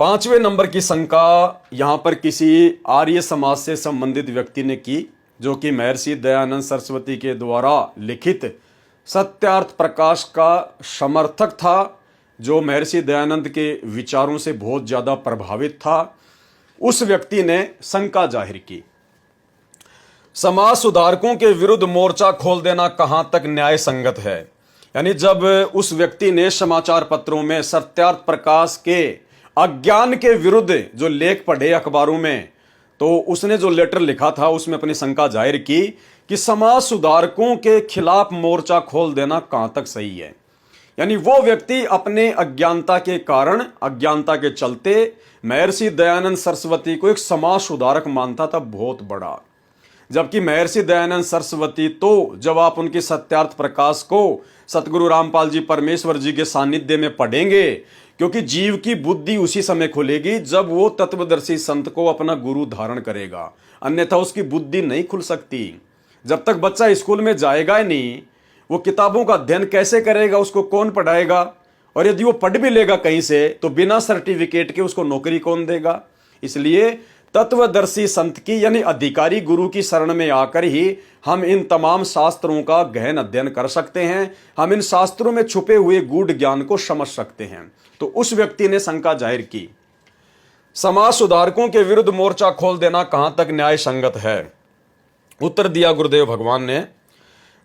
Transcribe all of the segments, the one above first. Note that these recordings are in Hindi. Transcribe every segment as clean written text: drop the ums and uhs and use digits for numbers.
5वें नंबर की शंका यहां पर किसी आर्य समाज से संबंधित व्यक्ति ने की, जो कि महर्षि दयानंद सरस्वती के द्वारा लिखित सत्यार्थ प्रकाश का समर्थक था, जो महर्षि दयानंद के विचारों से बहुत ज्यादा प्रभावित था। उस व्यक्ति ने शंका जाहिर की, समाज सुधारकों के विरुद्ध मोर्चा खोल देना कहां तक न्याय संगत है। यानी जब उस व्यक्ति ने समाचार पत्रों में सत्यार्थ प्रकाश के अज्ञान के विरुद्ध जो लेख पढ़े अखबारों में, तो उसने जो लेटर लिखा था उसमें अपनी शंका जाहिर की कि समाज सुधारकों के खिलाफ मोर्चा खोल देना कहां तक सही है। यानी वो व्यक्ति अपने अज्ञानता के कारण, अज्ञानता के चलते महर्षि दयानंद सरस्वती को एक समाज सुधारक मानता था बहुत बड़ा। जबकि महर्षि दयानंद सरस्वती तो जब आप उनके सत्यार्थ प्रकाश को सतगुरु रामपाल जी परमेश्वर जी के सानिध्य में पढ़ेंगे, क्योंकि जीव की बुद्धि उसी समय खुलेगी जब वो तत्वदर्शी संत को अपना गुरु धारण करेगा, अन्यथा उसकी बुद्धि नहीं खुल सकती। जब तक बच्चा स्कूल में जाएगा ही नहीं, वो किताबों का अध्ययन कैसे करेगा, उसको कौन पढ़ाएगा? और यदि वो पढ़ भी लेगा कहीं से, तो बिना सर्टिफिकेट के उसको नौकरी कौन देगा? इसलिए तत्वदर्शी संत की यानी अधिकारी गुरु की शरण में आकर ही हम इन तमाम शास्त्रों का गहन अध्ययन कर सकते हैं, हम इन शास्त्रों में छुपे हुए गूढ़ ज्ञान को समझ सकते हैं। तो उस व्यक्ति ने शंका जाहिर की, समाज सुधारकों के विरुद्ध मोर्चा खोल देना कहां तक न्याय संगत है। उत्तर दिया गुरुदेव भगवान ने,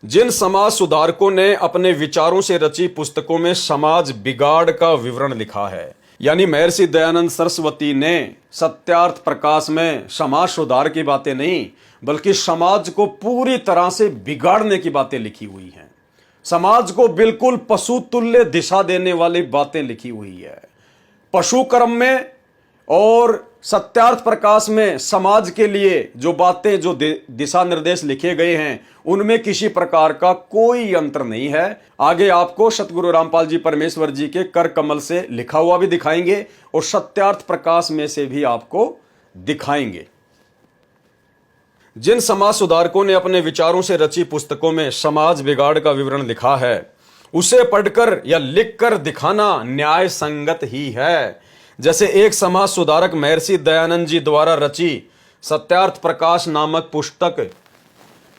जिन समाज सुधारकों ने अपने विचारों से रची पुस्तकों में समाज बिगाड़ का विवरण लिखा है, यानी महर्षि दयानंद सरस्वती ने सत्यार्थ प्रकाश में समाज सुधार की बातें नहीं, बल्कि समाज को पूरी तरह से बिगाड़ने की बातें लिखी हुई हैं। समाज को बिल्कुल पशु तुल्य दिशा देने वाली बातें लिखी हुई है। पशु कर्म में और सत्यार्थ प्रकाश में समाज के लिए जो बातें, जो दिशा निर्देश लिखे गए हैं, उनमें किसी प्रकार का कोई अंतर नहीं है। आगे आपको सतगुरु रामपाल जी परमेश्वर जी के कर कमल से लिखा हुआ भी दिखाएंगे और सत्यार्थ प्रकाश में से भी आपको दिखाएंगे। जिन समाज सुधारकों ने अपने विचारों से रची पुस्तकों में समाज बिगाड़ का विवरण लिखा है, उसे पढ़कर या लिखकर दिखाना न्याय संगत ही है। जैसे एक समाज सुधारक महर्षि दयानंद जी द्वारा रची सत्यार्थ प्रकाश नामक पुस्तक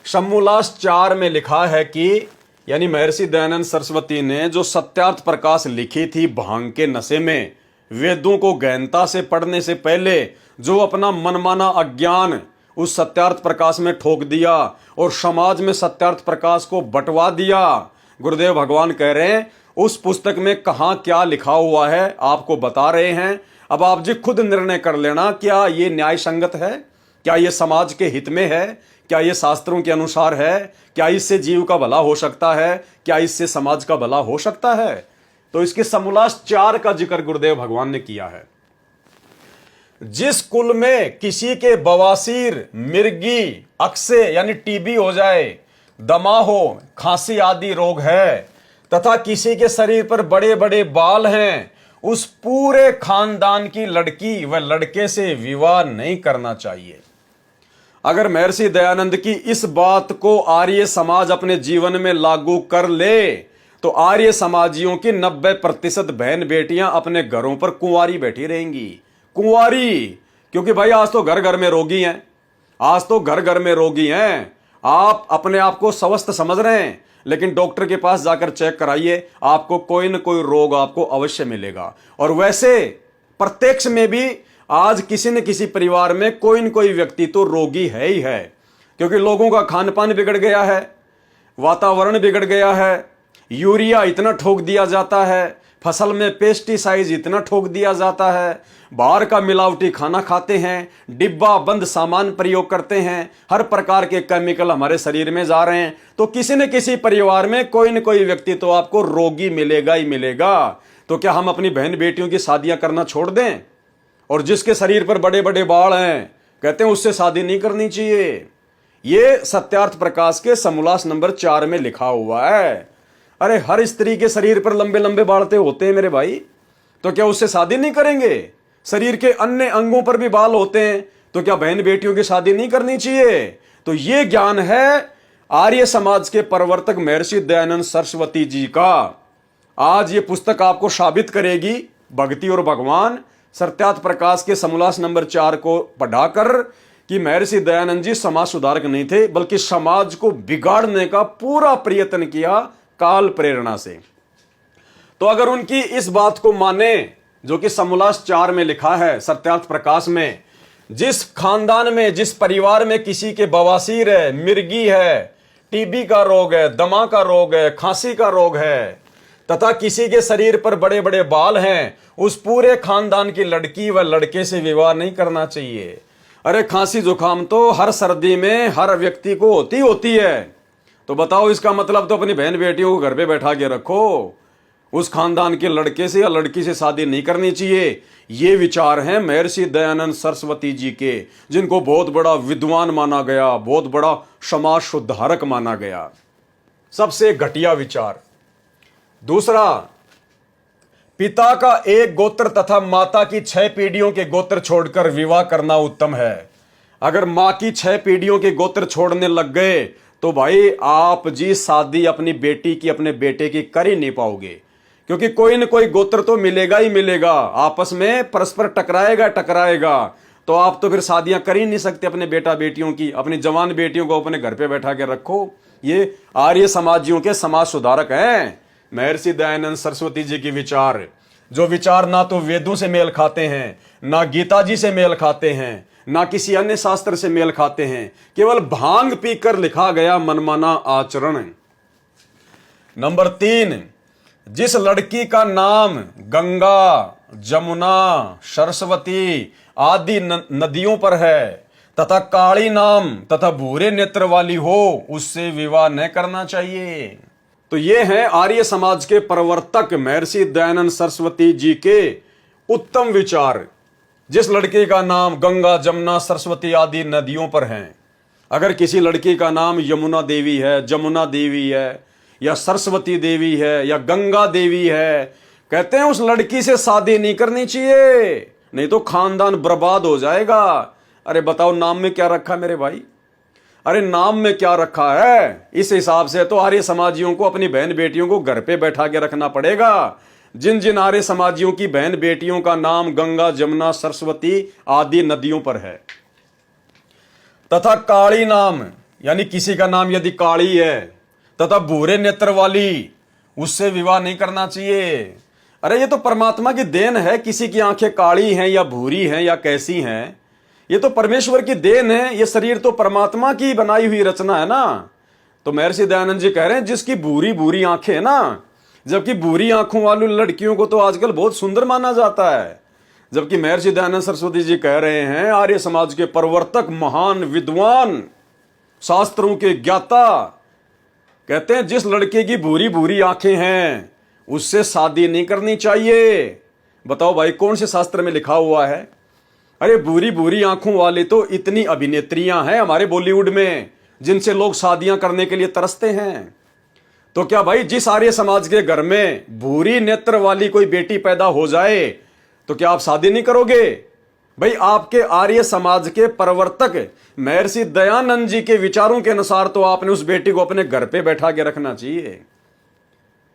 समोल्लास 4 में लिखा है कि, यानी महर्षि दयानंद सरस्वती ने जो सत्यार्थ प्रकाश लिखी थी भांग के नशे में, वेदों को गहनता से पढ़ने से पहले जो अपना मनमाना अज्ञान उस सत्यार्थ प्रकाश में ठोक दिया और समाज में सत्यार्थ प्रकाश को बंटवा दिया। गुरुदेव भगवान कह रहे हैं उस पुस्तक में कहां क्या लिखा हुआ है आपको बता रहे हैं। अब आप जी खुद निर्णय कर लेना, क्या ये न्याय संगत है, क्या ये समाज के हित में है, क्या ये शास्त्रों के अनुसार है, क्या इससे जीव का भला हो सकता है, क्या इससे समाज का भला हो सकता है। तो इसके समोल्लास 4 का जिक्र गुरुदेव भगवान ने किया है। जिस कुल में किसी के बवासीर, मिर्गी, अक्से यानी टीबी हो जाए, दमा हो, खांसी आदि रोग है तथा किसी के शरीर पर बड़े बड़े बाल हैं, उस पूरे खानदान की लड़की व लड़के से विवाह नहीं करना चाहिए। अगर महर्षि दयानंद की इस बात को आर्य समाज अपने जीवन में लागू कर ले, तो आर्य समाजियों की 90% बहन बेटियां अपने घरों पर कुंवारी बैठी रहेंगी। कुंवारी, क्योंकि भाई आज तो घर घर में रोगी हैं, आज तो घर घर में रोगी हैं। आप अपने आप को स्वस्थ समझ रहे हैं, लेकिन डॉक्टर के पास जाकर चेक कराइए, आपको कोई न कोई रोग आपको अवश्य मिलेगा। और वैसे प्रत्यक्ष में भी आज किसी न किसी परिवार में कोई न कोई व्यक्ति तो रोगी है ही है, क्योंकि लोगों का खान पान बिगड़ गया है, वातावरण बिगड़ गया है, यूरिया इतना ठोक दिया जाता है, फसल में पेस्टिसाइड इतना ठोक दिया जाता है, बाहर का मिलावटी खाना खाते हैं, डिब्बा बंद सामान प्रयोग करते हैं, हर प्रकार के केमिकल हमारे शरीर में जा रहे हैं। तो किसी न किसी परिवार में कोई न कोई व्यक्ति तो आपको रोगी मिलेगा ही मिलेगा। तो क्या हम अपनी बहन बेटियों की शादियां करना छोड़ दें? और जिसके शरीर पर बड़े बड़े बाल हैं, कहते हैं उससे शादी नहीं करनी चाहिए। ये सत्यार्थ प्रकाश के समोल्लास नंबर 4 में लिखा हुआ है। अरे हर स्त्री के शरीर पर लंबे लंबे बाल होते हैं मेरे भाई, तो क्या उससे शादी नहीं करेंगे? शरीर के अन्य अंगों पर भी बाल होते हैं, तो क्या बहन बेटियों की शादी नहीं करनी चाहिए? तो ये ज्ञान है आर्य समाज के प्रवर्तक महर्षि दयानंद सरस्वती जी का। आज ये पुस्तक आपको साबित करेगी भक्ति और भगवान सत्यार्थ प्रकाश के समोल्लास नंबर 4 को पढ़ाकर कि महर्षि दयानंद जी समाज सुधारक नहीं थे, बल्कि समाज को बिगाड़ने का पूरा प्रयत्न किया काल प्रेरणा से। तो अगर उनकी इस बात को माने जो कि समोल्लास 4 में लिखा है, सत्यार्थ प्रकाश में, जिस खानदान में, जिस परिवार में किसी के बवासीर है, मिर्गी है, टीबी का रोग है, दमा का रोग है, खांसी का रोग है, तथा किसी के शरीर पर बड़े बड़े बाल हैं, उस पूरे खानदान की लड़की व लड़के से विवाह नहीं करना चाहिए। अरे खांसी जुकाम तो हर सर्दी में हर व्यक्ति को होती है। तो बताओ, इसका मतलब तो अपनी बहन बेटियों को घर पे बैठा के रखो, उस खानदान के लड़के से या लड़की से शादी नहीं करनी चाहिए। ये विचार हैं महर्षि दयानंद सरस्वती जी के, जिनको बहुत बड़ा विद्वान माना गया, बहुत बड़ा समाज सुधारक माना गया। सबसे घटिया विचार। दूसरा, पिता का एक गोत्र तथा माता की 6 पीढ़ियों के गोत्र छोड़कर विवाह करना उत्तम है। अगर मां की 6 पीढ़ियों के गोत्र छोड़ने लग गए तो भाई आप जी शादी अपनी बेटी की, अपने बेटे की कर ही नहीं पाओगे, क्योंकि कोई न कोई गोत्र तो मिलेगा ही मिलेगा, आपस में परस्पर टकराएगा। तो आप तो फिर शादियां कर ही नहीं सकते अपने बेटा बेटियों की। अपनी जवान बेटियों को अपने घर पे बैठा के रखो। ये आर्य समाजियों के समाज सुधारक हैं महर्षि दयानंद सरस्वती जी के विचार, जो विचार ना तो वेदों से मेल खाते हैं, ना गीता जी से मेल खाते हैं, ना किसी अन्य शास्त्र से मेल खाते हैं। केवल भांग पीकर लिखा गया मनमाना आचरण। नंबर 3, जिस लड़की का नाम गंगा, जमुना, सरस्वती आदि नदियों पर है तथा काली नाम तथा भूरे नेत्र वाली हो, उससे विवाह न करना चाहिए। तो ये हैं आर्य समाज के प्रवर्तक महर्षि दयानंद सरस्वती जी के उत्तम विचार। जिस लड़के का नाम गंगा, जमुना, सरस्वती आदि नदियों पर है, अगर किसी लड़की का नाम यमुना देवी है, जमुना देवी है, या सरस्वती देवी है, या गंगा देवी है, कहते हैं उस लड़की से शादी नहीं करनी चाहिए, नहीं तो खानदान बर्बाद हो जाएगा। अरे बताओ, नाम में क्या रखा मेरे भाई? अरे नाम में क्या रखा है? इस हिसाब से तो आर्य समाजियों को अपनी बहन बेटियों को घर पे बैठा के रखना पड़ेगा। जिन जिन आर्य समाजियों की बहन बेटियों का नाम गंगा, जमुना, सरस्वती आदि नदियों पर है तथा काली नाम, यानी किसी का नाम यदि काली है, तथा भूरे नेत्र वाली, उससे विवाह नहीं करना चाहिए। अरे ये तो परमात्मा की देन है, किसी की आंखें काली हैं या भूरी हैं या कैसी हैं, ये तो परमेश्वर की देन है। ये शरीर तो परमात्मा की बनाई हुई रचना है ना। तो महर्षि दयानंद जी कह रहे हैं जिसकी भूरी भूरी आंखें है ना, जबकि भूरी आंखों वाली लड़कियों को तो आजकल बहुत सुंदर माना जाता है। जबकि महर्षि दयानंद सरस्वती जी कह रहे हैं, आर्य समाज के प्रवर्तक, महान विद्वान, शास्त्रों के ज्ञाता, कहते हैं जिस लड़के की भूरी भूरी आंखें हैं उससे शादी नहीं करनी चाहिए। बताओ भाई, कौन से शास्त्र में लिखा हुआ है? अरे भूरी भूरी आंखों वाली तो इतनी अभिनेत्रियां हैं हमारे बॉलीवुड में, जिनसे लोग शादियां करने के लिए तरसते हैं। तो क्या भाई जिस आर्य समाज के घर में भूरी नेत्र वाली कोई बेटी पैदा हो जाए तो क्या आप शादी नहीं करोगे? भाई आपके आर्य समाज के प्रवर्तक महर्षि दयानंद जी के विचारों के अनुसार तो आपने उस बेटी को अपने घर पे बैठा के रखना चाहिए।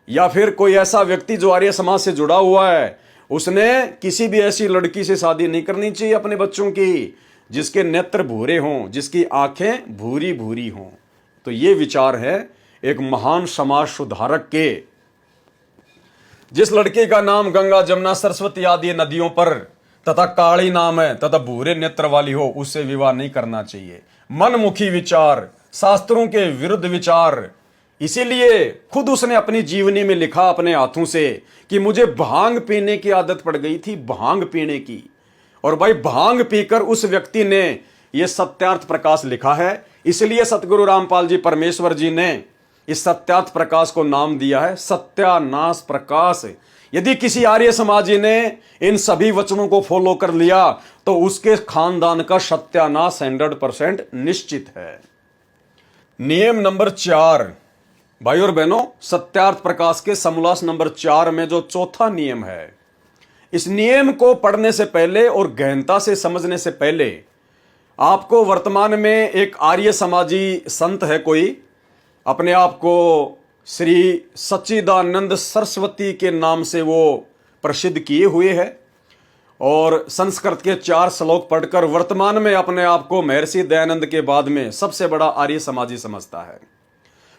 या फिर कोई ऐसा व्यक्ति जो आर्य समाज से जुड़ा हुआ है, उसने किसी भी ऐसी लड़की से शादी नहीं करनी चाहिए अपने बच्चों की जिसके नेत्र भूरे हों, जिसकी आंखें भूरी भूरी हों। तो ये विचार है एक महान समाज सुधारक के। जिस लड़के का नाम गंगा, जमुना, सरस्वती आदि नदियों पर तथा काली नाम है तथा भूरे नेत्र वाली हो, उससे विवाह नहीं करना चाहिए। मनमुखी विचार, शास्त्रों के विरुद्ध विचार। इसीलिए खुद उसने अपनी जीवनी में लिखा अपने हाथों से कि मुझे भांग पीने की आदत पड़ गई थी, भांग पीने की। और भाई भांग पीकर उस व्यक्ति ने यह सत्यार्थ प्रकाश लिखा है। इसलिए सतगुरु रामपाल जी परमेश्वर जी ने इस सत्यार्थ प्रकाश को नाम दिया है सत्यानाश प्रकाश। यदि किसी आर्य समाजी ने इन सभी वचनों को फॉलो कर लिया तो उसके खानदान का सत्यानाश 100% निश्चित है। नियम नंबर 4, भाई और बहनों, सत्यार्थ प्रकाश के समोल्लास नंबर 4 में जो चौथा नियम है, इस नियम को पढ़ने से पहले और गहनता से समझने से पहले आपको वर्तमान में एक आर्य समाजी संत है कोई, अपने आप को श्री सच्चिदानंद सरस्वती के नाम से वो प्रसिद्ध किए हुए है और संस्कृत के 4 श्लोक पढ़कर वर्तमान में अपने आप को महर्षि दयानंद के बाद में सबसे बड़ा आर्य समाजी समझता है।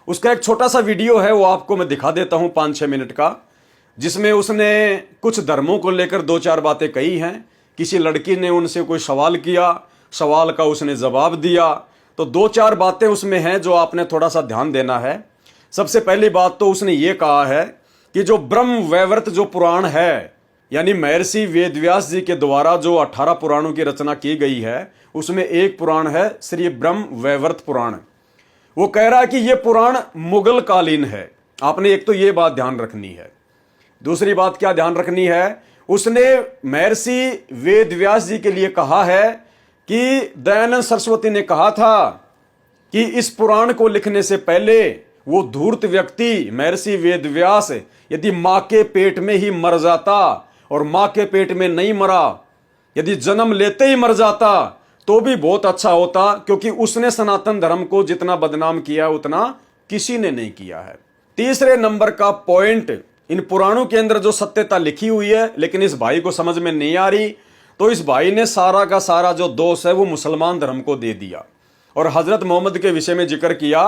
उसका एक छोटा सा वीडियो है, वो आपको मैं दिखा देता हूं 5-6 मिनट का, जिसमें उसने कुछ धर्मों को लेकर 2-4 बातें कही हैं। किसी लड़की ने उनसे कोई सवाल किया, सवाल का उसने जवाब दिया, तो 2-4 बातें उसमें हैं जो आपने थोड़ा सा ध्यान देना है। सबसे पहली बात तो उसने ये कहा है कि जो ब्रह्म वैवर्त जो पुराण है, यानी महर्षि वेदव्यास जी के द्वारा जो 18 पुराणों की रचना की गई है, उसमें एक पुराण है श्री ब्रह्म वैवर्त पुराण। वो कह रहा है कि यह पुराण मुगल कालीन है। आपने एक तो ये बात ध्यान रखनी है। दूसरी बात क्या ध्यान रखनी है, उसने महर्षि वेदव्यास जी के लिए कहा है कि दयानंद सरस्वती ने कहा था कि इस पुराण को लिखने से पहले वो धूर्त व्यक्ति महर्षि वेदव्यास यदि मां के पेट में ही मर जाता और मां के पेट में नहीं मरा, यदि जन्म लेते ही मर जाता तो भी बहुत अच्छा होता, क्योंकि उसने सनातन धर्म को जितना बदनाम किया उतना किसी ने नहीं किया है। तीसरे नंबर का पॉइंट, इन पुराणों के अंदर जो सत्यता लिखी हुई है लेकिन इस भाई को समझ में नहीं आ रही, तो इस भाई ने सारा का सारा जो दोष है वो मुसलमान धर्म को दे दिया। और हजरत मोहम्मद के विषय में जिक्र किया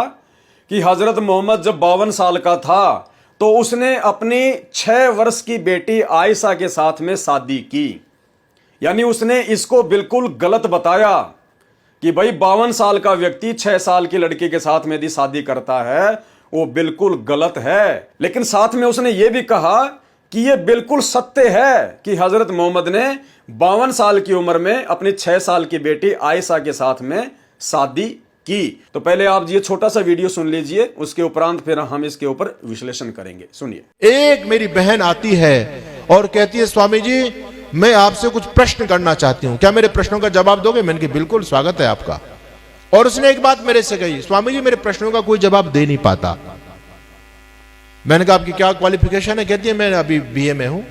कि हजरत मोहम्मद जब 52 साल का था तो उसने अपनी 6 वर्ष की बेटी आयशा के साथ में शादी की। यानी उसने इसको बिल्कुल गलत बताया कि भाई 52 साल का व्यक्ति 6 साल की लड़की के साथ में यदि शादी करता है वो बिल्कुल गलत है। लेकिन साथ में उसने ये भी कहा कि ये बिल्कुल सत्य है कि हजरत मोहम्मद ने 52 साल की उम्र में अपनी 6 साल की बेटी आयशा के साथ में शादी की। तो पहले आप ये छोटा सा वीडियो सुन लीजिए, उसके उपरांत फिर हम इसके ऊपर विश्लेषण करेंगे। सुनिए। एक मेरी बहन आती है और कहती है, स्वामी जी मैं आपसे कुछ प्रश्न करना चाहती हूं, क्या मेरे प्रश्नों का जवाब दोगे? मैंने कहा बिल्कुल, स्वागत है आपका। और उसने एक बात मेरे से कही, स्वामी जी मेरे प्रश्नों का कोई जवाब दे नहीं पाता। मैंने कहा आपकी क्या क्वालिफिकेशन है? कहती है मैं अभी बीए में हूं।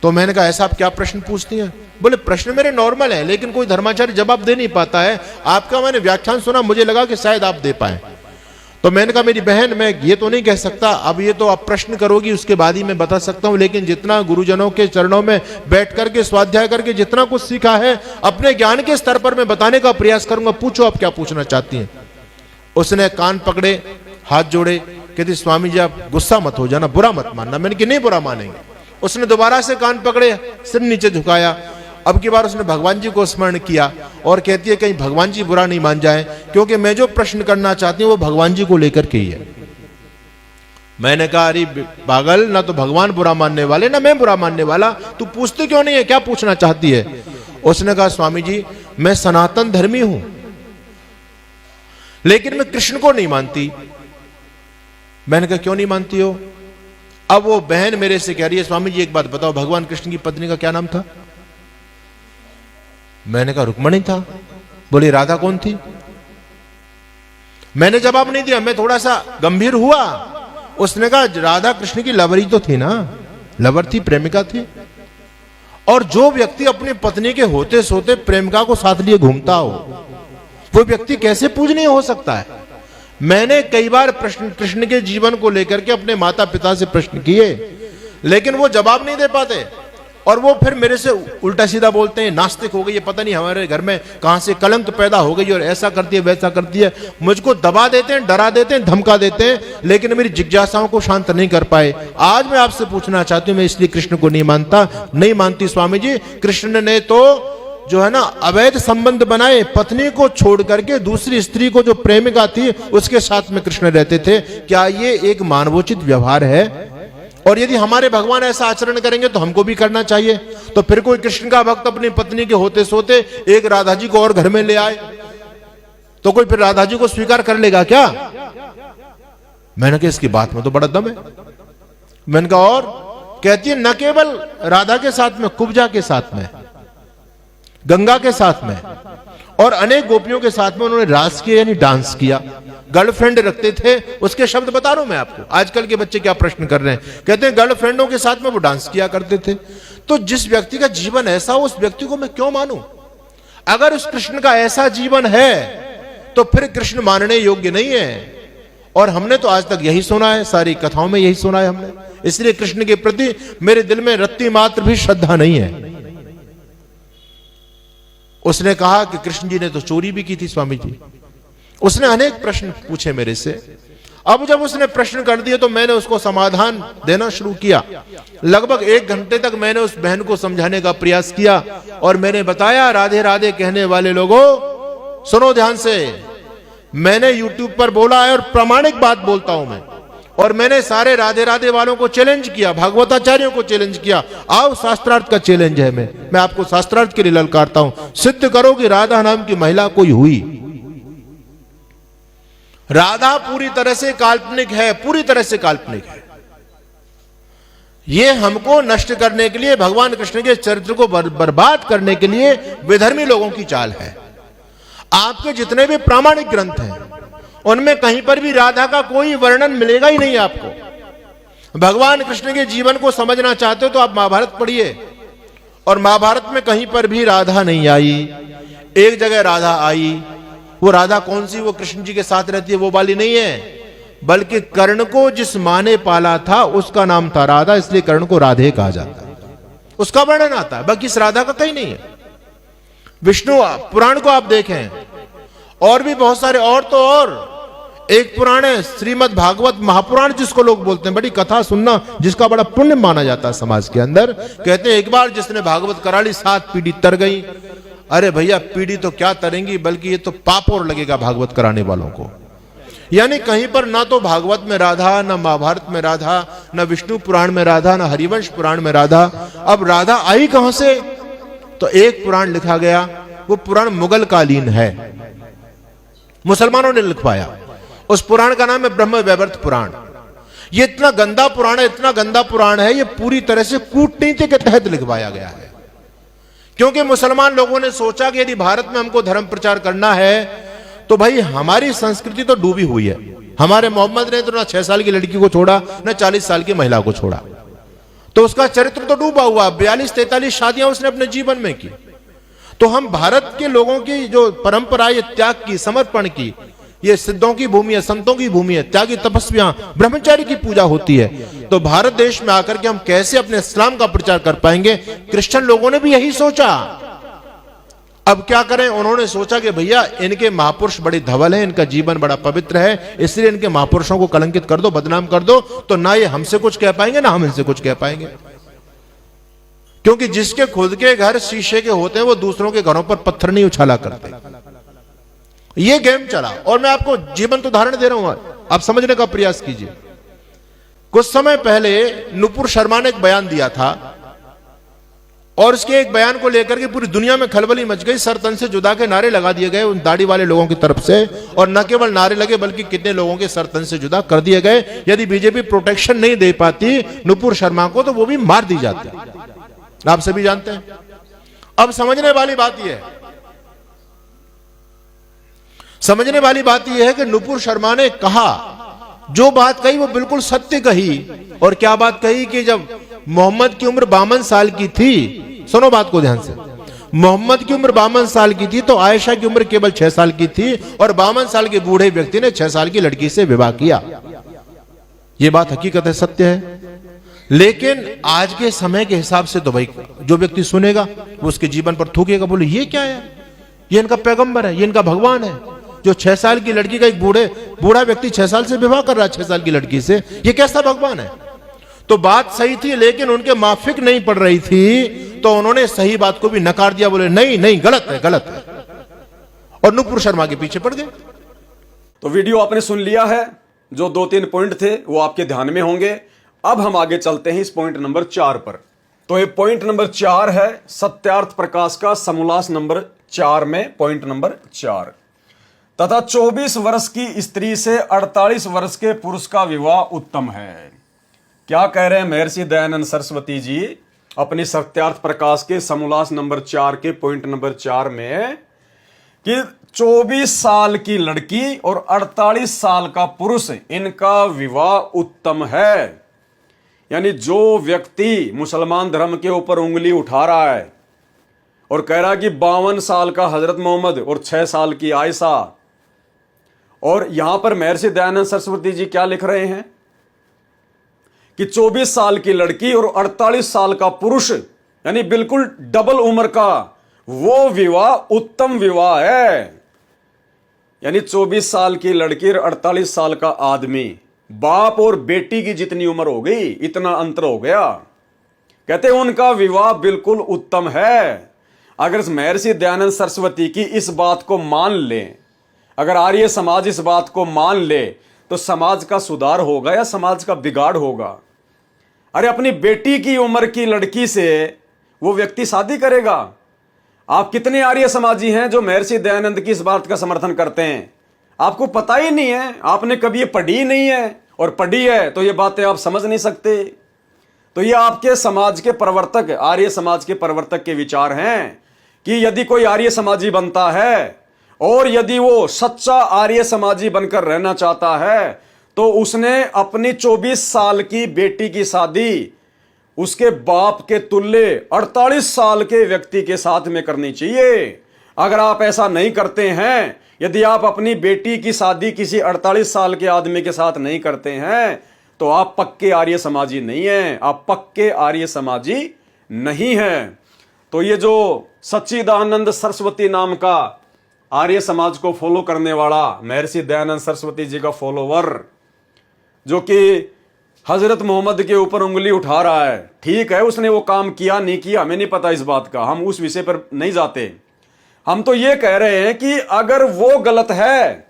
तो मैंने कहा ऐसा आप क्या प्रश्न पूछती हैं? बोले प्रश्न मेरे नॉर्मल है लेकिन कोई धर्माचार्य जवाब दे नहीं पाता है। आपका मैंने व्याख्यान सुना, मुझे लगा कि शायद आप दे पाए। तो मैंने कहा मेरी बहन मैं ये तो नहीं कह सकता, अब ये तो आप प्रश्न करोगी उसके बाद ही मैं बता सकता हूं, लेकिन जितना गुरुजनों के चरणों में बैठ करके स्वाध्याय करके जितना कुछ सीखा है अपने ज्ञान के स्तर पर मैं बताने का प्रयास करूंगा। पूछो आप क्या पूछना चाहती हैं। उसने कान पकड़े, हाथ जोड़े, कहती स्वामी जी आप गुस्सा मत हो जाना, बुरा मत मानना। मैंने कि नहीं बुरा मानेंगे। उसने दोबारा से कान पकड़े, सिर नीचे झुकाया। अब की बार उसने भगवान जी को स्मरण किया और कहती है कहीं भगवान जी बुरा नहीं मान जाए, क्योंकि मैं जो प्रश्न करना चाहती हूं वो भगवान जी को लेकर के ही है। मैंने कहा अरे पागल, ना तो भगवान बुरा मानने वाले ना मैं बुरा मानने वाला, तू पूछती क्यों नहीं है, क्या पूछना चाहती है? उसने कहा स्वामी जी मैं सनातन धर्मी हूं लेकिन मैं कृष्ण को नहीं मानती। मैंने कहा क्यों नहीं मानती हो? अब वो बहन मेरे से कह रही है स्वामी जी एक बात बताओ, भगवान कृष्ण की पत्नी का क्या नाम था? मैंने कहा रुक्मणी था। बोली राधा कौन थी? मैंने जवाब नहीं दिया, मैं थोड़ा सा गंभीर हुआ। उसने कहा राधा कृष्ण की लवरी तो थी ना, लवर थी, प्रेमिका थी। और जो व्यक्ति अपनी पत्नी के होते सोते प्रेमिका को साथ लिए घूमता हो वो व्यक्ति कैसे पूजनीय हो सकता है? मैंने कई बार प्रश्न कृष्ण के जीवन को लेकर के अपने माता पिता से प्रश्न किए लेकिन वो जवाब नहीं दे पाते और वो फिर मेरे से उल्टा सीधा बोलते हैं, नास्तिक हो गई है, पता नहीं हमारे घर में कहां से कलंक पैदा हो गई और ऐसा करती है वैसा करती है। मुझको दबा देते हैं, डरा देते हैं, धमका देते हैं, लेकिन मेरी जिज्ञासाओं को शांत नहीं कर पाए। आज मैं आपसे पूछना चाहती हूं, मैं इसलिए कृष्ण को नहीं मानता, नहीं मानती स्वामी जी। कृष्ण ने तो जो है ना अवैध संबंध बनाए, पत्नी को छोड़ करके दूसरी स्त्री को जो प्रेमिका थी उसके साथ में कृष्ण रहते थे। क्या ये एक मानवोचित व्यवहार है? और यदि हमारे भगवान ऐसा आचरण करेंगे तो हमको भी करना चाहिए। तो फिर कोई कृष्ण का भक्त अपनी पत्नी के होते सोते एक राधा जी को और घर में ले आए तो कोई फिर राधा जी को स्वीकार कर लेगा क्या? मैंने कहा इसकी बात में तो बड़ा दम है। मैंने कहा और कहती है न केवल राधा के साथ में, कुब्जा के साथ में, गंगा के साथ में और अनेक गोपियों के साथ में उन्होंने रास किया यानी डांस किया। गर्लफ्रेंड रखते थे, उसके शब्द बता रहा हूं मैं आपको। आजकल के बच्चे क्या प्रश्न कर रहे हैं, कहते हैं गर्लफ्रेंडों के साथ में वो डांस किया करते थे। तो जिस व्यक्ति का जीवन ऐसा हो उस व्यक्ति को मैं क्यों मानूं? अगर उस कृष्ण का ऐसा जीवन है तो फिर कृष्ण मानने योग्य नहीं है। और हमने तो आज तक यही सुना है, सारी कथाओं में यही सुना है हमने। इसलिए कृष्ण के प्रति मेरे दिल में रत्ती मात्र भी श्रद्धा नहीं है। उसने कहा कि कृष्ण जी ने तो चोरी भी की थी स्वामी जी। उसने अनेक प्रश्न पूछे मेरे से। अब जब उसने प्रश्न कर दिए तो मैंने उसको समाधान देना शुरू किया। लगभग 1 घंटे तक मैंने उस बहन को समझाने का प्रयास किया और मैंने बताया, राधे राधे कहने वाले लोगों सुनो ध्यान से, मैंने YouTube पर बोला है और प्रामाणिक बात बोलता हूं मैं, और मैंने सारे राधे राधे वालों को चैलेंज किया, भागवताचार्यों को चैलेंज किया। आओ शास्त्रार्थ का चैलेंज है, मैं आपको शास्त्रार्थ के लिए ललकारता हूं, सिद्ध करो कि राधा नाम की महिला कोई हुई। राधा पूरी तरह से काल्पनिक है, पूरी तरह से काल्पनिक है। यह हमको नष्ट करने के लिए, भगवान कृष्ण के चरित्र को बर्बाद करने के लिए विधर्मी लोगों की चाल है। आपके जितने भी प्रामाणिक ग्रंथ हैं उनमें कहीं पर भी राधा का कोई वर्णन मिलेगा ही नहीं आपको। भगवान कृष्ण के जीवन को समझना चाहते हो तो आप महाभारत पढ़िए, और महाभारत में कहीं पर भी राधा नहीं आई। एक जगह राधा आई, वो राधा कौन सी, वो कृष्ण जी के साथ रहती है वो वाली नहीं है, बल्कि कर्ण को जिस मां ने पाला था उसका नाम था राधा, इसलिए कर्ण को राधे कहा जाता है। उसका वर्णन आता है, बाकी इस राधा का कहीं नहीं है। विष्णु पुराण को आप देखें, और भी बहुत सारे, और एक पुराण है श्रीमद् भागवत महापुराण जिसको लोग बोलते हैं, बड़ी कथा सुनना जिसका बड़ा पुण्य माना जाता है समाज के अंदर। कहते हैं एक बार जिसने भागवत करा ली 7 पीढ़ी तर गई। अरे भैया पीढ़ी तो क्या तरेंगी, बल्कि ये तो पाप और लगेगा भागवत कराने वालों को। यानी कहीं पर ना तो भागवत में राधा, ना महाभारत में राधा, ना विष्णु पुराण में राधा, ना हरिवंश पुराण में राधा। अब राधा आई कहां से? तो एक पुराण लिखा गया, वो पुराण मुगल कालीन है, मुसलमानों ने लिखवाया। उस पुराण का नाम है ब्रह्म वैवर्त पुराण। ये इतना गंदा पुराण है, इतना गंदा पुराण है, ये पूरी तरह से कूटनीति के तहत लिखवाया गया है। क्योंकि मुसलमान लोगों ने सोचा कि यदि भारत में हमको धर्म प्रचार करना है तो भाई हमारी संस्कृति तो डूबी हुई है। हमारे मोहम्मद ने तो ना 6 साल की लड़की को छोड़ा, ना 40 साल की महिला को छोड़ा, तो उसका चरित्र तो डूबा हुआ। 42-43 शादियां उसने अपने जीवन में की। तो हम भारत के लोगों की जो परंपरा, ये त्याग की, समर्पण की, ये सिद्धों की भूमि है, संतों की भूमि है, त्यागी तपस्वियां, ब्रह्मचारी की पूजा होती है। तो भारत देश में आकर के हम कैसे अपने इस्लाम का प्रचार कर पाएंगे? क्रिश्चियन लोगों ने भी यही सोचा। अब क्या करें? उन्होंने सोचा कि भैया इनके महापुरुष बड़े धवल हैं, इनका जीवन बड़ा पवित्र है, इसलिए इनके महापुरुषों को कलंकित कर दो, बदनाम कर दो, तो ना ये हमसे कुछ कह पाएंगे ना हम इनसे कुछ कह पाएंगे। क्योंकि जिसके खुद के घर शीशे के होते हैं वो दूसरों के घरों पर पत्थर नहीं उछाला करते। ये गेम चला, और मैं आपको जीवंत उदाहरण दे रहा हूं, आप समझने का प्रयास कीजिए। कुछ समय पहले नुपुर शर्मा ने एक बयान दिया था, और उसके एक बयान को लेकर के पूरी दुनिया में खलबली मच गई। सर तन से जुदा के नारे लगा दिए गए उन दाढ़ी वाले लोगों की तरफ से, और न केवल नारे लगे बल्कि कितने लोगों के सर तन से जुदा कर दिए गए। यदि बीजेपी प्रोटेक्शन नहीं दे पाती नुपुर शर्मा को तो वो भी मार दी जाती, आप सभी जानते हैं। अब समझने वाली बात यह है, समझने वाली बात यह है कि नुपुर शर्मा ने कहा, जो बात कही वो बिल्कुल सत्य कही। और क्या बात कही कि जब मोहम्मद की उम्र 52 साल की थी, सुनो बात को ध्यान से, मोहम्मद की उम्र 52 साल की थी तो आयशा की उम्र केवल 6 साल की थी, और 52 साल के बूढ़े व्यक्ति ने 6 साल की लड़की से विवाह किया। यह बात हकीकत है, सत्य है। लेकिन आज के समय के हिसाब से तो भाई जो व्यक्ति सुनेगा वो उसके जीवन पर थूकेगा, बोले ये क्या है, ये इनका पैगंबर है, ये इनका भगवान है, जो 6 साल की लड़की का एक बूढ़ा व्यक्ति 6 साल से विवाह कर रहा है 6 साल की लड़की से, ये कैसा भगवान है? तो बात सही थी, लेकिन उनके माफिक नहीं पड़ रही थी, तो उन्होंने सही बात को भी नकार दिया, बोले नहीं नहीं गलत है, गलत है, और नुपुर शर्मा के पीछे पड़ गए। तो वीडियो आपने सुन लिया है, जो 2-3 पॉइंट थे वो आपके ध्यान में होंगे। अब हम आगे चलते हैं इस पॉइंट नंबर 4 पर। तो ये पॉइंट नंबर 4 है सत्यार्थ प्रकाश का समोल्लास नंबर 4 में पॉइंट नंबर 4, तथा 24 वर्ष की स्त्री से 48 वर्ष के पुरुष का विवाह उत्तम है। क्या कह रहे हैं महर्षि दयानंद सरस्वती जी अपनी सत्यार्थ प्रकाश के समोल्लास नंबर 4 के पॉइंट नंबर 4 में, कि 24 साल की लड़की और 48 साल का पुरुष, इनका विवाह उत्तम है। यानी जो व्यक्ति मुसलमान धर्म के ऊपर उंगली उठा रहा है और कह रहा है कि 52 साल का हजरत मोहम्मद और 6 साल की आयशा, और यहां पर महर्षि दयानंद सरस्वती जी क्या लिख रहे हैं कि 24 साल की लड़की और 48 साल का पुरुष, यानी बिल्कुल डबल उम्र का, वो विवाह उत्तम विवाह है। यानी 24 साल की लड़की और 48 साल का आदमी, बाप और बेटी की जितनी उम्र हो गई, इतना अंतर हो गया। कहते हैं उनका विवाह बिल्कुल उत्तम है। अगर महर्षि दयानंद सरस्वती की इस बात को मान ले, अगर आर्य समाज इस बात को मान ले, तो समाज का सुधार होगा या समाज का बिगाड़ होगा? अरे अपनी बेटी की उम्र की लड़की से वो व्यक्ति शादी करेगा? आप कितने आर्य समाजी हैं जो महर्षि दयानंद की इस बात का समर्थन करते हैं? आपको पता ही नहीं है, आपने कभी ये पढ़ी नहीं है, और पढ़ी है तो ये बातें आप समझ नहीं सकते। तो ये आपके समाज के प्रवर्तक, आर्य समाज के प्रवर्तक के विचार हैं कि यदि कोई आर्य समाजी बनता है और यदि वो सच्चा आर्य समाजी बनकर रहना चाहता है, तो उसने अपनी 24 साल की बेटी की शादी उसके बाप के तुल्य 48 साल के व्यक्ति के साथ में करनी चाहिए। अगर आप ऐसा नहीं करते हैं, यदि आप अपनी बेटी की शादी किसी 48 साल के आदमी के साथ नहीं करते हैं, तो आप पक्के आर्य समाजी नहीं हैं, आप पक्के आर्य समाजी नहीं हैं। तो ये जो सच्चिदानंद सरस्वती नाम का आर्य समाज को फॉलो करने वाला महर्षि दयानंद सरस्वती जी का फॉलोवर, जो कि हजरत मोहम्मद के ऊपर उंगली उठा रहा है, ठीक है, उसने वो काम किया नहीं किया हमें नहीं पता इस बात का, हम उस विषय पर नहीं जाते। हम तो ये कह रहे हैं कि अगर वो गलत है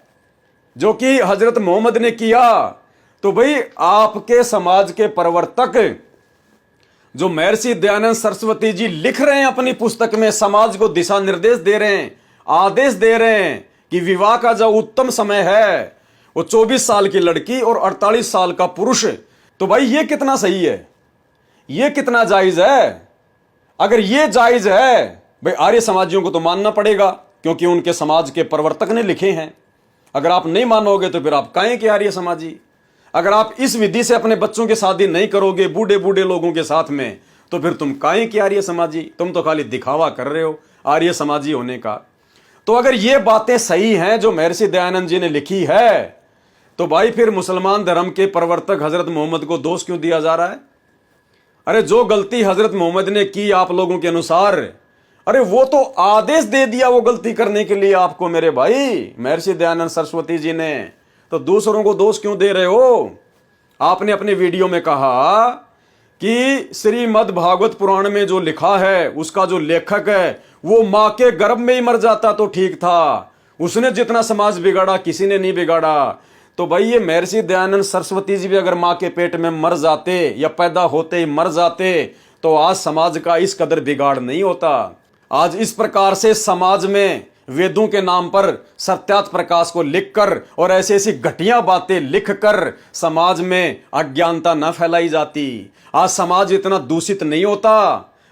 जो कि हजरत मोहम्मद ने किया, तो भाई आपके समाज के प्रवर्तक जो महर्षि दयानंद सरस्वती जी लिख रहे हैं अपनी पुस्तक में, समाज को दिशा निर्देश दे रहे हैं, आदेश दे रहे हैं कि विवाह का जो उत्तम समय है वो 24 साल की लड़की और 48 साल का पुरुष, तो भाई ये कितना सही है, ये कितना जायज है? अगर ये जायज है, भाई आर्य समाजियों को तो मानना पड़ेगा, क्योंकि उनके समाज के प्रवर्तक ने लिखे हैं। अगर आप नहीं मानोगे तो फिर आप काहे के आर्य समाजी? अगर आप इस विधि से अपने बच्चों की शादी नहीं करोगे बूढ़े बूढ़े लोगों के साथ में, तो फिर तुम काहे के आर्य समाजी? तुम तो खाली दिखावा कर रहे हो आर्य समाजी होने का। तो अगर ये बातें सही हैं जो महर्षि दयानंद जी ने लिखी है, तो भाई फिर मुसलमान धर्म के प्रवर्तक हजरत मोहम्मद को दोष क्यों दिया जा रहा है? अरे जो गलती हजरत मोहम्मद ने की आप लोगों के अनुसार, अरे वो तो आदेश दे दिया वो गलती करने के लिए आपको मेरे भाई महर्षि दयानंद सरस्वती जी ने, तो दूसरों को दोष क्यों दे रहे हो? आपने अपने वीडियो में कहा कि श्रीमद् भागवत पुराण में जो लिखा है उसका जो लेखक है वो मां के गर्भ में ही मर जाता तो ठीक था, उसने जितना समाज बिगाड़ा किसी ने नहीं बिगाड़ा। तो भाई ये महर्षि दयानंद सरस्वती जी भी अगर मां के पेट में मर जाते या पैदा होते ही मर जाते, तो आज समाज का इस कदर बिगाड़ नहीं होता। आज इस प्रकार से समाज में वेदों के नाम पर सत्यार्थ प्रकाश को लिखकर और ऐसी ऐसी घटिया बातें लिखकर समाज में अज्ञानता न फैलाई जाती। आज समाज इतना दूषित नहीं होता,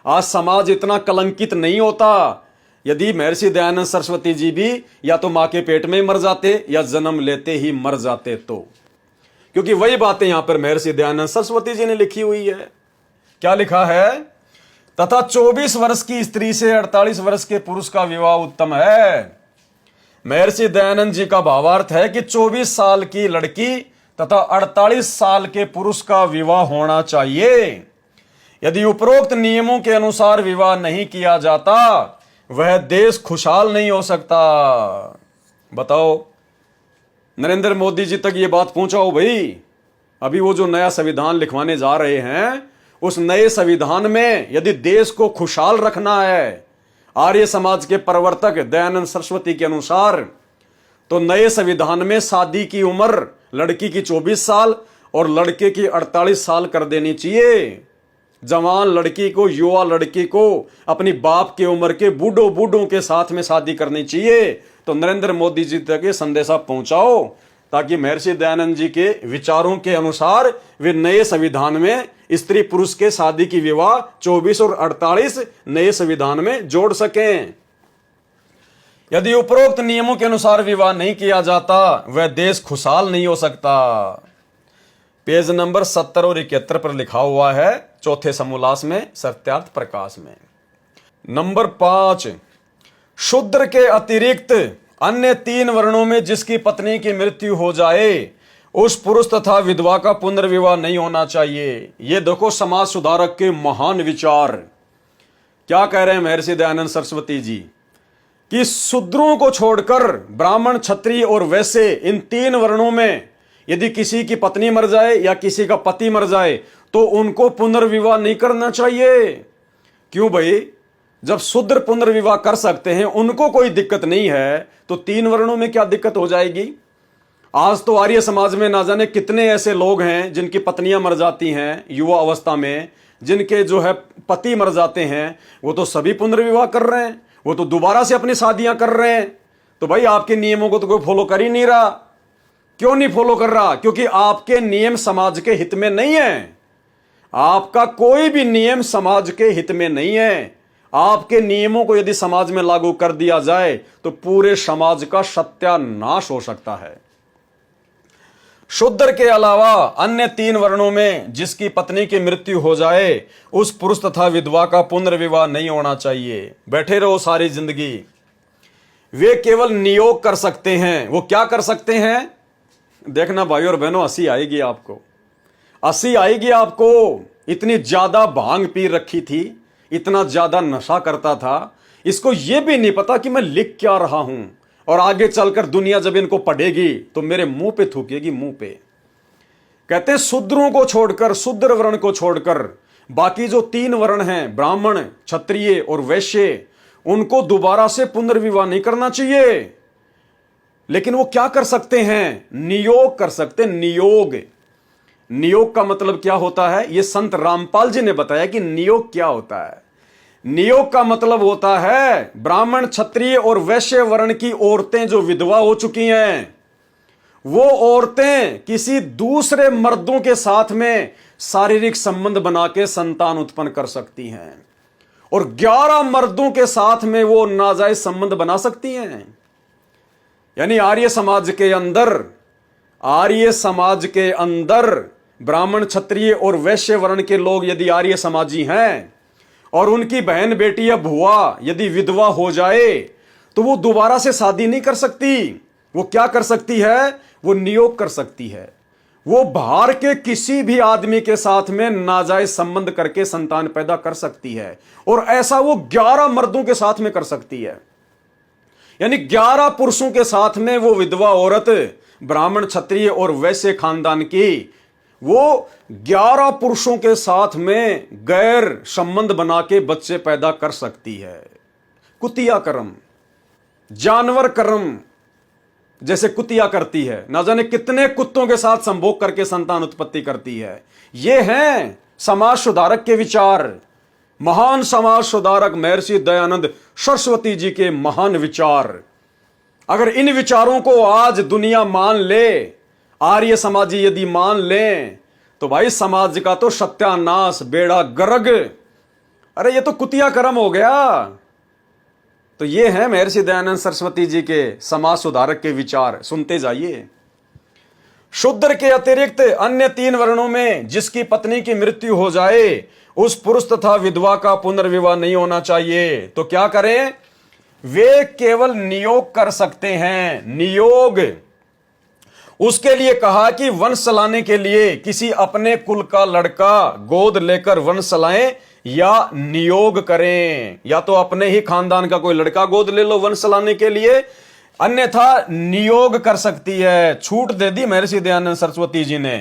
आज समाज इतना कलंकित नहीं होता, यदि महर्षि दयानंद सरस्वती जी भी या तो मां के पेट में मर जाते या जन्म लेते ही मर जाते। तो क्योंकि वही बातें यहां पर महर्षि दयानंद सरस्वती जी ने लिखी हुई है। क्या लिखा है? तथा 24 वर्ष की स्त्री से 48 वर्ष के पुरुष का विवाह उत्तम है। महर्षि दयानंद जी का भावार्थ है कि 24 साल की लड़की तथा 48 साल के पुरुष का विवाह होना चाहिए। यदि उपरोक्त नियमों के अनुसार विवाह नहीं किया जाता, वह देश खुशहाल नहीं हो सकता। बताओ, नरेंद्र मोदी जी तक ये बात पहुंचाओ भाई। अभी वो जो नया संविधान लिखवाने जा रहे हैं, उस नए संविधान में यदि देश को खुशहाल रखना है आर्य समाज के प्रवर्तक दयानंद सरस्वती के अनुसार, तो नए संविधान में शादी की उम्र लड़की की 24 साल और लड़के की 48 साल कर देनी चाहिए। जवान लड़की को, युवा लड़की को अपनी बाप के उम्र के बूढ़ों के साथ में शादी करनी चाहिए। तो नरेंद्र मोदी जी तक ये संदेशा पहुंचाओ, ताकि महर्षि दयानंद जी के विचारों के अनुसार वे नए संविधान में स्त्री पुरुष के शादी की विवाह 24 और 48 नए संविधान में जोड़ सकें। यदि उपरोक्त नियमों के अनुसार विवाह नहीं किया जाता, वह देश खुशहाल नहीं हो सकता। पेज नंबर 70 और 71 पर लिखा हुआ है, चौथे समोल्लास में सत्यार्थ प्रकाश में। नंबर 5, शूद्र के अतिरिक्त अन्य 3 वर्णों में जिसकी पत्नी की मृत्यु हो जाए, उस पुरुष तथा विधवा का पुनर्विवाह नहीं होना चाहिए। ये देखो समाज सुधारक के महान विचार। क्या कह रहे हैं महर्षि दयानंद सरस्वती जी कि शूद्रों को छोड़कर ब्राह्मण, क्षत्रिय और वैश्य, इन 3 वर्णों में यदि किसी की पत्नी मर जाए या किसी का पति मर जाए तो उनको पुनर्विवाह नहीं करना चाहिए। क्यों भाई? जब शूद्र पुनर्विवाह कर सकते हैं, उनको कोई दिक्कत नहीं है, तो 3 वर्णों में क्या दिक्कत हो जाएगी? आज तो आर्य समाज में ना जाने कितने ऐसे लोग हैं जिनकी पत्नियां मर जाती हैं युवा अवस्था में, जिनके जो है पति मर जाते हैं, वो तो सभी पुनर्विवाह कर रहे हैं, वो तो दोबारा से अपनी शादियां कर रहे हैं। तो भाई आपके नियमों को तो कोई फॉलो कर ही नहीं रहा। क्यों नहीं फॉलो कर रहा? क्योंकि आपके नियम समाज के हित में नहीं है। आपका कोई भी नियम समाज के हित में नहीं है। आपके नियमों को यदि समाज में लागू कर दिया जाए तो पूरे समाज का सत्यानाश हो सकता है। शूद्र के अलावा अन्य 3 वर्णों में जिसकी पत्नी की मृत्यु हो जाए, उस पुरुष तथा विधवा का पुनर्विवाह नहीं होना चाहिए। बैठे रहो सारी जिंदगी। वे केवल नियोग कर सकते हैं। वो क्या कर सकते हैं? देखना भाई और बहनों, हंसी आएगी आपको, हंसी आएगी आपको। इतनी ज्यादा भांग पी रखी थी, इतना ज्यादा नशा करता था, इसको यह भी नहीं पता कि मैं लिख क्या रहा हूं, और आगे चलकर दुनिया जब इनको पढ़ेगी तो मेरे मुंह पे थूकेगी, मुंह पे। कहते हैं शूद्रों को छोड़कर, शूद्र वर्ण को छोड़कर बाकी जो 3 वर्ण हैं, ब्राह्मण, क्षत्रिय और वैश्य, उनको दोबारा से पुनर्विवाह नहीं करना चाहिए। लेकिन वो क्या कर सकते हैं? नियोग कर सकते। नियोग, नियोग का मतलब क्या होता है? ये संत रामपाल जी ने बताया कि नियोग क्या होता है। नियोग का मतलब होता है ब्राह्मण, क्षत्रिय और वैश्य वर्ण की औरतें जो विधवा हो चुकी हैं, वो औरतें किसी दूसरे मर्दों के साथ में शारीरिक संबंध बना के संतान उत्पन्न कर सकती हैं, और 11 मर्दों के साथ में वो नाजायज संबंध बना सकती हैं। यानी आर्य समाज के अंदर, आर्य समाज के अंदर ब्राह्मण, क्षत्रिय और वैश्य वर्ण के लोग यदि आर्य समाजी हैं और उनकी बहन, बेटी या भुआ यदि विधवा हो जाए तो वो दोबारा से शादी नहीं कर सकती। वो क्या कर सकती है? वो नियोग कर सकती है। वो बाहर के किसी भी आदमी के साथ में नाजायज संबंध करके संतान पैदा कर सकती है, और ऐसा वो 11 मर्दों के साथ में कर सकती है। यानी 11 पुरुषों के साथ में वो विधवा औरत, ब्राह्मण, क्षत्रिय और वैश्य खानदान की, वो 11 पुरुषों के साथ में गैर संबंध बना के बच्चे पैदा कर सकती है। कुतिया कर्म, जानवर कर्म जैसे कुतिया करती है, ना जाने कितने कुत्तों के साथ संभोग करके संतान उत्पत्ति करती है। ये हैं समाज सुधारक के विचार। महान समाज सुधारक महर्षि दयानंद सरस्वती जी के महान विचार। अगर इन विचारों को आज दुनिया मान ले, आर्य समाजी यदि मान लें, तो भाई समाज का तो सत्यानाश, बेड़ा गर्क। अरे ये तो कुतिया कर्म हो गया। तो ये है महर्षि दयानंद सरस्वती जी के समाज सुधारक के विचार। सुनते जाइए। शूद्र के अतिरिक्त अन्य 3 वर्णों में जिसकी पत्नी की मृत्यु हो जाए, उस पुरुष तथा विधवा का पुनर्विवाह नहीं होना चाहिए। तो क्या करें? वे केवल नियोग कर सकते हैं। नियोग, उसके लिए कहा कि वंश चलाने के लिए किसी अपने कुल का लड़का गोद लेकर वंश चलाएं या नियोग करें। या तो अपने ही खानदान का कोई लड़का गोद ले लो वंश चलाने के लिए, अन्यथा नियोग कर सकती है। छूट दे दी महर्षि दयानंद सरस्वती जी ने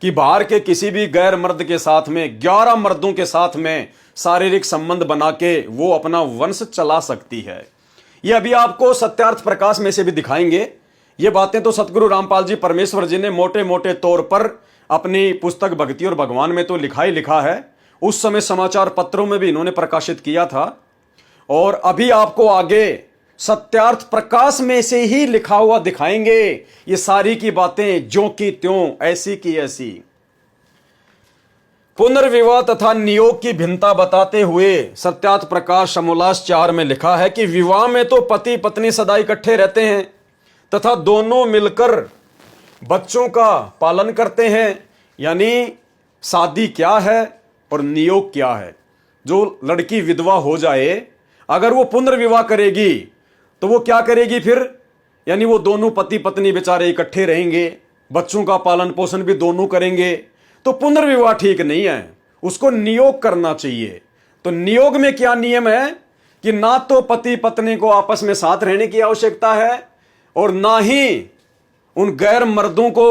कि बाहर के किसी भी गैर मर्द के साथ में, 11 मर्दों के साथ में शारीरिक संबंध बना के वो अपना वंश चला सकती है। ये अभी आपको सत्यार्थ प्रकाश में से भी दिखाएंगे। ये बातें तो सतगुरु रामपाल जी परमेश्वर जी ने मोटे मोटे तौर पर अपनी पुस्तक भक्ति और भगवान में तो लिखा ही लिखा है। उस समय समाचार पत्रों में भी इन्होंने प्रकाशित किया था, और अभी आपको आगे सत्यार्थ प्रकाश में से ही लिखा हुआ दिखाएंगे। ये सारी की बातें ज्यों की त्यों, ऐसी की ऐसी। पुनर्विवाह तथा नियोग की भिन्नता बताते हुए सत्यार्थ प्रकाश समोल्लास 4 में लिखा है कि विवाह में तो पति पत्नी सदा इकट्ठे रहते हैं तथा दोनों मिलकर बच्चों का पालन करते हैं। यानी शादी क्या है और नियोग क्या है। जो लड़की विधवा हो जाए, अगर वो पुनर्विवाह करेगी तो वो क्या करेगी फिर? यानी वो दोनों पति पत्नी बेचारे इकट्ठे रहेंगे, बच्चों का पालन पोषण भी दोनों करेंगे। तो पुनर्विवाह ठीक नहीं है, उसको नियोग करना चाहिए। तो नियोग में क्या नियम है कि ना तो पति पत्नी को आपस में साथ रहने की आवश्यकता है और ना ही उन गैर मर्दों को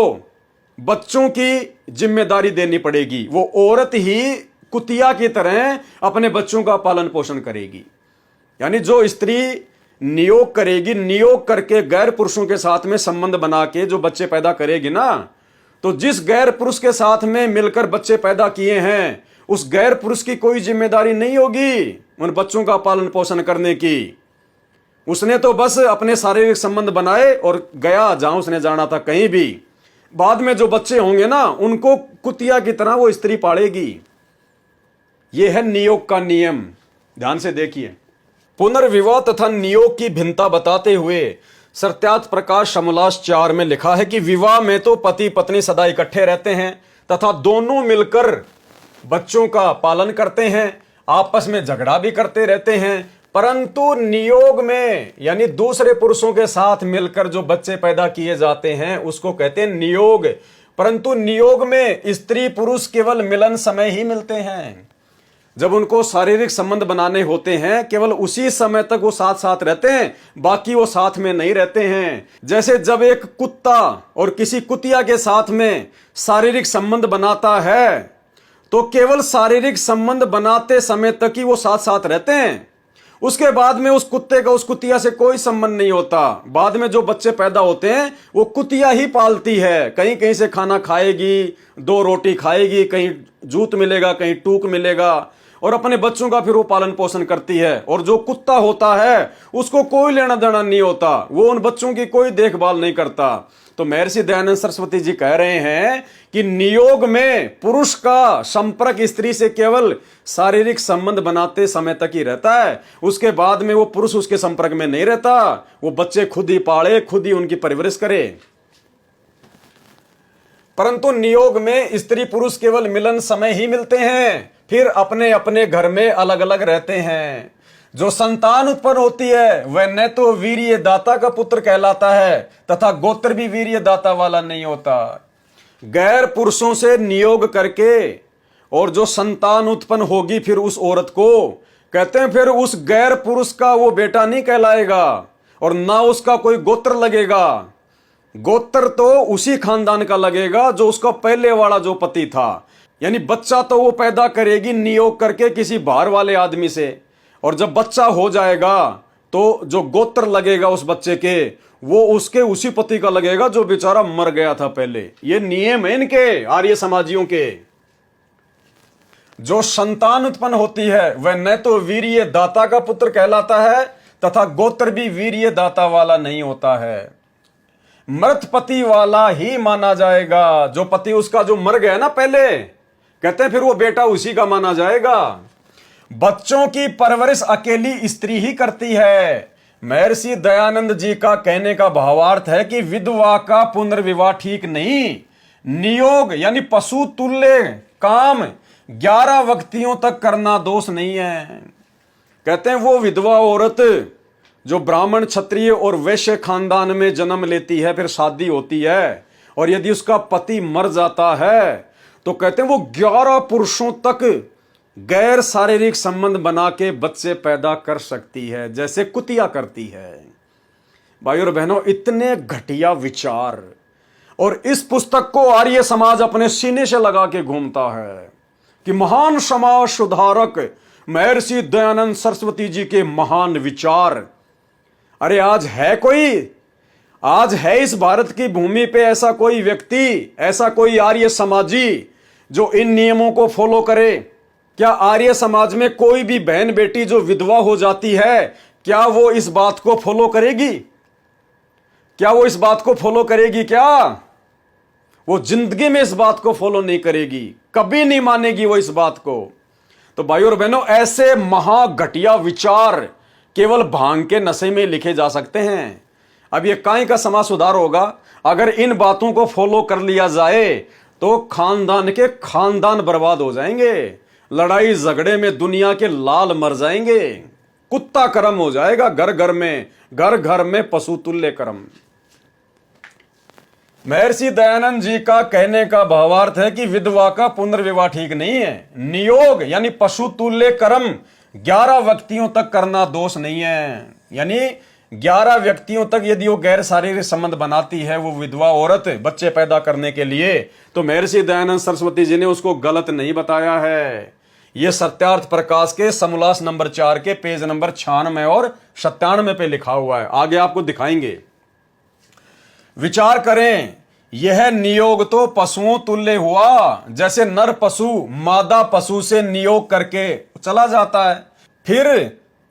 बच्चों की जिम्मेदारी देनी पड़ेगी। वो औरत ही कुतिया की तरह अपने बच्चों का पालन पोषण करेगी। यानी जो स्त्री नियोग करेगी, नियोग करके गैर पुरुषों के साथ में संबंध बना के जो बच्चे पैदा करेगी ना, तो जिस गैर पुरुष के साथ में मिलकर बच्चे पैदा किए हैं उस गैर पुरुष की कोई जिम्मेदारी नहीं होगी उन बच्चों का पालन पोषण करने की। उसने तो बस अपने शारीरिक संबंध बनाए और गया जहां उसने जाना था कहीं भी। बाद में जो बच्चे होंगे ना उनको कुतिया की तरह वो स्त्री पालेगी। यह है नियोग का नियम। ध्यान से देखिए। पुनर्विवाह तथा नियोग की भिन्नता बताते हुए सत्यार्थ प्रकाश समोल्लास 4 में लिखा है कि विवाह में तो पति पत्नी सदा इकट्ठे रहते हैं तथा दोनों मिलकर बच्चों का पालन करते हैं, आपस में झगड़ा भी करते रहते हैं। परंतु नियोग में यानी दूसरे पुरुषों के साथ मिलकर जो बच्चे पैदा किए जाते हैं उसको कहते हैं नियोग। परंतु नियोग में स्त्री पुरुष केवल मिलन समय ही मिलते हैं। जब उनको शारीरिक संबंध बनाने होते हैं केवल उसी समय तक वो साथ साथ रहते हैं, बाकी वो साथ में नहीं रहते हैं। जैसे जब एक कुत्ता और किसी कुतिया के साथ में शारीरिक संबंध बनाता है तो केवल शारीरिक संबंध बनाते समय तक ही वो साथ साथ रहते हैं। उसके बाद में उस कुत्ते का उस कुतिया से कोई संबंध नहीं होता। बाद में जो बच्चे पैदा होते हैं वो कुतिया ही पालती है। कहीं कहीं से खाना खाएगी, 2 रोटी खाएगी, कहीं जूत मिलेगा, कहीं टूक मिलेगा और अपने बच्चों का फिर वो पालन पोषण करती है। और जो कुत्ता होता है उसको कोई लेना देना नहीं होता, वो उन बच्चों की कोई देखभाल नहीं करता। तो महर्षि दयानंद सरस्वती जी कह रहे हैं कि नियोग में पुरुष का संपर्क स्त्री से केवल शारीरिक संबंध बनाते समय तक ही रहता है। उसके बाद में वो पुरुष उसके संपर्क में नहीं रहता। वो बच्चे खुद ही पाले, खुद ही उनकी परवरिश करे। परंतु नियोग में स्त्री पुरुष केवल मिलन समय ही मिलते हैं, फिर अपने अपने घर में अलग अलग रहते हैं। जो संतान उत्पन्न होती है वह न तो वीर्य दाता का पुत्र कहलाता है तथा गोत्र भी वीर्य दाता वाला नहीं होता। गैर पुरुषों से नियोग करके और जो संतान उत्पन्न होगी फिर उस औरत को कहते हैं फिर उस गैर पुरुष का वो बेटा नहीं कहलाएगा और ना उसका कोई गोत्र लगेगा। गोत्र तो उसी खानदान का लगेगा जो उसका पहले वाला जो पति था। यानी बच्चा तो वो पैदा करेगी नियोग करके किसी बाहर वाले आदमी से, और जब बच्चा हो जाएगा तो जो गोत्र लगेगा उस बच्चे के वो उसके उसी पति का लगेगा जो बेचारा मर गया था पहले। ये नियम है इनके आर्य समाजियों के। जो संतान उत्पन्न होती है वह न तो वीर्य दाता का पुत्र कहलाता है तथा गोत्र भी वीर्य दाता वाला नहीं होता है। मृत पति वाला ही माना जाएगा। जो पति उसका जो मर गया ना पहले, कहते हैं फिर वो बेटा उसी का माना जाएगा। बच्चों की परवरिश अकेली स्त्री ही करती है। महर्षि दयानंद जी का कहने का भावार्थ है कि विधवा का पुनर्विवाह ठीक नहीं। नियोग यानी पशु तुल्य काम 11 व्यक्तियों तक करना दोष नहीं है। कहते हैं वो विधवा औरत जो ब्राह्मण क्षत्रिय और वैश्य खानदान में जन्म लेती है, फिर शादी होती है और यदि उसका पति मर जाता है तो कहते हैं वो 11 पुरुषों तक गैर शारीरिक संबंध बना के बच्चे पैदा कर सकती है, जैसे कुतिया करती है। भाइयों और बहनों, इतने घटिया विचार, और इस पुस्तक को आर्य समाज अपने सीने से लगा के घूमता है कि महान समाज सुधारक महर्षि दयानंद सरस्वती जी के महान विचार। अरे आज है कोई, आज है इस भारत की भूमि पे ऐसा कोई व्यक्ति, ऐसा कोई आर्य समाजी जो इन नियमों को फॉलो करे? क्या आर्य समाज में कोई भी बहन बेटी जो विधवा हो जाती है, क्या वो इस बात को फॉलो करेगी? क्या वो इस बात को फॉलो करेगी? क्या वो जिंदगी में इस बात को फॉलो नहीं करेगी, कभी नहीं मानेगी वो इस बात को। तो भाइयों और बहनों, ऐसे महाघटिया विचार केवल भांग के नशे में लिखे जा सकते हैं। अब ये काहे का समाज सुधार होगा अगर इन बातों को फॉलो कर लिया जाए तो खानदान के खानदान बर्बाद हो जाएंगे, लड़ाई झगड़े में दुनिया के लाल मर जाएंगे, कुत्ता कर्म हो जाएगा घर घर में, घर घर में पशु तुल्य कर्म। महर्षि दयानंद जी का कहने का भावार्थ है कि विधवा का पुनर्विवाह ठीक नहीं है। नियोग यानी पशु तुल्य कर्म 11 व्यक्तियों तक करना दोष नहीं है। यानी 11 व्यक्तियों तक यदि वो गैर शारीरिक संबंध बनाती है वो विधवा औरत बच्चे पैदा करने के लिए, तो महर्षि दयानंद सरस्वती जी ने उसको गलत नहीं बताया है। यह सत्यार्थ प्रकाश के समोल्लास नंबर 4 के पेज नंबर 96 और 97 पे लिखा हुआ है। आगे आपको दिखाएंगे। विचार करें, यह नियोग तो पशुओं तुल्य हुआ, जैसे नर पशु मादा पशु से नियोग करके चला जाता है, फिर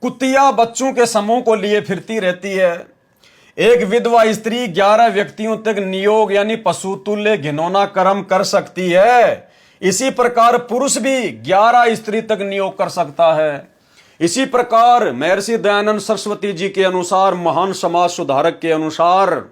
कुतिया बच्चों के समूह को लिए फिरती रहती है। एक विधवा स्त्री 11 व्यक्तियों तक नियोग यानी पशु तुल्य घिनौना कर्म कर सकती है। इसी प्रकार पुरुष भी 11 स्त्री तक नियोग कर सकता है। इसी प्रकार महर्षि दयानंद सरस्वती जी के अनुसार, महान समाज सुधारक के अनुसार,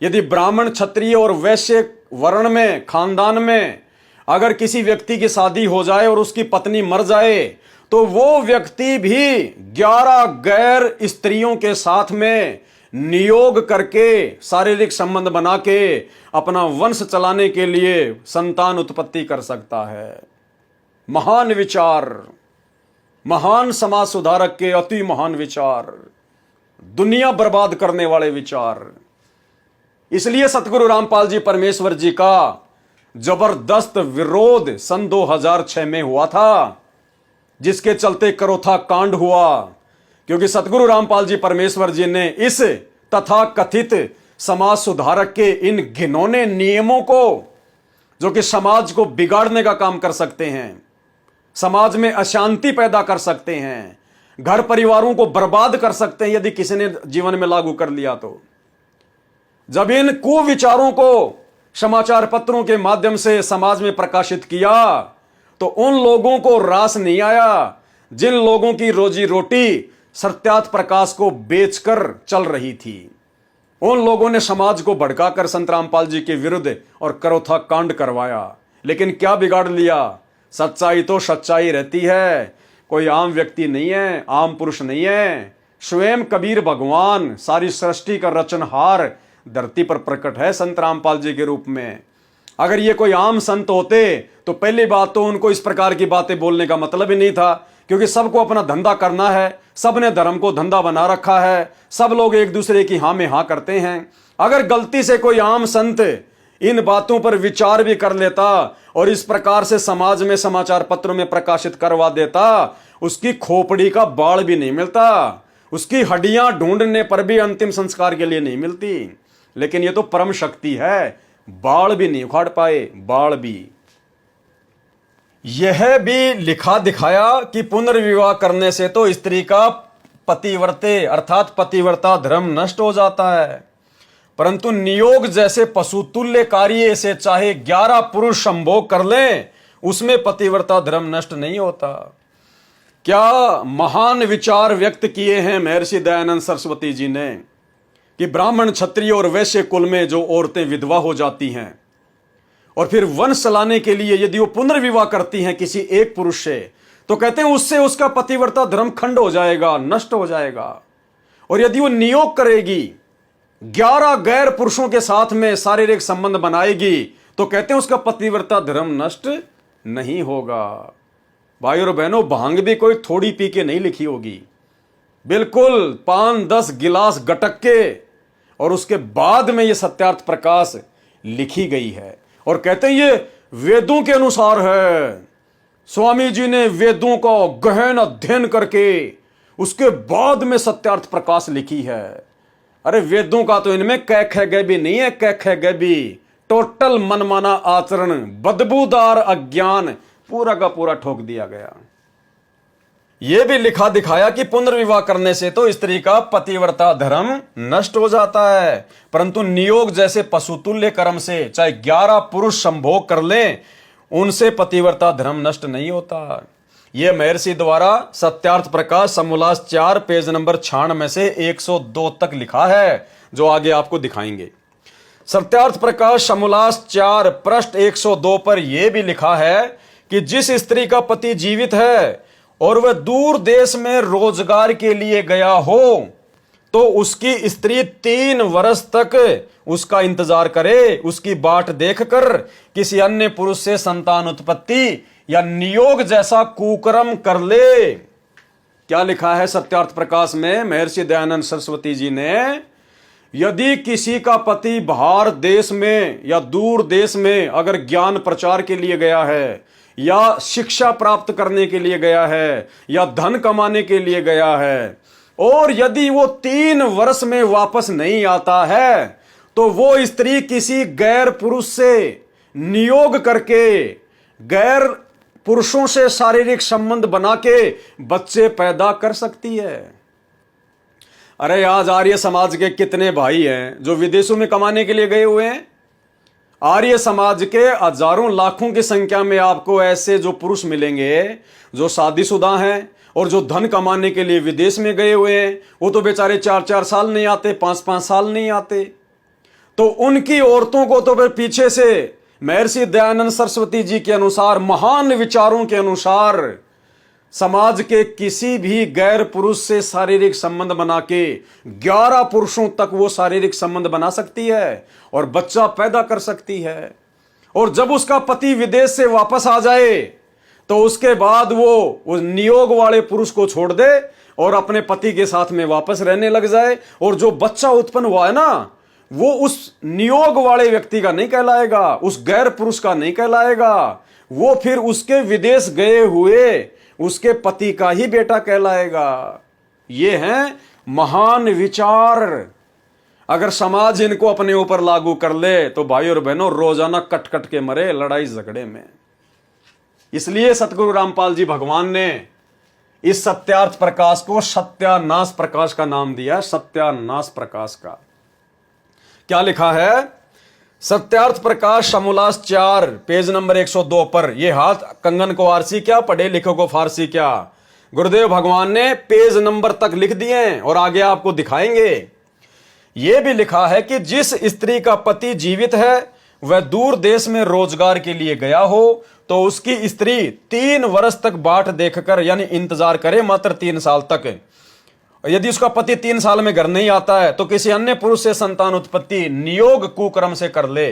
यदि ब्राह्मण क्षत्रिय और वैश्य वर्ण में खानदान में अगर किसी व्यक्ति की शादी हो जाए और उसकी पत्नी मर जाए, तो वो व्यक्ति भी 11 गैर स्त्रियों के साथ में नियोग करके शारीरिक संबंध बना के अपना वंश चलाने के लिए संतान उत्पत्ति कर सकता है। महान विचार, महान समाज सुधारक के अति महान विचार, दुनिया बर्बाद करने वाले विचार। इसलिए सतगुरु रामपाल जी परमेश्वर जी का जबरदस्त विरोध सन 2006 में हुआ था, जिसके चलते करोथा कांड हुआ, क्योंकि सतगुरु रामपाल जी परमेश्वर जी ने इस तथा कथित समाज सुधारक के इन घिनौने नियमों को, जो कि समाज को बिगाड़ने का काम कर सकते हैं, समाज में अशांति पैदा कर सकते हैं, घर परिवारों को बर्बाद कर सकते हैं, यदि किसी ने जीवन में लागू कर लिया तो। जब इन कुविचारों को समाचार पत्रों के माध्यम से समाज में प्रकाशित किया, तो उन लोगों को रास नहीं आया जिन लोगों की रोजी रोटी सत्यार्थ प्रकाश को बेचकर चल रही थी। उन लोगों ने समाज को भड़काकर संत रामपाल जी के विरुद्ध और करोथा कांड करवाया। लेकिन क्या बिगाड़ लिया? सच्चाई तो सच्चाई रहती है, कोई आम व्यक्ति नहीं है, आम पुरुष नहीं है। स्वयं कबीर भगवान, सारी सृष्टि का रचनहार धरती पर प्रकट है संत रामपाल जी के रूप में। अगर ये कोई आम संत होते तो पहली बात तो उनको इस प्रकार की बातें बोलने का मतलब ही नहीं था, क्योंकि सबको अपना धंधा करना है, सबने धर्म को धंधा बना रखा है, सब लोग एक दूसरे की हाँ में हाँ करते हैं। अगर गलती से कोई आम संत इन बातों पर विचार भी कर लेता और इस प्रकार से समाज में समाचार पत्रों में प्रकाशित करवा देता, उसकी खोपड़ी का बाल भी नहीं मिलता, उसकी हड्डियां ढूंढने पर भी अंतिम संस्कार के लिए नहीं मिलती। लेकिन ये तो परम शक्ति है, बाल भी नहीं उखाड़ पाए, बाल भी। यह भी लिखा दिखाया कि पुनर्विवाह करने से तो स्त्री का पतिव्रते अर्थात पतिव्रता धर्म नष्ट हो जाता है, परंतु नियोग जैसे पशुतुल्य कार्य से चाहे 11 पुरुष संभोग कर लें, उसमें पतिव्रता धर्म नष्ट नहीं होता। क्या महान विचार व्यक्त किए हैं महर्षि दयानंद सरस्वती जी ने कि ब्राह्मण क्षत्रिय और वैश्य कुल में जो औरतें विधवा हो जाती हैं और फिर वंश चलाने के लिए यदि वो पुनर्विवाह करती हैं किसी एक पुरुष से, तो कहते हैं उससे उसका पतिव्रता धर्म खंड हो जाएगा, नष्ट हो जाएगा। और यदि वो नियोग करेगी, 11 गैर पुरुषों के साथ में शारीरिक संबंध बनाएगी, तो कहते हैं उसका पतिव्रता धर्म नष्ट नहीं होगा। भाई और बहनों, भांग भी कोई थोड़ी पी के नहीं लिखी होगी, बिल्कुल 5-10 गिलास गटक के और उसके बाद में ये सत्यार्थ प्रकाश लिखी गई है। और कहते हैं ये वेदों के अनुसार है, स्वामी जी ने वेदों का गहन अध्ययन करके उसके बाद में सत्यार्थ प्रकाश लिखी है। अरे वेदों का तो इनमें कै ख ग भी नहीं है, कै ख ग भी, टोटल मनमाना आचरण, बदबूदार अज्ञान पूरा का पूरा ठोक दिया गया। यह भी लिखा दिखाया कि पुनर्विवाह करने से तो स्त्री का पतिव्रता धर्म नष्ट हो जाता है, परंतु नियोग जैसे पशुतुल्य कर्म से चाहे 11 पुरुष संभोग कर लें, उनसे पतिव्रता धर्म नष्ट नहीं होता। यह महर्षि द्वारा सत्यार्थ प्रकाश समोल्लास 4 पेज नंबर 96 से 102 तक लिखा है, जो आगे आपको दिखाएंगे। सत्यार्थ प्रकाश समोल्लास 4 पृष्ठ 102 पर यह भी लिखा है कि जिस स्त्री का पति जीवित है और वह दूर देश में रोजगार के लिए गया हो, तो उसकी स्त्री 3 वर्ष तक उसका इंतजार करे, उसकी बाट देखकर किसी अन्य पुरुष से संतान उत्पत्ति या नियोग जैसा कुकर्म कर ले। क्या लिखा है सत्यार्थ प्रकाश में महर्षि दयानंद सरस्वती जी ने? यदि किसी का पति बाहर देश में या दूर देश में अगर ज्ञान प्रचार के लिए गया है, या शिक्षा प्राप्त करने के लिए गया है, या धन कमाने के लिए गया है, और यदि वो 3 वर्ष में वापस नहीं आता है, तो वो स्त्री किसी गैर पुरुष से नियोग करके, गैर पुरुषों से शारीरिक संबंध बना के बच्चे पैदा कर सकती है। अरे आज आर्य समाज के कितने भाई हैं जो विदेशों में कमाने के लिए गए हुए हैं। आर्य समाज के हजारों लाखों की संख्या में आपको ऐसे जो पुरुष मिलेंगे जो शादीशुदा हैं और जो धन कमाने के लिए विदेश में गए हुए हैं। वो तो बेचारे 4-4 साल नहीं आते, 5-5 साल नहीं आते। तो उनकी औरतों को तो फिर पीछे से महर्षि दयानंद सरस्वती जी के अनुसार, महान विचारों के अनुसार, समाज के किसी भी गैर पुरुष से शारीरिक संबंध बना के 11 पुरुषों तक वो शारीरिक संबंध बना सकती है और बच्चा पैदा कर सकती है। और जब उसका पति विदेश से वापस आ जाए तो उसके बाद वो उस नियोग वाले पुरुष को छोड़ दे और अपने पति के साथ में वापस रहने लग जाए। और जो बच्चा उत्पन्न हुआ है ना, वो उस नियोग वाले व्यक्ति का नहीं कहलाएगा, उस गैर पुरुष का नहीं कहलाएगा, वो फिर उसके विदेश गए हुए उसके पति का ही बेटा कहलाएगा। ये हैं महान विचार। अगर समाज इनको अपने ऊपर लागू कर ले तो भाई और बहनों रोजाना कट कट के मरे लड़ाई झगड़े में। इसलिए सतगुरु रामपाल जी भगवान ने इस सत्यार्थ प्रकाश को सत्यानाश प्रकाश का नाम दिया। सत्यानाश प्रकाश का क्या लिखा है? सत्यार्थ प्रकाश समोल्लास 4 पेज नंबर 102 पर। यह हाथ कंगन को आरसी क्या, पढ़े लिखो को फारसी क्या। गुरुदेव भगवान ने पेज नंबर तक लिख दिए और आगे आपको दिखाएंगे। यह भी लिखा है कि जिस स्त्री का पति जीवित है वह दूर देश में रोजगार के लिए गया हो तो उसकी स्त्री 3 वर्ष तक बाट देखकर यानी इंतजार करे, मात्र 3 साल तक। यदि उसका पति 3 साल में घर नहीं आता है तो किसी अन्य पुरुष से संतान उत्पत्ति नियोग कुक्रम से कर ले।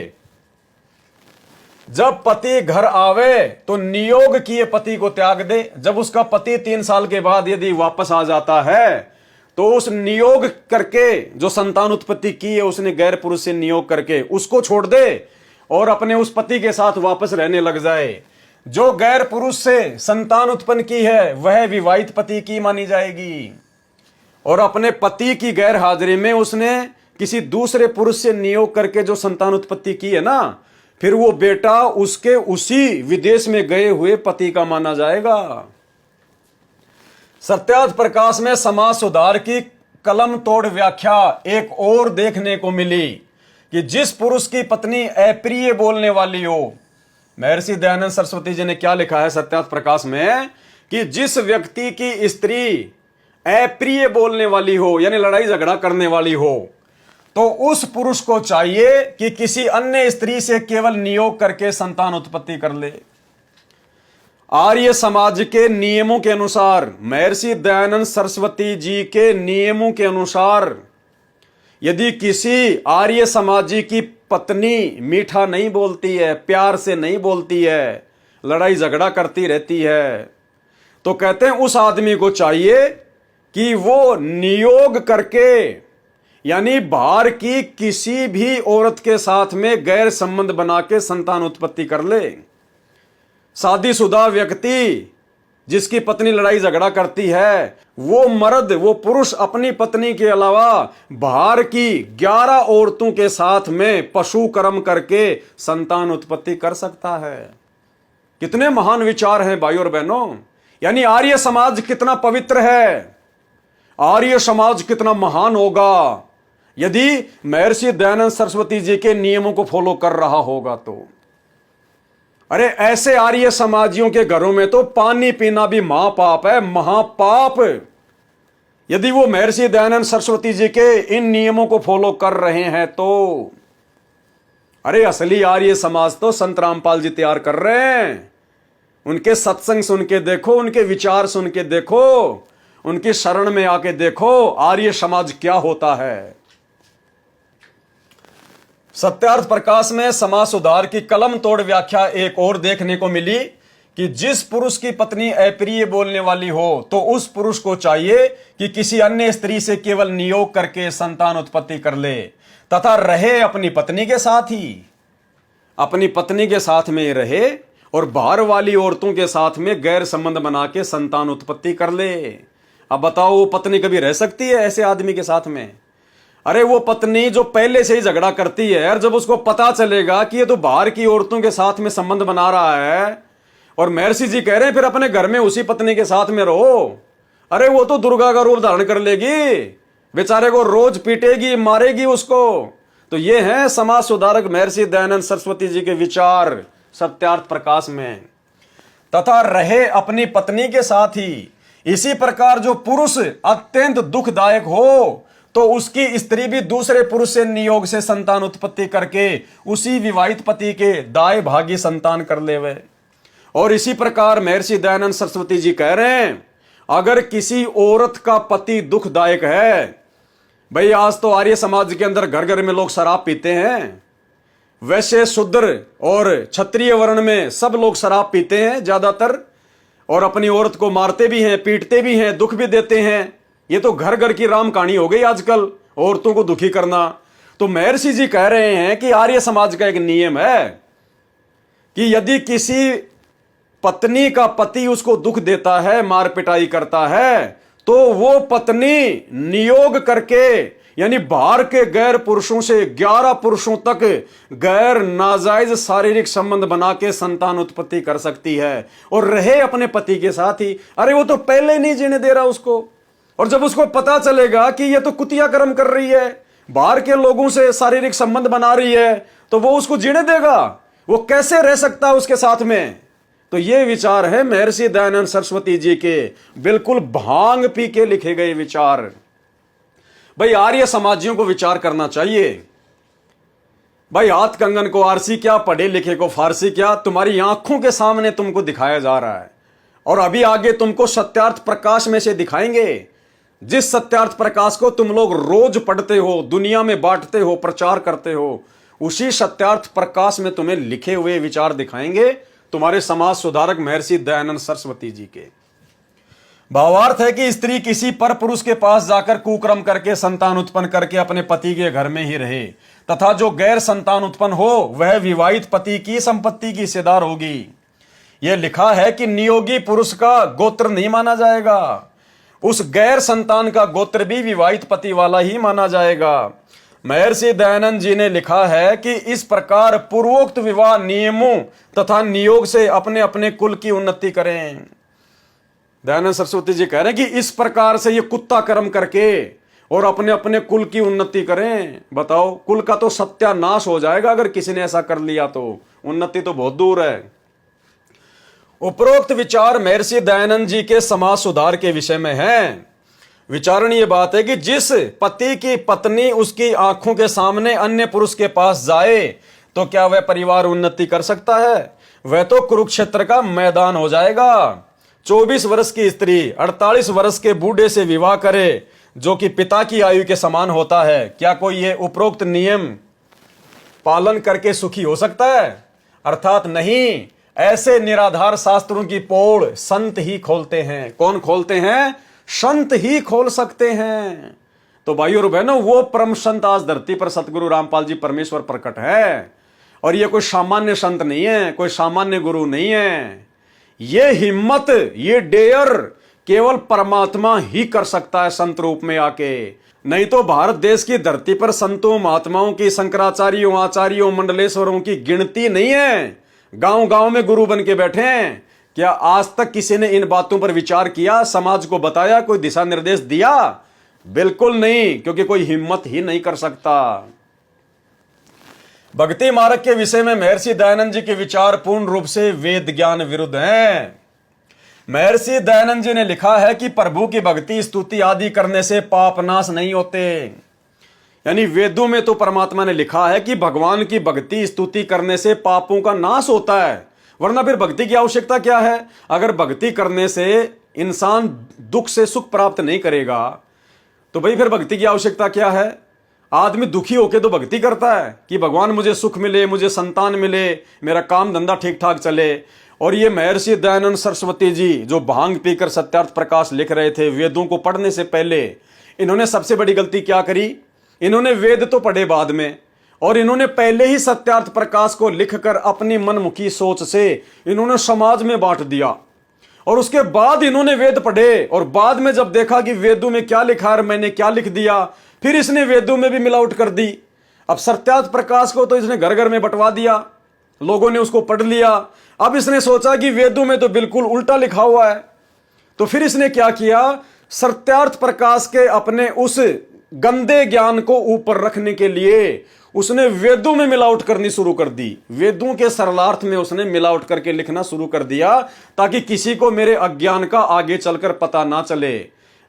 जब पति घर आवे तो नियोग किए पति को त्याग दे। जब उसका पति 3 साल के बाद यदि वापस आ जाता है तो उस नियोग करके जो संतान उत्पत्ति की है उसने गैर पुरुष से नियोग करके उसको छोड़ दे और अपने उस पति के साथ वापस रहने लग जाए। जो गैर पुरुष से संतान उत्पन्न की है वह विवाहित पति की मानी जाएगी। और अपने पति की गैर हाजिरी में उसने किसी दूसरे पुरुष से नियोग करके जो संतान उत्पत्ति की है ना, फिर वो बेटा उसके उसी विदेश में गए हुए पति का माना जाएगा। सत्यार्थ प्रकाश में समाज सुधार की कलम तोड़ व्याख्या एक और देखने को मिली कि जिस पुरुष की पत्नी अप्रिय बोलने वाली हो, महर्षि दयानंद सरस्वती जी ने क्या लिखा है सत्यार्थ प्रकाश में कि जिस व्यक्ति की स्त्री अप्रिय बोलने वाली हो यानी लड़ाई झगड़ा करने वाली हो तो उस पुरुष को चाहिए कि किसी अन्य स्त्री से केवल नियोग करके संतान उत्पत्ति कर ले। आर्य समाज के नियमों के अनुसार, महर्षि दयानंद सरस्वती जी के नियमों के अनुसार, यदि किसी आर्य समाजी की पत्नी मीठा नहीं बोलती है, प्यार से नहीं बोलती है, लड़ाई झगड़ा करती रहती है, तो कहते हैं उस आदमी को चाहिए कि वो नियोग करके यानी बाहर की किसी भी औरत के साथ में गैर संबंध बना के संतान उत्पत्ति कर ले। शादीशुदा व्यक्ति जिसकी पत्नी लड़ाई झगड़ा करती है, वो मर्द, वो पुरुष अपनी पत्नी के अलावा बाहर की 11 औरतों के साथ में पशु कर्म करके संतान उत्पत्ति कर सकता है। कितने महान विचार हैं भाई और बहनों। यानी आर्य समाज कितना पवित्र है, आर्य समाज कितना महान होगा यदि महर्षि दयानंद सरस्वती जी के नियमों को फॉलो कर रहा होगा तो। अरे ऐसे आर्य समाजियों के घरों में तो पानी पीना भी महापाप है, महापाप। यदि वो महर्षि दयानंद सरस्वती जी के इन नियमों को फॉलो कर रहे हैं तो। अरे असली आर्य समाज तो संत रामपाल जी तैयार कर रहे हैं। उनके सत्संग सुन के देखो, उनके विचार सुन के देखो, उनकी शरण में आके देखो आर्य समाज क्या होता है। सत्यार्थ प्रकाश में समाज सुधार की कलम तोड़ व्याख्या एक और देखने को मिली कि जिस पुरुष की पत्नी अप्रिय बोलने वाली हो तो उस पुरुष को चाहिए कि किसी अन्य स्त्री से केवल नियोग करके संतान उत्पत्ति कर ले तथा रहे अपनी पत्नी के साथ ही, अपनी पत्नी के साथ में रहे और बाहर वाली औरतों के साथ में गैर संबंध बना के संतान उत्पत्ति कर ले। अब बताओ वो पत्नी कभी रह सकती है ऐसे आदमी के साथ में? अरे वो पत्नी जो पहले से ही झगड़ा करती है और जब उसको पता चलेगा कि ये तो बाहर की औरतों के साथ में संबंध बना रहा है, और महर्षि जी कह रहे हैं फिर अपने घर में उसी पत्नी के साथ में रहो, अरे वो तो दुर्गा का रूप धारण कर लेगी, बेचारे को रोज पीटेगी, मारेगी उसको। तो ये हैं समाज सुधारक महर्षि दयानंद सरस्वती जी के विचार सत्यार्थ प्रकाश में। तथा रहे अपनी पत्नी के साथ ही, इसी प्रकार जो पुरुष अत्यंत दुखदायक हो तो उसकी स्त्री भी दूसरे पुरुष से नियोग से संतान उत्पत्ति करके उसी विवाहित पति के दाय भागी संतान कर लेवे। और इसी प्रकार महर्षि दयानंद सरस्वती जी कह रहे हैं अगर किसी औरत का पति दुखदायक है, भाई आज तो आर्य समाज के अंदर घर घर में लोग शराब पीते हैं, वैसे शूद्र और क्षत्रिय वर्ण में सब लोग शराब पीते हैं ज्यादातर, और अपनी औरत को मारते भी हैं, पीटते भी हैं, दुख भी देते हैं। ये तो घर घर की राम कहानी हो गई आजकल, औरतों को दुखी करना। तो महर्षि जी कह रहे हैं कि आर्य समाज का एक नियम है कि यदि किसी पत्नी का पति उसको दुख देता है, मार पिटाई करता है, तो वो पत्नी नियोग करके यानी बाहर के गैर पुरुषों से 11 पुरुषों तक गैर नाजायज शारीरिक संबंध बना के संतान उत्पत्ति कर सकती है और रहे अपने पति के साथ ही। अरे वो तो पहले नहीं जीने दे रहा उसको, और जब उसको पता चलेगा कि ये तो कुतिया कर्म कर रही है, बाहर के लोगों से शारीरिक संबंध बना रही है, तो वो उसको जीने देगा? वो कैसे रह सकता है उसके साथ में? तो ये विचार है महर्षि दयानंद सरस्वती जी के, बिल्कुल भांग पी के लिखे गए विचार। भाई आर्य समाजियों को विचार करना चाहिए। भाई हाथ कंगन को आरसी क्या, पढ़े लिखे को फारसी क्या, तुम्हारी आंखों के सामने तुमको दिखाया जा रहा है और अभी आगे तुमको सत्यार्थ प्रकाश में से दिखाएंगे। जिस सत्यार्थ प्रकाश को तुम लोग रोज पढ़ते हो, दुनिया में बांटते हो, प्रचार करते हो, उसी सत्यार्थ प्रकाश में तुम्हें लिखे हुए विचार दिखाएंगे तुम्हारे समाज सुधारक महर्षि दयानंद सरस्वती जी के। भावार्थ है कि स्त्री किसी पर पुरुष के पास जाकर कुकर्म करके संतान उत्पन्न करके अपने पति के घर में ही रहे तथा जो गैर संतान उत्पन्न हो वह विवाहित पति की संपत्ति की हिस्सेदार होगी। यह लिखा है कि नियोगी पुरुष का गोत्र नहीं माना जाएगा, उस गैर संतान का गोत्र भी विवाहित पति वाला ही माना जाएगा। महर्षि दयानंद जी ने लिखा है कि इस प्रकार पूर्वोक्त विवाह नियमों तथा नियोग से अपने अपने कुल की उन्नति करें। दयानंद सरस्वती जी कह रहे हैं कि इस प्रकार से ये कुत्ता कर्म करके और अपने अपने कुल की उन्नति करें। बताओ, कुल का तो सत्यानाश हो जाएगा अगर किसी ने ऐसा कर लिया, तो उन्नति तो बहुत दूर है। उपरोक्त विचार महर्षि दयानंद जी के समाज सुधार के विषय में है। विचारणीय बात है कि जिस पति की पत्नी उसकी आंखों के सामने अन्य पुरुष के पास जाए तो क्या वह परिवार उन्नति कर सकता है? वह तो कुरुक्षेत्र का मैदान हो जाएगा। 24 वर्ष की स्त्री 48 वर्ष के बूढ़े से विवाह करे जो कि पिता की आयु के समान होता है, क्या कोई ये उपरोक्त नियम पालन करके सुखी हो सकता है? अर्थात नहीं। ऐसे निराधार शास्त्रों की पोड़ संत ही खोलते हैं। कौन खोलते हैं? संत ही खोल सकते हैं। तो भाइयों और बहनों, वो परम संत आज धरती पर सतगुरु रामपाल जी परमेश्वर प्रकट है, और ये कोई सामान्य संत नहीं है, कोई सामान्य गुरु नहीं है। ये हिम्मत, ये डेयर केवल परमात्मा ही कर सकता है संत रूप में आके। नहीं तो भारत देश की धरती पर संतों महात्माओं की, शंकराचार्यों, आचार्यों, मंडलेश्वरों की गिनती नहीं है। गांव गांव में गुरु बन के बैठे हैं। क्या आज तक किसी ने इन बातों पर विचार किया, समाज को बताया, कोई दिशा निर्देश दिया? बिल्कुल नहीं, क्योंकि कोई हिम्मत ही नहीं कर सकता। भक्ति मार्ग के विषय में महर्षि दयानंद जी के विचार पूर्ण रूप से वेद ज्ञान विरुद्ध हैं। महर्षि दयानंद जी ने लिखा है कि प्रभु की भक्ति, स्तुति आदि करने से पाप नाश नहीं होते। यानी वेदों में तो परमात्मा ने लिखा है कि भगवान की भक्ति, स्तुति करने से पापों का नाश होता है, वरना फिर भक्ति की आवश्यकता क्या है? अगर भक्ति करने से इंसान दुख से सुख प्राप्त नहीं करेगा तो भाई फिर भक्ति की आवश्यकता क्या है? आदमी दुखी होके तो भक्ति करता है कि भगवान मुझे सुख मिले, मुझे संतान मिले, मेरा काम धंधा ठीक ठाक चले। और ये महर्षि दयानंद सरस्वती जी जो भांग पीकर सत्यार्थ प्रकाश लिख रहे थे वेदों को पढ़ने से पहले, इन्होंने सबसे बड़ी गलती क्या करी? इन्होंने वेद तो पढ़े बाद में, और इन्होंने पहले ही सत्यार्थ प्रकाश को लिखकर अपनी मनमुखी सोच से इन्होंने समाज में बांट दिया। और उसके बाद इन्होंने वेद पढ़े और बाद में जब देखा कि वेदों में क्या लिखा है, मैंने क्या लिख दिया, फिर इसने वेदों में भी मिलावट कर दी। अब सत्यार्थ प्रकाश को तो इसने घर घर में बंटवा दिया, लोगों ने उसको पढ़ लिया। अब इसने सोचा कि वेदों में तो बिल्कुल उल्टा लिखा हुआ है, तो फिर इसने क्या किया? सत्यार्थ प्रकाश के अपने उस गंदे ज्ञान को ऊपर रखने के लिए उसने वेदों में मिलावट करनी शुरू कर दी। वेदों के सरलार्थ में उसने मिलावट करके लिखना शुरू कर दिया ताकि किसी को मेरे अज्ञान का आगे चलकर पता ना चले।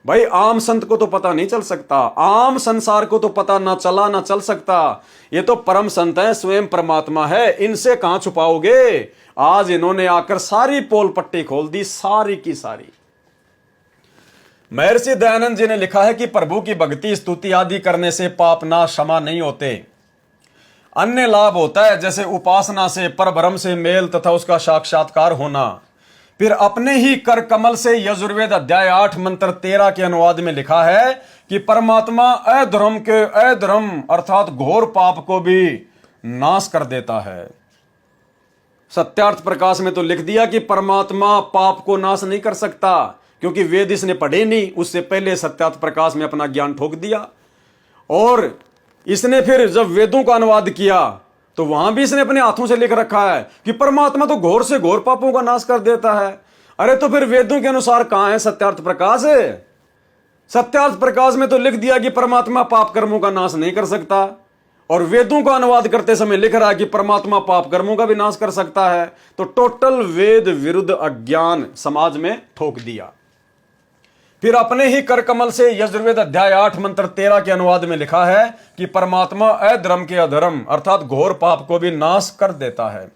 भाई आम संत को तो पता नहीं चल सकता, आम संसार को तो पता ना चला ना चल सकता। ये तो परम संत है, स्वयं परमात्मा है, इनसे कहां छुपाओगे? आज इन्होंने आकर सारी पोल पट्टी खोल दी, सारी की सारी। महर्षि दयानंद जी ने लिखा है कि प्रभु की भक्ति स्तुति आदि करने से पाप नाश क्षमा नहीं होते, अन्य लाभ होता है, जैसे उपासना से, परब्रह्म से मेल तथा उसका साक्षात्कार होना। फिर अपने ही कर कमल से यजुर्वेद अध्याय 8 मंत्र 13 के अनुवाद में लिखा है कि परमात्मा अधर्म के अधर्म अर्थात घोर पाप को भी नाश कर देता है। सत्यार्थ प्रकाश में तो लिख दिया कि परमात्मा पाप को नाश नहीं कर सकता, क्योंकि वेद इसने पढ़े नहीं, उससे पहले सत्यार्थ प्रकाश में अपना ज्ञान ठोक दिया। और इसने फिर जब वेदों का अनुवाद किया तो वहां भी इसने अपने हाथों से लिख रखा है कि परमात्मा तो घोर से घोर पापों का नाश कर देता है। अरे तो फिर वेदों के अनुसार कहां है सत्यार्थ प्रकाश? सत्यार्थ प्रकाश में तो लिख दिया कि परमात्मा पाप कर्मों का नाश नहीं कर सकता, और वेदों का अनुवाद करते समय लिख रहा है कि परमात्मा पाप कर्मों का भी नाश कर सकता है। तो टोटल वेद विरुद्ध अज्ञान समाज में ठोक दिया। फिर अपने ही कर कमल से यजुर्वेद अध्याय 8 मंत्र 13 के अनुवाद में लिखा है कि परमात्मा अधर्म के अधर्म अर्थात घोर पाप को भी नाश कर देता है।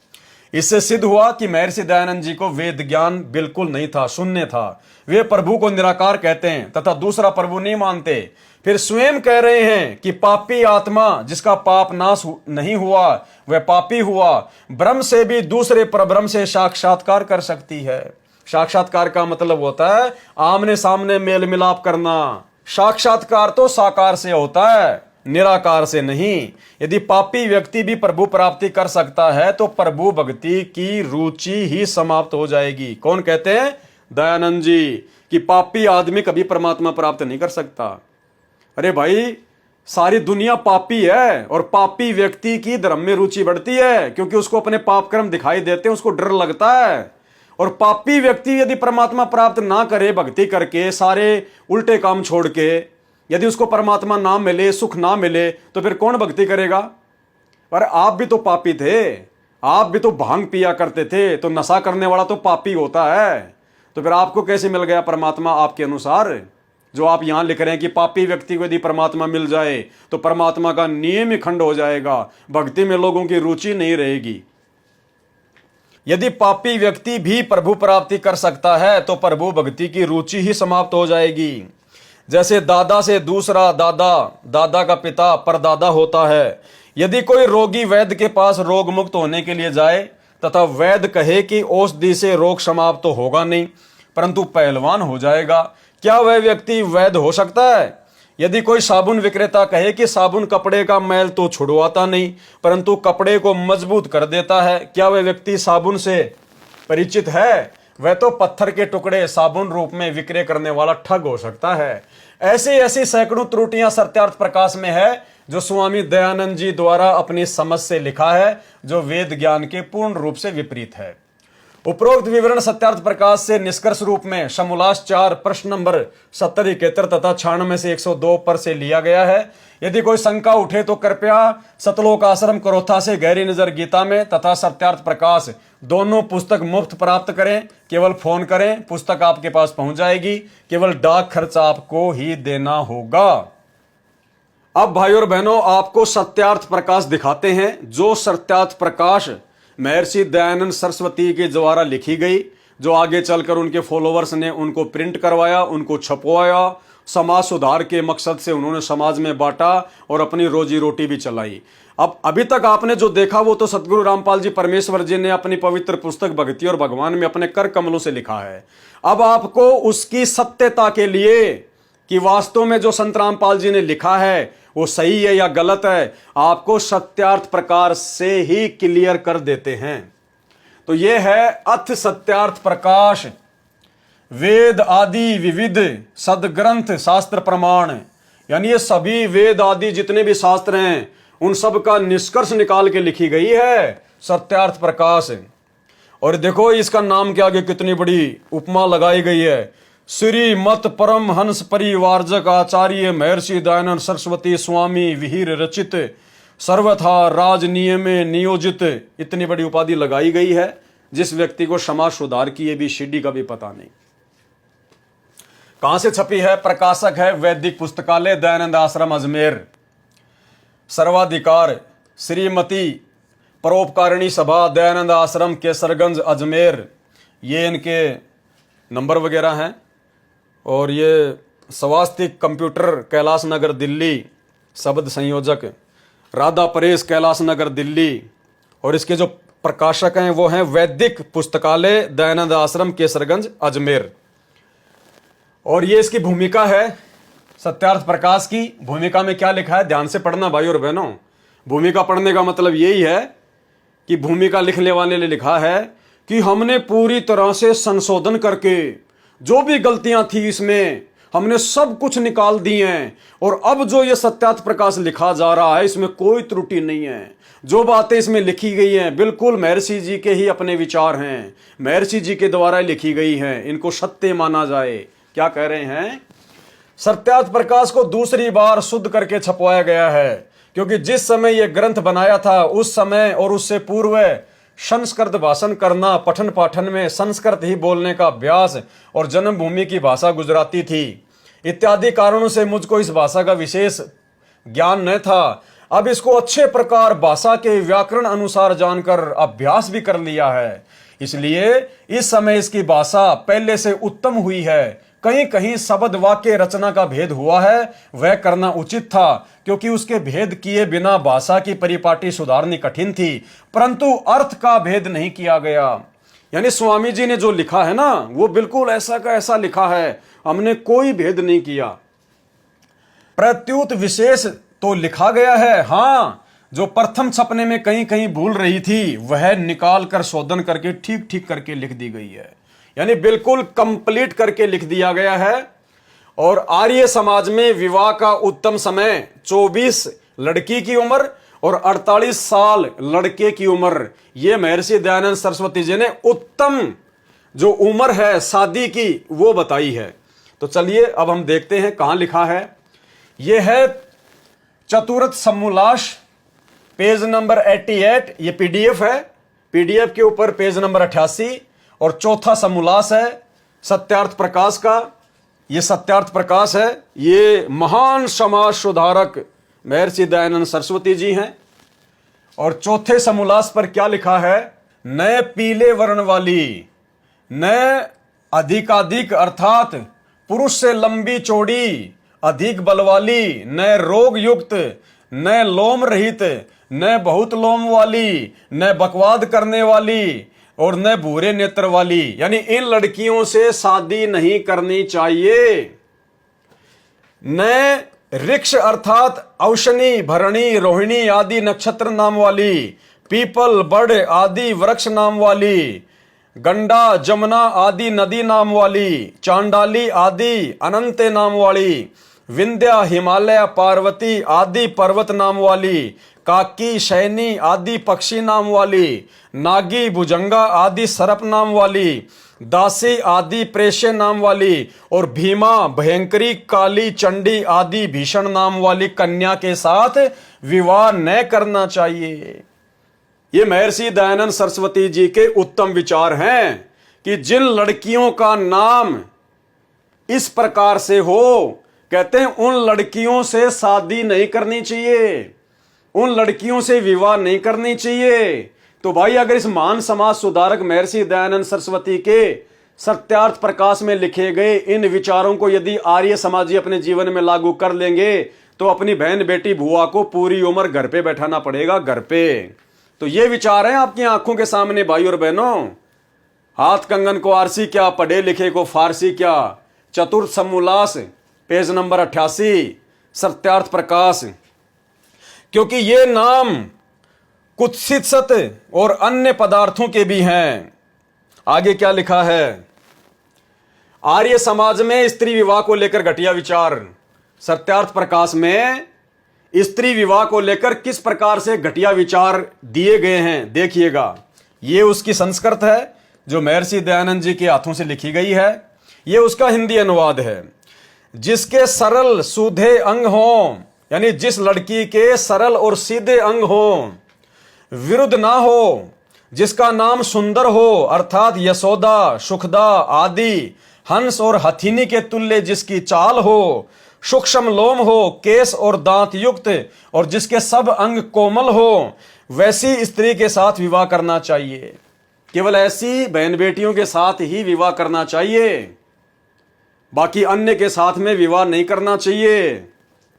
इससे सिद्ध हुआ कि महर्षि दयानंद जी को वेद ज्ञान बिल्कुल नहीं था, शून्य था। वे प्रभु को निराकार कहते हैं तथा दूसरा प्रभु नहीं मानते। फिर स्वयं कह रहे हैं कि पापी आत्मा जिसका पाप नाश नहीं हुआ वह पापी हुआ, ब्रह्म से भी दूसरे परब्रह्म से साक्षात्कार कर सकती है। साक्षात्कार का मतलब होता है आमने सामने मेल मिलाप करना। साक्षात्कार तो साकार से होता है, निराकार से नहीं। यदि पापी व्यक्ति भी प्रभु प्राप्ति कर सकता है तो प्रभु भक्ति की रुचि ही समाप्त हो जाएगी। कौन कहते हैं? दयानंद जी, कि पापी आदमी कभी परमात्मा प्राप्त नहीं कर सकता। अरे भाई, सारी दुनिया पापी है और पापी व्यक्ति की धर्म में रुचि बढ़ती है क्योंकि उसको अपने पाप कर्म दिखाई देते हैं, उसको डर लगता है। और पापी व्यक्ति यदि परमात्मा प्राप्त ना करे भक्ति करके, सारे उल्टे काम छोड़ के, यदि उसको परमात्मा ना मिले, सुख ना मिले, तो फिर कौन भक्ति करेगा? पर आप भी तो पापी थे, आप भी तो भांग पिया करते थे, तो नशा करने वाला तो पापी होता है। तो फिर आपको कैसे मिल गया परमात्मा आपके अनुसार? जो आप यहां लिख रहे हैं कि पापी व्यक्ति को यदि परमात्मा मिल जाए तो परमात्मा का नियम ही खंड हो जाएगा, भक्ति में लोगों की रुचि नहीं रहेगी। यदि पापी व्यक्ति भी प्रभु प्राप्ति कर सकता है तो प्रभु भक्ति की रुचि ही समाप्त हो जाएगी। जैसे दादा से दूसरा दादा, दादा का पिता परदादा होता है। यदि कोई रोगी वैद्य के पास रोग मुक्त होने के लिए जाए तथा वैद्य कहे कि औषधि से रोग समाप्त तो होगा नहीं परंतु पहलवान हो जाएगा, क्या वह व्यक्ति वैद्य हो सकता है? यदि कोई साबुन विक्रेता कहे कि साबुन कपड़े का मैल तो छुड़वाता नहीं परंतु कपड़े को मजबूत कर देता है, क्या वह व्यक्ति साबुन से परिचित है? वह तो पत्थर के टुकड़े साबुन रूप में विक्रय करने वाला ठग हो सकता है। ऐसी ऐसी सैकड़ों त्रुटियां सत्यार्थ प्रकाश में है जो स्वामी दयानंद जी द्वारा अपनी समझ से लिखा है, जो वेद ज्ञान के पूर्ण रूप से विपरीत है। उपरोक्त विवरण सत्यार्थ प्रकाश से निष्कर्ष रूप में समोल्लास 4 प्रश्न नंबर 70, 71 तथा 96 से 102 पर से लिया गया है। यदि कोई शंका उठे तो कृपया सतलोक आश्रम करोथा से गहरी नजर गीता में तथा सत्यार्थ प्रकाश दोनों पुस्तक मुफ्त प्राप्त करें। केवल फोन करें, पुस्तक आपके पास पहुंच जाएगी, केवल डाक खर्च आपको ही देना होगा। अब भाई और बहनों, आपको सत्यार्थ प्रकाश दिखाते हैं, जो सत्यार्थ प्रकाश महर्षि दयानंद सरस्वती के द्वारा लिखी गई, जो आगे चलकर उनके फॉलोअर्स ने उनको प्रिंट करवाया, उनको छपवाया, समाज सुधार के मकसद से उन्होंने समाज में बांटा और अपनी रोजी रोटी भी चलाई। अब अभी तक आपने जो देखा वो तो सतगुरु रामपाल जी परमेश्वर जी ने अपनी पवित्र पुस्तक भक्ति और भगवान में अपने कर कमलों से लिखा है। अब आपको उसकी सत्यता के लिए कि वास्तव में जो संत रामपाल जी ने लिखा है वो सही है या गलत है, आपको सत्यार्थ प्रकार से ही क्लियर कर देते हैं। तो ये है अथ सत्यार्थ प्रकाश, वेद आदि विविध सदग्रंथ शास्त्र प्रमाण, यानी ये सभी वेद आदि जितने भी शास्त्र हैं उन सब का निष्कर्ष निकाल के लिखी गई है सत्यार्थ प्रकाश। और देखो इसका नाम के आगे कितनी बड़ी उपमा लगाई गई है, श्री मत परम हंस परिवारजक आचार्य महर्षि दयानंद सरस्वती स्वामी विहीर रचित सर्वथा राज नियमे नियोजित। इतनी बड़ी उपाधि लगाई गई है जिस व्यक्ति को समाज सुधार की ये भी सीडी का भी पता नहीं। कहां से छपी है? प्रकाशक है वैदिक पुस्तकालय दयानंद आश्रम अजमेर, सर्वाधिकार श्रीमती परोपकारिणी सभा दयानंद आश्रम केसरगंज अजमेर। ये इनके नंबर वगैरह हैं। और ये स्वास्तिक कंप्यूटर कैलाश नगर दिल्ली, शब्द संयोजक राधा परेश कैलाश नगर दिल्ली। और इसके जो प्रकाशक हैं वो हैं वैदिक पुस्तकालय दयानंद आश्रम केसरगंज अजमेर। और ये इसकी भूमिका है सत्यार्थ प्रकाश की। भूमिका में क्या लिखा है ध्यान से पढ़ना भाई और बहनों। भूमिका पढ़ने का मतलब यही है कि भूमिका लिखने वाले ने लिखा है कि हमने पूरी तरह से संशोधन करके जो भी गलतियां थी इसमें हमने सब कुछ निकाल दी हैं। और अब जो ये सत्यार्थ प्रकाश लिखा जा रहा है इसमें कोई त्रुटि नहीं है। जो बातें इसमें लिखी गई हैं बिल्कुल महर्षि जी के ही अपने विचार हैं, महर्षि जी के द्वारा लिखी गई हैं, इनको सत्य माना जाए। क्या कह रहे हैं? सत्यार्थ प्रकाश को दूसरी बार शुद्ध करके छपवाया गया है क्योंकि जिस समय यह ग्रंथ बनाया था उस समय और उससे पूर्व संस्कृत भाषण करना, पठन पाठन में संस्कृत ही बोलने का अभ्यास और जन्मभूमि की भाषा गुजराती थी इत्यादि कारणों से मुझको इस भाषा का विशेष ज्ञान न था। अब इसको अच्छे प्रकार भाषा के व्याकरण अनुसार जानकर अभ्यास भी कर लिया है, इसलिए इस समय इसकी भाषा पहले से उत्तम हुई है। कहीं कहीं शब्द वाक्य रचना का भेद हुआ है, वह करना उचित था क्योंकि उसके भेद किए बिना भाषा की परिपाटी सुधारनी कठिन थी, परंतु अर्थ का भेद नहीं किया गया। यानी स्वामी जी ने जो लिखा है ना वो बिल्कुल ऐसा का ऐसा लिखा है, हमने कोई भेद नहीं किया। प्रत्युत विशेष तो लिखा गया है, हाँ, जो प्रथम छपने में कहीं कहीं भूल रही थी वह निकाल कर शोधन करके ठीक ठीक करके लिख दी गई है, यानी बिल्कुल कंप्लीट करके लिख दिया गया है। और आर्य समाज में विवाह का उत्तम समय 24 लड़की की उम्र और 48 साल लड़के की उम्र, यह महर्षि दयानंद सरस्वती जी ने उत्तम जो उम्र है शादी की वो बताई है। तो चलिए अब हम देखते हैं कहां लिखा है। यह है चतुर्थ समोल्लास, पेज नंबर 88, ये पीडीएफ है, पीडीएफ के ऊपर पेज नंबर 88 और चौथा समोल्लास है सत्यार्थ प्रकाश का। ये सत्यार्थ प्रकाश है, ये महान समाज सुधारक महर्षि दयानंद सरस्वती जी हैं। और चौथे समोल्लास पर क्या लिखा है? नए पीले वर्ण वाली, नए अधिकाधिक अर्थात पुरुष से लंबी चौड़ी, अधिक बल वाली, नए रोग युक्त, नए लोम रहित, नए बहुत लोम वाली, नए बकवाद करने वाली और न भूरे नेत्र वाली, यानी इन लड़कियों से शादी नहीं करनी चाहिए। न ऋक्ष अर्थात औशनी, भरणी, रोहिणी आदि नक्षत्र नाम वाली, पीपल, बड़ आदि वृक्ष नाम वाली, गंडा, जमुना आदि नदी नाम वाली, चांडाली आदि अनंत नाम वाली, विंध्या, हिमालय, पार्वती आदि पर्वत नाम वाली, काकी, शैनी आदि पक्षी नाम वाली, नागी, भुजंगा आदि सर्प नाम वाली, दासी आदि प्रेष्य नाम वाली और भीमा, भयंकरी, काली, चंडी आदि भीषण नाम वाली कन्या के साथ विवाह न करना चाहिए। ये महर्षि दयानंद सरस्वती जी के उत्तम विचार हैं कि जिन लड़कियों का नाम इस प्रकार से हो, कहते हैं उन लड़कियों से शादी नहीं करनी चाहिए, उन लड़कियों से विवाह नहीं करनी चाहिए। तो भाई अगर इस महान समाज सुधारक महर्षि दयानंद सरस्वती के सत्यार्थ प्रकाश में लिखे गए इन विचारों को यदि आर्य समाजी अपने जीवन में लागू कर लेंगे तो अपनी बहन बेटी बुआ को पूरी उम्र घर पे बैठाना पड़ेगा, घर पे। तो ये विचार है आपकी आंखों के सामने भाई और बहनों। हाथ कंगन को आरसी क्या, पढ़े लिखे को फारसी क्या, चतुर्थ समोल्लास पेज नंबर 88 सत्यार्थ प्रकाश। क्योंकि ये नाम कुत्सित सत्य और अन्य पदार्थों के भी हैं। आगे क्या लिखा है? आर्य समाज में स्त्री विवाह को लेकर घटिया विचार। सत्यार्थ प्रकाश में स्त्री विवाह को लेकर किस प्रकार से घटिया विचार दिए गए हैं देखिएगा। ये उसकी संस्कृत है जो महर्षि दयानंद जी के हाथों से लिखी गई है। ये उसका हिंदी अनुवाद है। जिसके सरल सूधे अंग हों, यानी जिस लड़की के सरल और सीधे अंग हों, विरुद्ध ना हो, जिसका नाम सुंदर हो, अर्थात यशोदा, सुखदा आदि, हंस और हथिनी के तुल्य जिसकी चाल हो, सूक्ष्म लोम हो, केस और दांत युक्त, और जिसके सब अंग कोमल हो, वैसी स्त्री के साथ विवाह करना चाहिए। केवल ऐसी बहन बेटियों के साथ ही विवाह करना चाहिए, बाकी अन्य के साथ में विवाह नहीं करना चाहिए।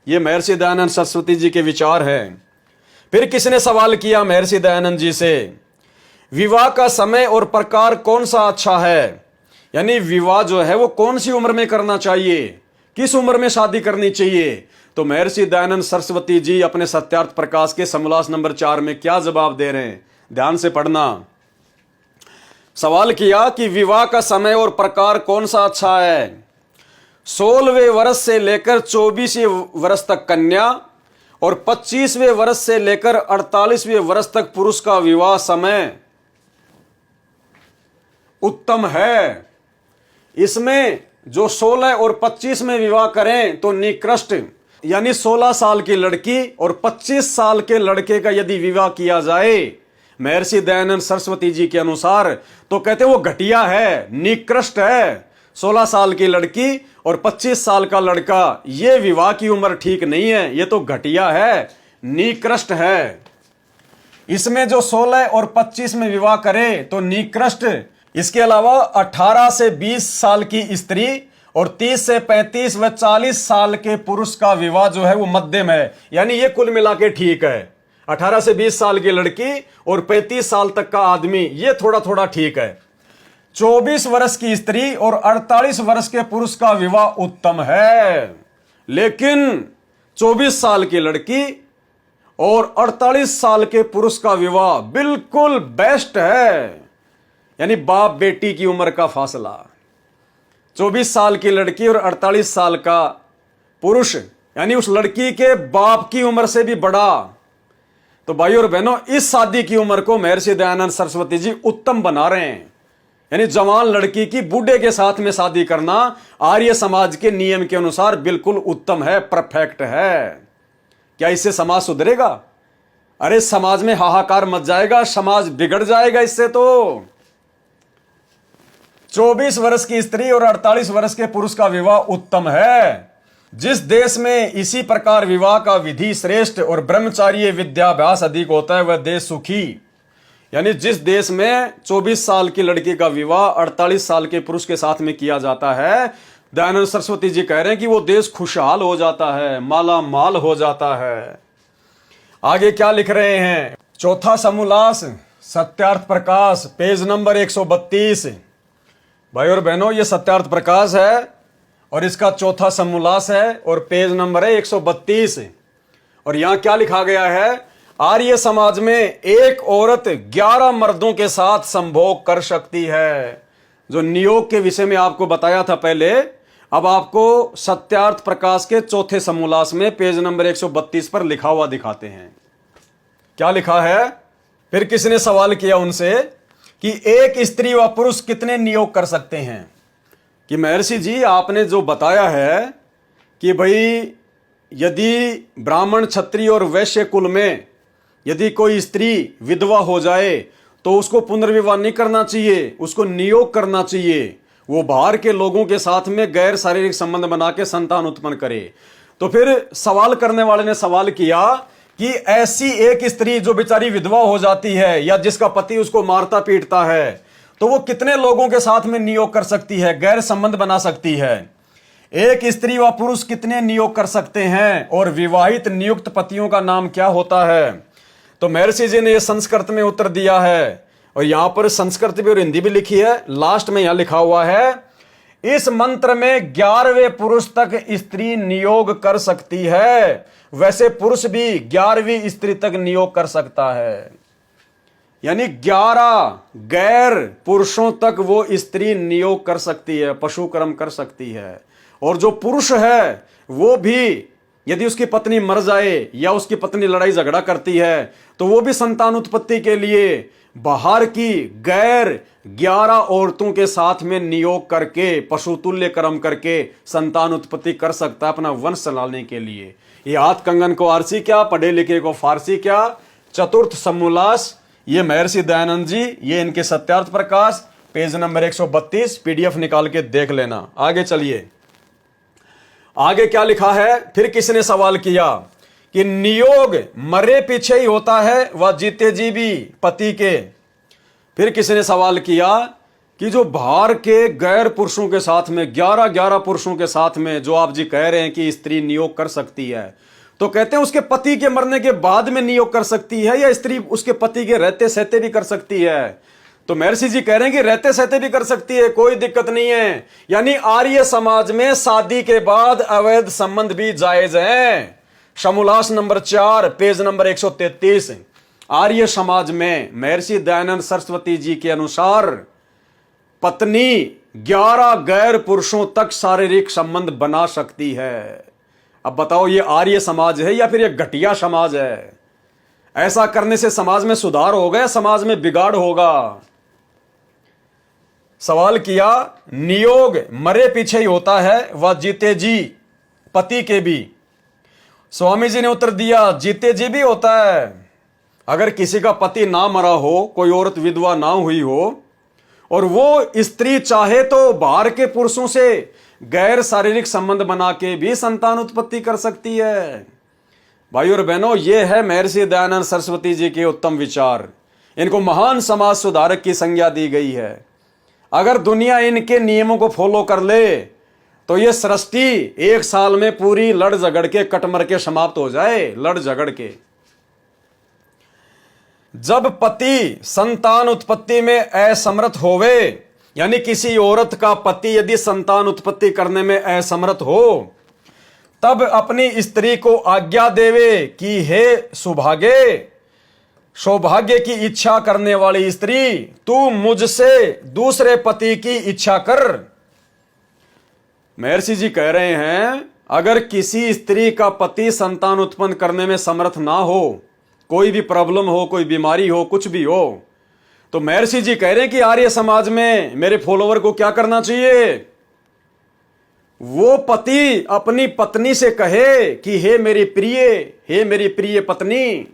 ये महर्षि दयानंद सरस्वती जी के विचार हैं। फिर किसने सवाल किया महर्षि दयानंद जी से, विवाह का समय और प्रकार कौन सा अच्छा है? यानी विवाह जो है वो कौन सी उम्र में करना चाहिए, किस उम्र में शादी करनी चाहिए? तो महर्षि दयानंद सरस्वती जी अपने सत्यार्थ प्रकाश के समोल्लास नंबर 4 में क्या जवाब दे रहे हैं, ध्यान से पढ़ना। सवाल किया कि विवाह का समय और प्रकार कौन सा अच्छा है? 16वें वर्ष से लेकर 24वें वर्ष तक कन्या और 25वें वर्ष से लेकर 48वें वर्ष तक पुरुष का विवाह समय उत्तम है। इसमें जो 16 और 25 में विवाह करें तो निकृष्ट, यानी 16 साल की लड़की और 25 साल के लड़के का यदि विवाह किया जाए महर्षि दयानंद सरस्वती जी के अनुसार, तो कहते वो घटिया है, निकृष्ट है। 16 साल की लड़की और 25 साल का लड़का, ये विवाह की उम्र ठीक नहीं है, ये तो घटिया है, निकृष्ट है। इसमें जो 16 और 25 में विवाह करे तो निकृष्ट। इसके अलावा 18 से 20 साल की स्त्री और 30 से 35 व 40 साल के पुरुष का विवाह जो है वो मध्यम है, यानी ये कुल मिला के ठीक है। 18 से 20 साल की लड़की और 35 साल तक का आदमी, ये थोड़ा थोड़ा ठीक है। 24 वर्ष की स्त्री और 48 वर्ष के पुरुष का विवाह उत्तम है, लेकिन 24 साल की लड़की और 48 साल के पुरुष का विवाह बिल्कुल बेस्ट है, यानी बाप बेटी की उम्र का फासला। 24 साल की लड़की और 48 साल का पुरुष, यानी उस लड़की के बाप की उम्र से भी बड़ा। तो भाई और बहनों, इस शादी की उम्र को महर्षि दयानंद सरस्वती जी उत्तम बना रहे हैं, यानी जवान लड़की की बूढ़े के साथ में शादी करना आर्य समाज के नियम के अनुसार बिल्कुल उत्तम है, परफेक्ट है। क्या इससे समाज सुधरेगा? अरे समाज में हाहाकार मच जाएगा, समाज बिगड़ जाएगा इससे। तो 24 वर्ष की स्त्री और 48 वर्ष के पुरुष का विवाह उत्तम है। जिस देश में इसी प्रकार विवाह का विधि श्रेष्ठ और ब्रह्मचार्य विद्याभ्यास अधिक होता है वह देश सुखी। यानी जिस देश में 24 साल की लड़की का विवाह 48 साल के पुरुष के साथ में किया जाता है, दयानंद सरस्वती जी कह रहे हैं कि वो देश खुशहाल हो जाता है, माला माल हो जाता है। आगे क्या लिख रहे हैं? चौथा समोल्लास सत्यार्थ प्रकाश पेज नंबर 132। भाई और बहनों, ये सत्यार्थ प्रकाश है और इसका चौथा समोल्लास है और पेज नंबर है 132। और यहां क्या लिखा गया है? आर्य समाज में एक औरत 11 मर्दों के साथ संभोग कर सकती है। जो नियोग के विषय में आपको बताया था पहले, अब आपको सत्यार्थ प्रकाश के चौथे समोल्लास में पेज नंबर 132 पर लिखा हुआ दिखाते हैं। क्या लिखा है? फिर किसने सवाल किया उनसे कि एक स्त्री व पुरुष कितने नियोग कर सकते हैं? कि महर्षि जी, आपने जो बताया है कि भाई यदि ब्राह्मण, क्षत्रिय और वैश्य कुल में यदि कोई स्त्री विधवा हो जाए तो उसको पुनर्विवाह नहीं करना चाहिए, उसको नियोग करना चाहिए। वो बाहर के लोगों के साथ में गैर शारीरिक संबंध बना के संतान उत्पन्न करे। तो फिर सवाल करने वाले ने सवाल किया कि ऐसी एक स्त्री जो बेचारी विधवा हो जाती है या जिसका पति उसको मारता पीटता है, तो वो कितने लोगों के साथ में नियोग कर सकती है, गैर संबंध बना सकती है? एक स्त्री व पुरुष कितने नियोग कर सकते हैं? और विवाहित नियुक्त पतियों का नाम क्या होता है? तो महर्षि जी ने यह संस्कृत में उत्तर दिया है, और यहां पर संस्कृत भी और हिंदी भी लिखी है। लास्ट में यहां लिखा हुआ है, इस मंत्र में 11वें पुरुष तक स्त्री नियोग कर सकती है, वैसे पुरुष भी 11वीं स्त्री तक नियोग कर सकता है। यानी 11 गैर पुरुषों तक वो स्त्री नियोग कर सकती है, पशु कर्म कर सकती है। और जो पुरुष है वो भी यदि उसकी पत्नी मर जाए या उसकी पत्नी लड़ाई झगड़ा करती है तो वो भी संतान उत्पत्ति के लिए बाहर की गैर 11 औरतों के साथ में नियोग करके पशु तुल्य कर्म करके संतान उत्पत्ति कर सकता है अपना वंश चलाने के लिए। ये हाथ कंगन को आरसी क्या, पढ़े लिखे को फारसी क्या, चतुर्थ समोल्लास, ये महर्षि दयानंद जी, ये इनके Satyarth Prakash, page number 132, PDF निकाल के देख लेना। आगे चलिए, आगे क्या लिखा है? फिर किसने सवाल किया कि नियोग मरे पीछे ही होता है व जीते जी भी पति के। फिर किसने सवाल किया कि जो बाहर के गैर पुरुषों के साथ में 11 पुरुषों के साथ में जो आप जी कह रहे हैं कि स्त्री नियोग कर सकती है, तो कहते हैं उसके पति के मरने के बाद में नियोग कर सकती है या स्त्री उसके पति के रहते सहते भी कर सकती है? तो महर्षि जी कह रहे हैं कि रहते सहते भी कर सकती है, कोई दिक्कत नहीं है। यानी आर्य समाज में शादी के बाद अवैध संबंध भी जायज हैं। समोल्लास number 4, page number 133। Arya Samaj में महर्षि दयानंद सरस्वती जी के अनुसार पत्नी 11 गैर पुरुषों तक शारीरिक संबंध बना सकती है। अब बताओ, ये आर्य समाज है या फिर ये घटिया समाज है? ऐसा करने से समाज में सुधार होगा या समाज में बिगाड़ होगा? सवाल किया, नियोग मरे पीछे ही होता है व जीते जी पति के भी। स्वामी जी ने उत्तर दिया, जीते जी भी होता है। अगर किसी का पति ना मरा हो, कोई औरत विधवा ना हुई हो, और वो स्त्री चाहे तो बाहर के पुरुषों से गैर शारीरिक संबंध बना के भी संतान उत्पत्ति कर सकती है। भाई और बहनों, ये है महर्षि दयानंद सरस्वती जी के उत्तम विचार। इनको महान समाज सुधारक की संज्ञा दी गई है। अगर दुनिया इनके नियमों को फॉलो कर ले तो ये सृष्टि 1 साल में पूरी लड़ झगड़ के कटमर के समाप्त हो जाए, लड़ झगड़ के। जब पति संतान उत्पत्ति में असमर्थ होवे, यानी किसी औरत का पति यदि संतान उत्पत्ति करने में असमर्थ हो, तब अपनी स्त्री को आज्ञा देवे कि हे सुभागे, सौभाग्य की इच्छा करने वाली स्त्री, तू मुझसे दूसरे पति की इच्छा कर। महर्षि जी कह रहे हैं, अगर किसी स्त्री का पति संतान उत्पन्न करने में समर्थ ना हो, कोई भी प्रॉब्लम हो, कोई बीमारी हो, कुछ भी हो, तो महर्षि जी कह रहे हैं कि आर्य समाज में मेरे फॉलोवर को क्या करना चाहिए? वो पति अपनी पत्नी से कहे कि हे मेरी प्रिय, हे मेरी प्रिय पत्नी,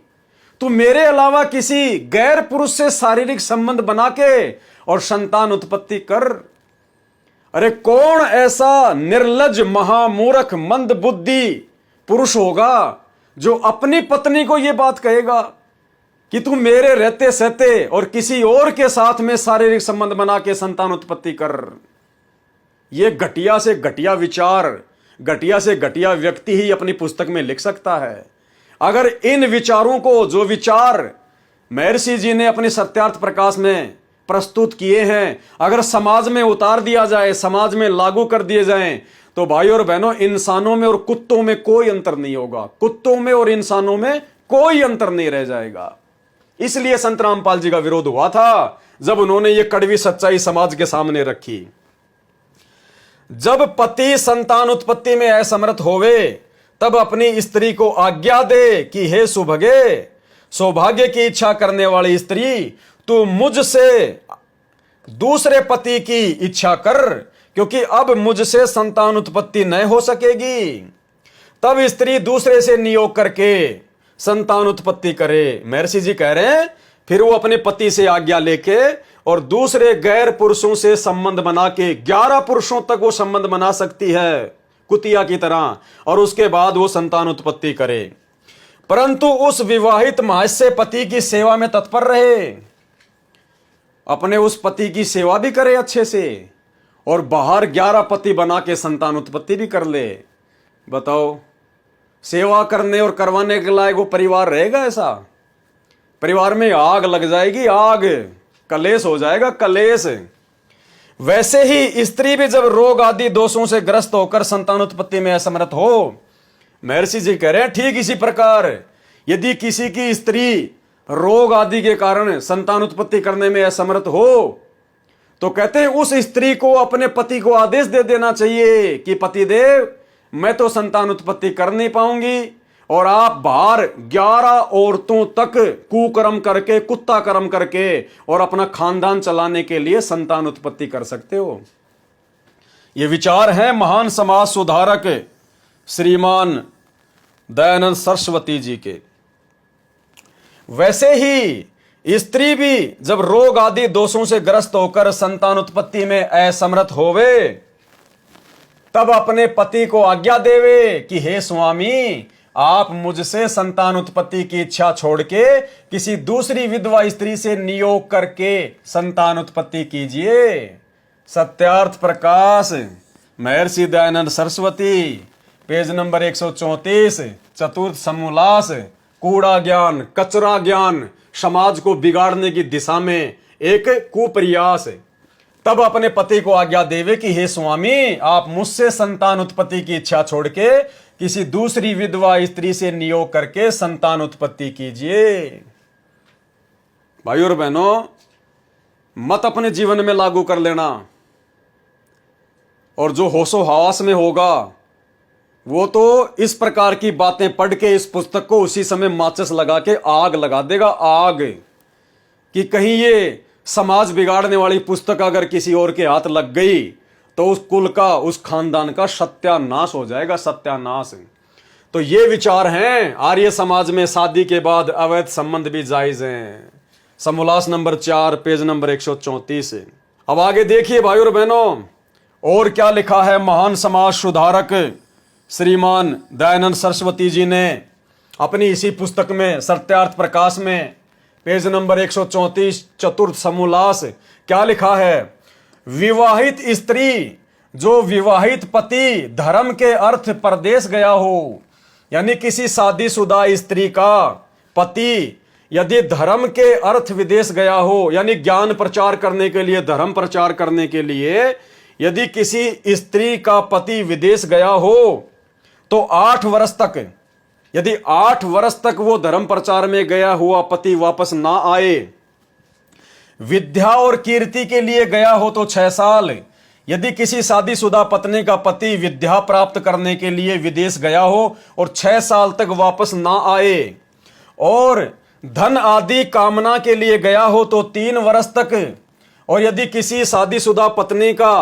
तू मेरे अलावा किसी गैर पुरुष से शारीरिक संबंध बना के और संतान उत्पत्ति कर। अरे कौन ऐसा निर्लज, महामूर्ख, मंद बुद्धि पुरुष होगा जो अपनी पत्नी को यह बात कहेगा कि तू मेरे रहते सहते और किसी और के साथ में शारीरिक संबंध बना के संतान उत्पत्ति कर? यह घटिया से घटिया विचार, घटिया से घटिया व्यक्ति ही अपनी पुस्तक में लिख सकता है। अगर इन विचारों को, जो विचार महर्षि जी ने अपने सत्यार्थ प्रकाश में प्रस्तुत किए हैं, अगर समाज में उतार दिया जाए, समाज में लागू कर दिए जाएं, तो भाई और बहनों, इंसानों में और कुत्तों में कोई अंतर नहीं होगा। कुत्तों में और इंसानों में कोई अंतर नहीं रह जाएगा। इसलिए संत रामपाल जी का विरोध हुआ था जब उन्होंने ये कड़वी सच्चाई समाज के सामने रखी। जब पति संतान उत्पत्ति में असमर्थ होवे, तब अपनी स्त्री को आज्ञा दे कि हे सुभगे, सौभाग्य की इच्छा करने वाली स्त्री, तू मुझसे दूसरे पति की इच्छा कर, क्योंकि अब मुझसे संतान उत्पत्ति नहीं हो सकेगी। तब स्त्री दूसरे से नियोग करके संतान उत्पत्ति करे। महर्षि जी कह रहे हैं, फिर वो अपने पति से आज्ञा लेके और दूसरे गैर पुरुषों से संबंध बना के 11 पुरुषों तक वो संबंध बना सकती है कुतिया की तरह, और उसके बाद वो संतान उत्पत्ति करे। परंतु उस विवाहित महस्य पति की सेवा में तत्पर रहे। अपने उस पति की सेवा भी करे अच्छे से और बाहर 11 पति बना के संतान उत्पत्ति भी कर ले। बताओ, सेवा करने और करवाने के लायक वो परिवार रहेगा? ऐसा परिवार में आग लग जाएगी, आग, कलेश हो जाएगा, कलेश। वैसे ही स्त्री भी जब रोग आदि दोषों से ग्रस्त होकर संतान उत्पत्ति में असमर्थ हो, महर्षि जी कह रहे हैं ठीक इसी प्रकार यदि किसी की स्त्री रोग आदि के कारण संतान उत्पत्ति करने में असमर्थ हो, तो कहते हैं उस स्त्री को अपने पति को आदेश दे देना चाहिए कि पतिदेव, मैं तो संतान उत्पत्ति कर नहीं पाऊंगी और आप बाहर 11 औरतों तक कुकर्म करके, कुत्ता कर्म करके और अपना खानदान चलाने के लिए संतान उत्पत्ति कर सकते हो। ये विचार है महान समाज सुधारक श्रीमान दयानंद सरस्वती जी के। वैसे ही स्त्री भी जब रोग आदि दोषों से ग्रस्त होकर संतान उत्पत्ति में असमर्थ होवे, तब अपने पति को आज्ञा देवे कि हे स्वामी, आप मुझसे संतान उत्पत्ति की इच्छा छोड़ के किसी दूसरी विधवा स्त्री से नियोग करके संतान उत्पत्ति कीजिए। सत्यार्थ प्रकाश महर्षि दयानंद सरस्वती, पेज नंबर 134, चतुर्थ समोल्लास। कूड़ा ज्ञान, कचरा ज्ञान, समाज को बिगाड़ने की दिशा में एक कुप्रयास। तब अपने पति को आज्ञा देवे कि हे स्वामी, आप मुझसे संतान उत्पत्ति की इच्छा छोड़ के किसी दूसरी विधवा स्त्री से नियोग करके संतान उत्पत्ति कीजिए। भाइयों और बहनों, मत अपने जीवन में लागू कर लेना, और जो होशो हवास में होगा वो तो इस प्रकार की बातें पढ़ के इस पुस्तक को उसी समय माचिस लगा के आग लगा देगा, आग, कि कहीं ये समाज बिगाड़ने वाली पुस्तक अगर किसी और के हाथ लग गई तो उस कुल का, उस खानदान का सत्यानाश हो जाएगा, सत्यानाश। तो ये विचार हैं आर्य समाज में शादी के बाद अवैध संबंध भी जायज हैं। समोल्लास नंबर 4, पेज नंबर 134। अब आगे देखिए भाइयों और बहनों, और क्या लिखा है महान समाज सुधारक श्रीमान दयानंद सरस्वती जी ने अपनी इसी पुस्तक में सत्यार्थ प्रकाश में, पेज नंबर 134, चतुर्थ समोल्लास। क्या लिखा है? विवाहित स्त्री जो विवाहित पति धर्म के अर्थ परदेश गया हो, यानी किसी शादीशुदा स्त्री का पति यदि धर्म के अर्थ विदेश गया हो, यानी ज्ञान प्रचार करने के लिए, धर्म प्रचार करने के लिए यदि किसी स्त्री का पति विदेश गया हो, तो 8 वर्ष तक, यदि 8 वर्ष तक वो धर्म प्रचार में गया हुआ पति वापस ना आए, विद्या और कीर्ति के लिए गया हो तो 6 साल, यदि किसी शादीशुदा पत्नी का पति विद्या प्राप्त करने के लिए विदेश गया हो और 6 साल तक वापस ना आए, और धन आदि कामना के लिए गया हो तो 3 वर्ष तक, और यदि किसी शादीशुदा पत्नी का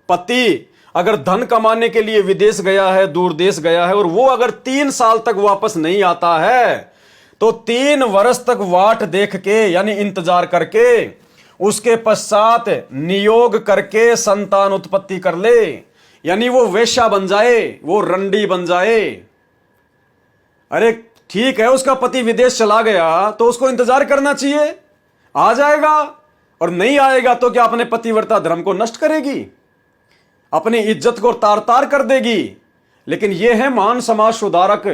पति अगर धन कमाने के लिए विदेश गया है, दूर देश गया है, और वो अगर 3 साल तक वापस नहीं आता है, तो 3 वर्ष तक वाट देख के, यानी इंतजार करके, उसके पश्चात नियोग करके संतान उत्पत्ति कर ले, यानी वो वेश्या बन जाए, वो रंडी बन जाए। अरे ठीक है, उसका पति विदेश चला गया तो उसको इंतजार करना चाहिए, आ जाएगा, और नहीं आएगा तो क्या अपने पतिव्रता धर्म को नष्ट करेगी, अपनी इज्जत को तार तार कर देगी। लेकिन यह है महान समाज सुधारक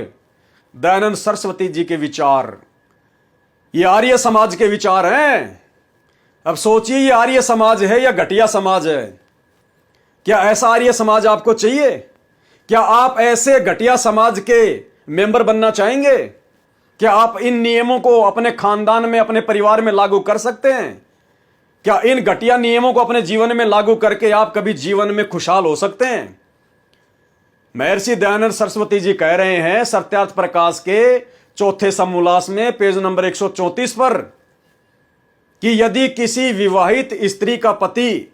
दयानंद सरस्वती जी के विचार, ये आर्य समाज के विचार हैं। अब सोचिए, ये आर्य समाज है या घटिया समाज है? क्या ऐसा आर्य समाज आपको चाहिए? क्या आप ऐसे घटिया समाज के मेंबर बनना चाहेंगे? क्या आप इन नियमों को अपने खानदान में, अपने परिवार में लागू कर सकते हैं? क्या इन घटिया नियमों को अपने जीवन में लागू करके आप कभी जीवन में खुशहाल हो सकते हैं? महर्षि दयानंद सरस्वती जी कह रहे हैं सत्यार्थ प्रकाश के 4थे समोल्लास में, पेज नंबर 134 पर, कि यदि किसी विवाहित स्त्री का पति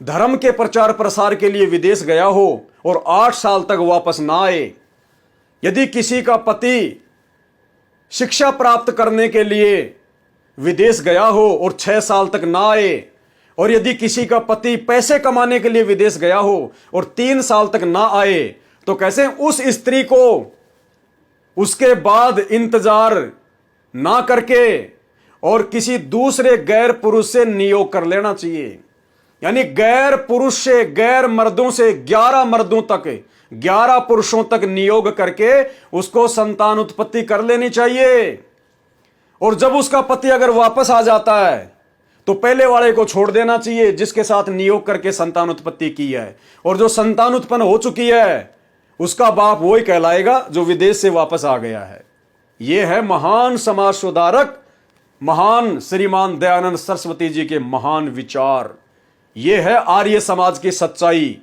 धर्म के प्रचार प्रसार के लिए विदेश गया हो और 8 साल तक वापस ना आए, यदि किसी का पति शिक्षा प्राप्त करने के लिए विदेश गया हो और 6 साल तक ना आए, और यदि किसी का पति पैसे कमाने के लिए विदेश गया हो और 3 साल तक ना आए, तो कैसे उस स्त्री को उसके बाद इंतजार ना करके और किसी दूसरे गैर पुरुष से नियोग कर लेना चाहिए। यानी गैर पुरुष से, गैर मर्दों से 11 मर्दों तक, 11 पुरुषों तक नियोग करके उसको संतान उत्पत्ति कर लेनी चाहिए। और जब उसका पति अगर वापस आ जाता है तो पहले वाले को छोड़ देना चाहिए जिसके साथ नियोग करके संतान उत्पत्ति की है। और जो संतान उत्पन्न हो चुकी है उसका बाप वही कहलाएगा जो विदेश से वापस आ गया है। यह है महान समाज सुधारक, महान श्रीमान दयानंद सरस्वती जी के महान विचार। यह है आर्य समाज की सच्चाई,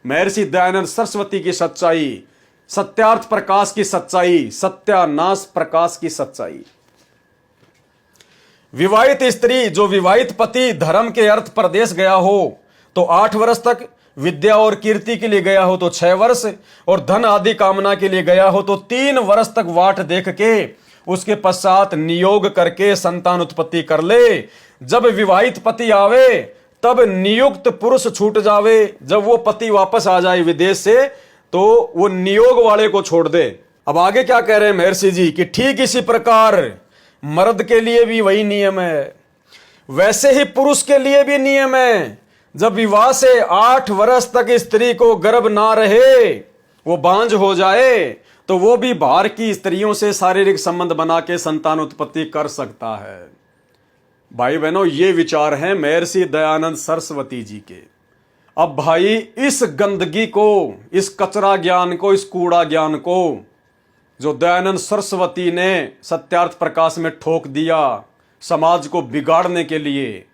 महर्षि दयानंद सरस्वती की सच्चाई, सत्यार्थ प्रकाश की सच्चाई, सत्यानाश प्रकाश की सच्चाई। विवाहित स्त्री जो विवाहित पति धर्म के अर्थ परदेश गया हो तो 8 वर्ष तक, विद्या और कीर्ति के लिए गया हो तो 6 वर्ष, और धन आदि कामना के लिए गया हो तो 3 वर्ष तक वाट देख के उसके पश्चात नियोग करके संतान उत्पत्ति कर ले। जब विवाहित पति आवे तब नियुक्त पुरुष छूट जावे। जब वो पति वापस आ जाए विदेश से तो वो नियोग वाले को छोड़ दे। अब आगे क्या कह रहे हैं महर्षि जी कि ठीक इसी प्रकार मर्द के लिए भी वही नियम है, वैसे ही पुरुष के लिए भी नियम है। जब विवाह से 8 वर्ष तक स्त्री को गर्भ ना रहे, वो बांझ हो जाए, तो वो भी बाहर की स्त्रियों से शारीरिक संबंध बना के संतान उत्पत्ति कर सकता है। भाई बहनों, ये विचार हैं महर्षि दयानंद सरस्वती जी के। अब भाई इस गंदगी को, इस कचरा ज्ञान को, इस कूड़ा ज्ञान को जो दयानंद सरस्वती ने सत्यार्थ प्रकाश में ठोक दिया समाज को बिगाड़ने के लिए,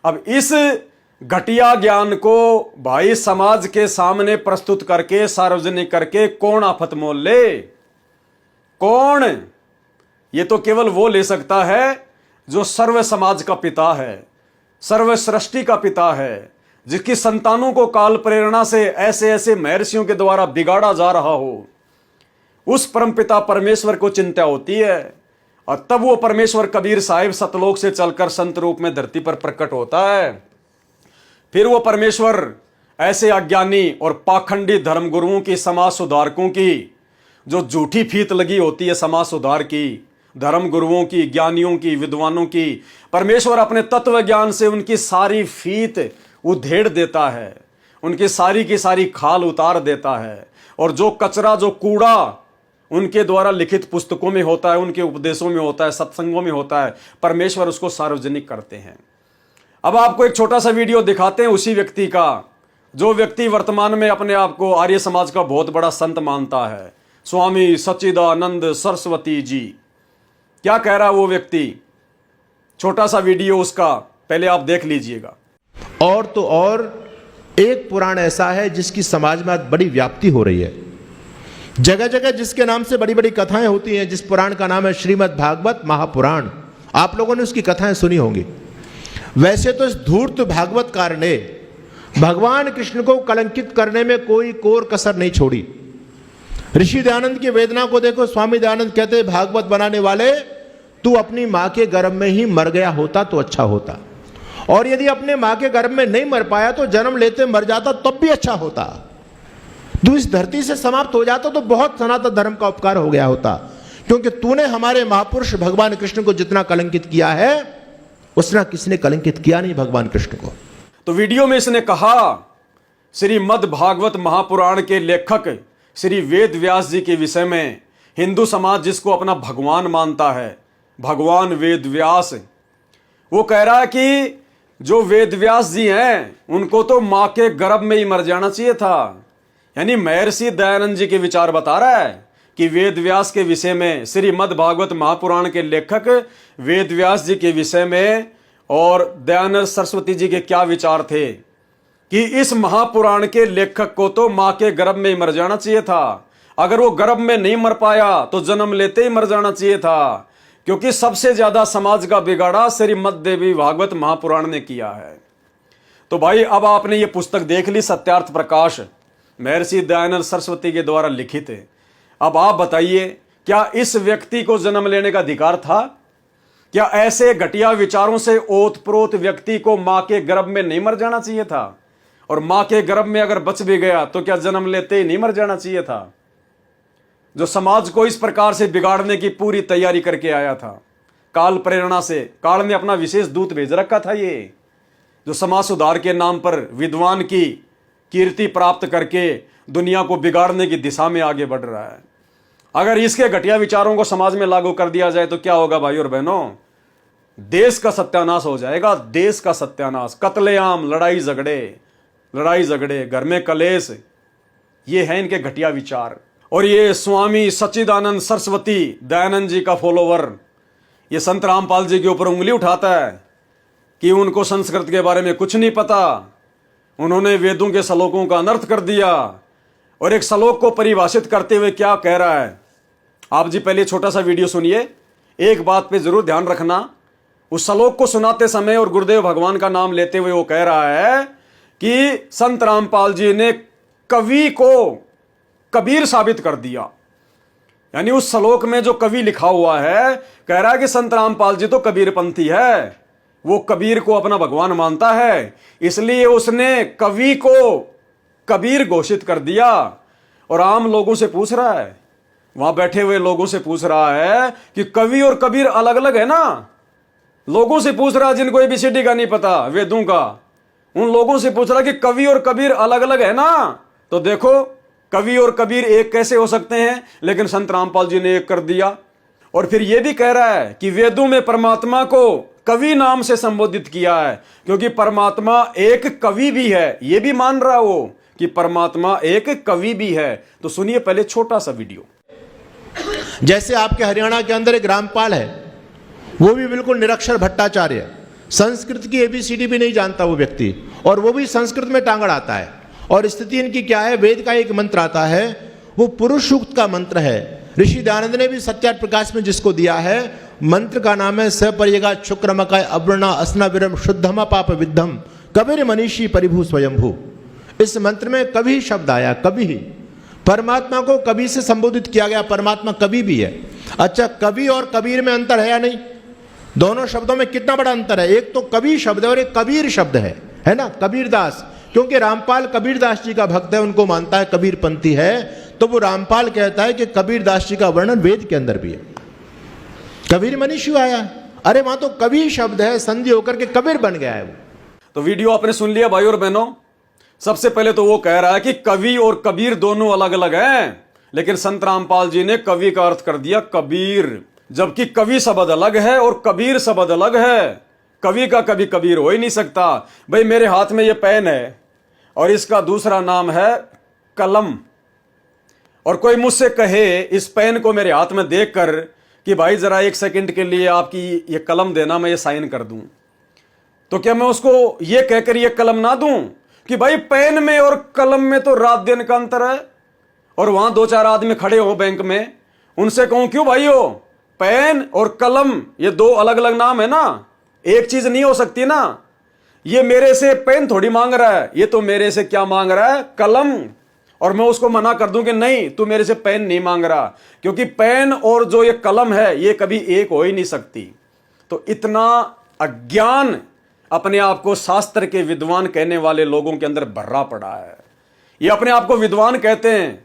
अब इस घटिया ज्ञान को भाई समाज के सामने प्रस्तुत करके, सार्वजनिक करके कौन आफत मोल ले? कौन? ये तो केवल वो ले सकता है जो सर्व समाज का पिता है, सर्व सृष्टि का पिता है, जिसकी संतानों को काल प्रेरणा से ऐसे ऐसे महर्षियों के द्वारा बिगाड़ा जा रहा हो। उस परमपिता परमेश्वर को चिंता होती है। और तब वो परमेश्वर कबीर साहिब सतलोक से चलकर संत रूप में धरती पर प्रकट होता है। फिर वो परमेश्वर ऐसे अज्ञानी और पाखंडी धर्म गुरुओं की, समाज सुधारकों की, जो झूठी फीत लगी होती है समाज सुधार की, धर्म गुरुओं की, ज्ञानियों की, विद्वानों की, परमेश्वर अपने तत्व ज्ञान से उनकी सारी फीत उधेड़ देता है, उनकी सारी की सारी खाल उतार देता है। और जो कचरा, जो कूड़ा उनके द्वारा लिखित पुस्तकों में होता है, उनके उपदेशों में होता है, सत्संगों में होता है, परमेश्वर उसको सार्वजनिक करते हैं। अब आपको एक छोटा सा वीडियो दिखाते हैं उसी व्यक्ति का, जो व्यक्ति वर्तमान में अपने आप को आर्य समाज का बहुत बड़ा संत मानता है, स्वामी सच्चिदानंद सरस्वती जी। क्या कह रहा है वो व्यक्ति? छोटा सा वीडियो उसका पहले आप देख लीजिएगा। और तो और एक पुराण ऐसा है जिसकी समाज में आज बड़ी व्याप्ति हो रही है, जगह जगह जिसके नाम से बड़ी बड़ी कथाएं होती हैं। जिस पुराण का नाम है श्रीमद् भागवत महापुराण। आप लोगों ने उसकी कथाएं सुनी होंगी। वैसे तो इस धूर्त भागवतकार ने भगवान कृष्ण को कलंकित करने में कोई कोर कसर नहीं छोड़ी। ऋषि दयानंद की वेदना को देखो। स्वामी दयानंद कहते हैं, भागवत बनाने वाले, तू अपनी मां के गर्भ में ही मर गया होता तो अच्छा होता, और यदि अपने मां के गर्भ में नहीं मर पाया तो जन्म लेते मर जाता तब भी अच्छा होता। तू इस धरती से समाप्त हो जाता तो बहुत सनातन धर्म का उपकार हो गया होता, क्योंकि तूने हमारे महापुरुष भगवान कृष्ण को जितना कलंकित किया है उतना किसने कलंकित किया नहीं भगवान कृष्ण को। तो वीडियो में इसने कहा श्रीमद् भागवत महापुराण के लेखक श्री वेद व्यास जी के विषय में, हिंदू समाज जिसको अपना भगवान मानता है, भगवान वेद व्यास, वो कह रहा है कि जो वेद व्यास जी हैं उनको तो मां के गर्भ में ही मर जाना चाहिए था। यानी महर्षि दयानंद जी के विचार बता रहा है कि वेद व्यास के विषय में, श्रीमद् भागवत महापुराण के लेखक वेद व्यास जी के विषय में और दयानंद सरस्वती जी के क्या विचार थे कि इस महापुराण के लेखक को तो मां के गर्भ में ही मर जाना चाहिए था। अगर वो गर्भ में नहीं मर पाया तो जन्म लेते ही मर जाना चाहिए था, क्योंकि सबसे ज्यादा समाज का बिगाड़ा श्रीमद् देवी भागवत महापुराण ने किया है। तो भाई अब आपने ये पुस्तक देख ली, सत्यार्थ प्रकाश, महर्षि दयानंद सरस्वती के द्वारा लिखित है। अब आप बताइए, क्या इस व्यक्ति को जन्म लेने का अधिकार था? क्या ऐसे घटिया विचारों से ओतप्रोत व्यक्ति को मां के गर्भ में नहीं मर जाना चाहिए था? और मां के गर्भ में अगर बच भी गया तो क्या जन्म लेते ही नहीं मर जाना चाहिए था? जो समाज को इस प्रकार से बिगाड़ने की पूरी तैयारी करके आया था, काल प्रेरणा से काल ने अपना विशेष दूत भेज रखा था, ये जो समाज सुधार के नाम पर विद्वान की कीर्ति प्राप्त करके दुनिया को बिगाड़ने की दिशा में आगे बढ़ रहा है। अगर इसके घटिया विचारों को समाज में लागू कर दिया जाए तो क्या होगा भाई और बहनों? देश का सत्यानाश हो जाएगा, देश का सत्यानाश। कत्लेआम, लड़ाई झगड़े, घर में कलेश, ये है इनके घटिया विचार। और ये स्वामी सच्चिदानंद सरस्वती दयानंद जी का फॉलोवर ये संत रामपाल जी के ऊपर उंगली उठाता है कि उनको संस्कृत के बारे में कुछ नहीं पता, उन्होंने वेदों के श्लोकों का अनर्थ कर दिया। और एक श्लोक को परिभाषित करते हुए क्या कह रहा है, आप जी पहले छोटा सा वीडियो सुनिए। एक बात पे जरूर ध्यान रखना, उस श्लोक को सुनाते समय और गुरुदेव भगवान का नाम लेते हुए वो कह रहा है कि संत रामपाल जी ने कवि को कबीर साबित कर दिया। यानी उस श्लोक में जो कवि लिखा हुआ है, कह रहा है कि संत रामपाल जी तो कबीरपंथी है, वो कबीर को अपना भगवान मानता है, इसलिए उसने कवि को कबीर घोषित कर दिया। और आम लोगों से पूछ रहा है, वहां बैठे हुए लोगों से पूछ रहा है कि कवि और कबीर अलग अलग है ना। लोगों से पूछ रहा है जिनको एबीसीडी का नहीं पता, वेदों का, उन लोगों से पूछ रहा कि कवि और कबीर अलग अलग है ना। तो देखो कवि और कबीर एक कैसे हो सकते हैं, लेकिन संत रामपाल जी ने एक कर दिया। और फिर यह भी कह रहा है कि वेदों में परमात्मा को कवि नाम से संबोधित किया है, क्योंकि परमात्मा एक कवि भी है। यह भी मान रहा हो कि परमात्मा एक कवि भी है। तो सुनिए पहले छोटा सा वीडियो। जैसे आपके हरियाणा के अंदर एक रामपाल है, वो भी बिल्कुल निरक्षर भट्टाचार्य, संस्कृत की एबीसीडी भी नहीं जानता वो व्यक्ति, और वो भी संस्कृत में टांगड़ आता है। और स्थिति इनकी क्या है, वेद का एक मंत्र आता है, वो पुरुष सूक्त का मंत्र है। ऋषि दयानंद ने भी सत्यार्थ प्रकाश में जिसको दिया है, मंत्र का नाम है सपरियगा शुक्रमकाय अवृणा असना विरम शुद्धमा पाप विद्धम कबीर मनीषी परिभू स्वयंभू। इस मंत्र में कवि शब्द आया, कवि ही परमात्मा को कवि से संबोधित किया गया, परमात्मा कवि भी है। अच्छा, कवि और कबीर में अंतर है या नहीं? दोनों शब्दों में कितना बड़ा अंतर है, एक तो कवि शब्द है और एक कबीर शब्द है ना। कबीरदास, क्योंकि रामपाल कबीरदास जी का भक्त है, उनको मानता है कबीरपंथी है, तो वो रामपाल कहता है कि कबीरदास जी का वर्णन वेद के अंदर भी है। कबीर मनीषी आया, अरे वहां तो कवि शब्द है, संधि होकर के कबीर बन गया है वो। तो वीडियो आपने सुन लिया भाई और बहनों। सबसे पहले तो वो कह रहा है कि कवि और कबीर दोनों अलग अलग हैं, लेकिन संत रामपाल जी ने कवि का अर्थ कर दिया कबीर, जबकि कवि शब्द अलग है और कबीर शब्द अलग है। कवि का कभी कबीर हो ही नहीं सकता। भाई मेरे हाथ में ये पेन है और इसका दूसरा नाम है कलम, और कोई मुझसे कहे इस पेन को मेरे हाथ में देखकर कि भाई जरा एक सेकंड के लिए आपकी ये कलम देना, मैं ये साइन कर दूं, तो क्या मैं उसको ये कहकर ये कलम ना दूं कि भाई पेन में और कलम में तो रात दिन का अंतर है? और वहां दो चार आदमी खड़े हो बैंक में, उनसे कहूं क्यों भाइयों, पेन और कलम ये दो अलग अलग नाम है ना, एक चीज नहीं हो सकती ना। ये मेरे से पेन थोड़ी मांग रहा है, ये तो मेरे से क्या मांग रहा है, कलम। और मैं उसको मना कर दूं कि नहीं, तू मेरे से पेन नहीं मांग रहा, क्योंकि पेन और जो ये कलम है ये कभी एक हो ही नहीं सकती। तो इतना अज्ञान अपने आप को शास्त्र के विद्वान कहने वाले लोगों के अंदर भर्रा पड़ा है। ये अपने आप को विद्वान कहते हैं,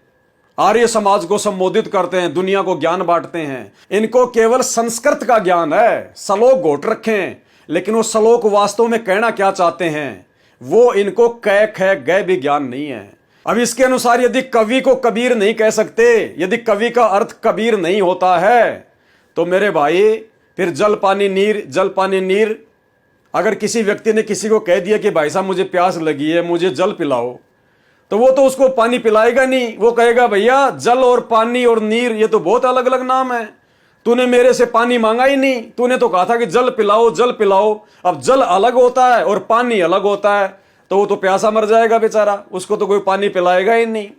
आर्य समाज को संबोधित करते हैं, दुनिया को ज्ञान बांटते हैं। इनको केवल संस्कृत का ज्ञान है, श्लोक घोट रखे हैं, लेकिन वो श्लोक वास्तव में कहना क्या चाहते हैं वो इनको कै ख गै भी ज्ञान नहीं है। अब इसके अनुसार यदि कवि को कबीर नहीं कह सकते, यदि कवि का अर्थ कबीर नहीं होता है, तो मेरे भाई फिर जल पानी नीर, जल पानी नीर। अगर किसी व्यक्ति ने किसी को कह दिया कि भाई साहब मुझे प्यास लगी है, मुझे जल पिलाओ, तो वो तो उसको पानी पिलाएगा नहीं, वो कहेगा भैया जल और पानी और नीर ये तो बहुत अलग अलग नाम है, तूने मेरे से पानी मांगा ही नहीं, तूने तो कहा था कि जल पिलाओ जल पिलाओ। अब जल अलग होता है और पानी अलग होता है, तो वो तो प्यासा मर जाएगा बेचारा, उसको तो कोई पानी पिलाएगा ही नहीं।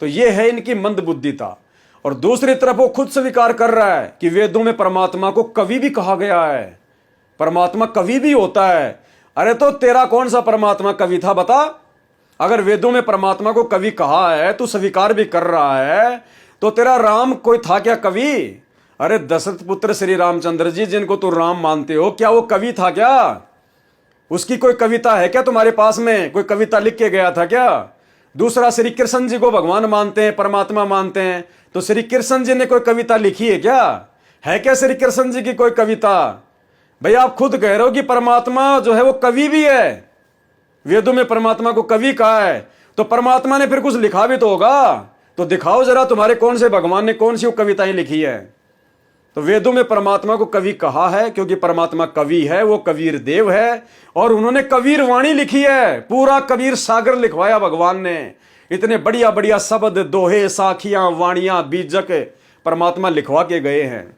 तो ये है इनकी मंदबुद्धिता। और दूसरी तरफ वो खुद स्वीकार कर रहा है कि वेदों में परमात्मा को कवि भी कहा गया है, परमात्मा कवि भी होता है। अरे तो तेरा कौन सा परमात्मा कवि था बता? अगर वेदों में परमात्मा को कवि कहा है, तू स्वीकार भी कर रहा है, तो तेरा राम कोई था क्या कवि? अरे दशरथ पुत्र श्री रामचंद्र जी जिनको तू राम मानते हो, क्या वो कवि था क्या? उसकी कोई कविता है क्या तुम्हारे पास में? कोई कविता लिख के गया था क्या? दूसरा, श्री कृष्ण जी को भगवान मानते हैं, परमात्मा मानते हैं, तो श्री कृष्ण जी ने कोई कविता लिखी है क्या? है क्या श्री कृष्ण जी की कोई कविता? भाई आप खुद कह रहे हो कि परमात्मा जो है वो कवि भी है, वेदों में परमात्मा को कवि कहा है, तो परमात्मा ने फिर कुछ लिखा भी तो होगा। तो दिखाओ जरा तुम्हारे कौन से भगवान ने कौन सी कविताएं लिखी है। तो वेदों में परमात्मा को कवि कहा है क्योंकि परमात्मा कवि है, वो कबीर देव है और उन्होंने कबीर वाणी लिखी है। पूरा कबीर सागर लिखवाया भगवान ने। इतने बढ़िया बढ़िया शब्द, दोहे, साखियां, वाणियां, बीजक परमात्मा लिखवा के गए हैं।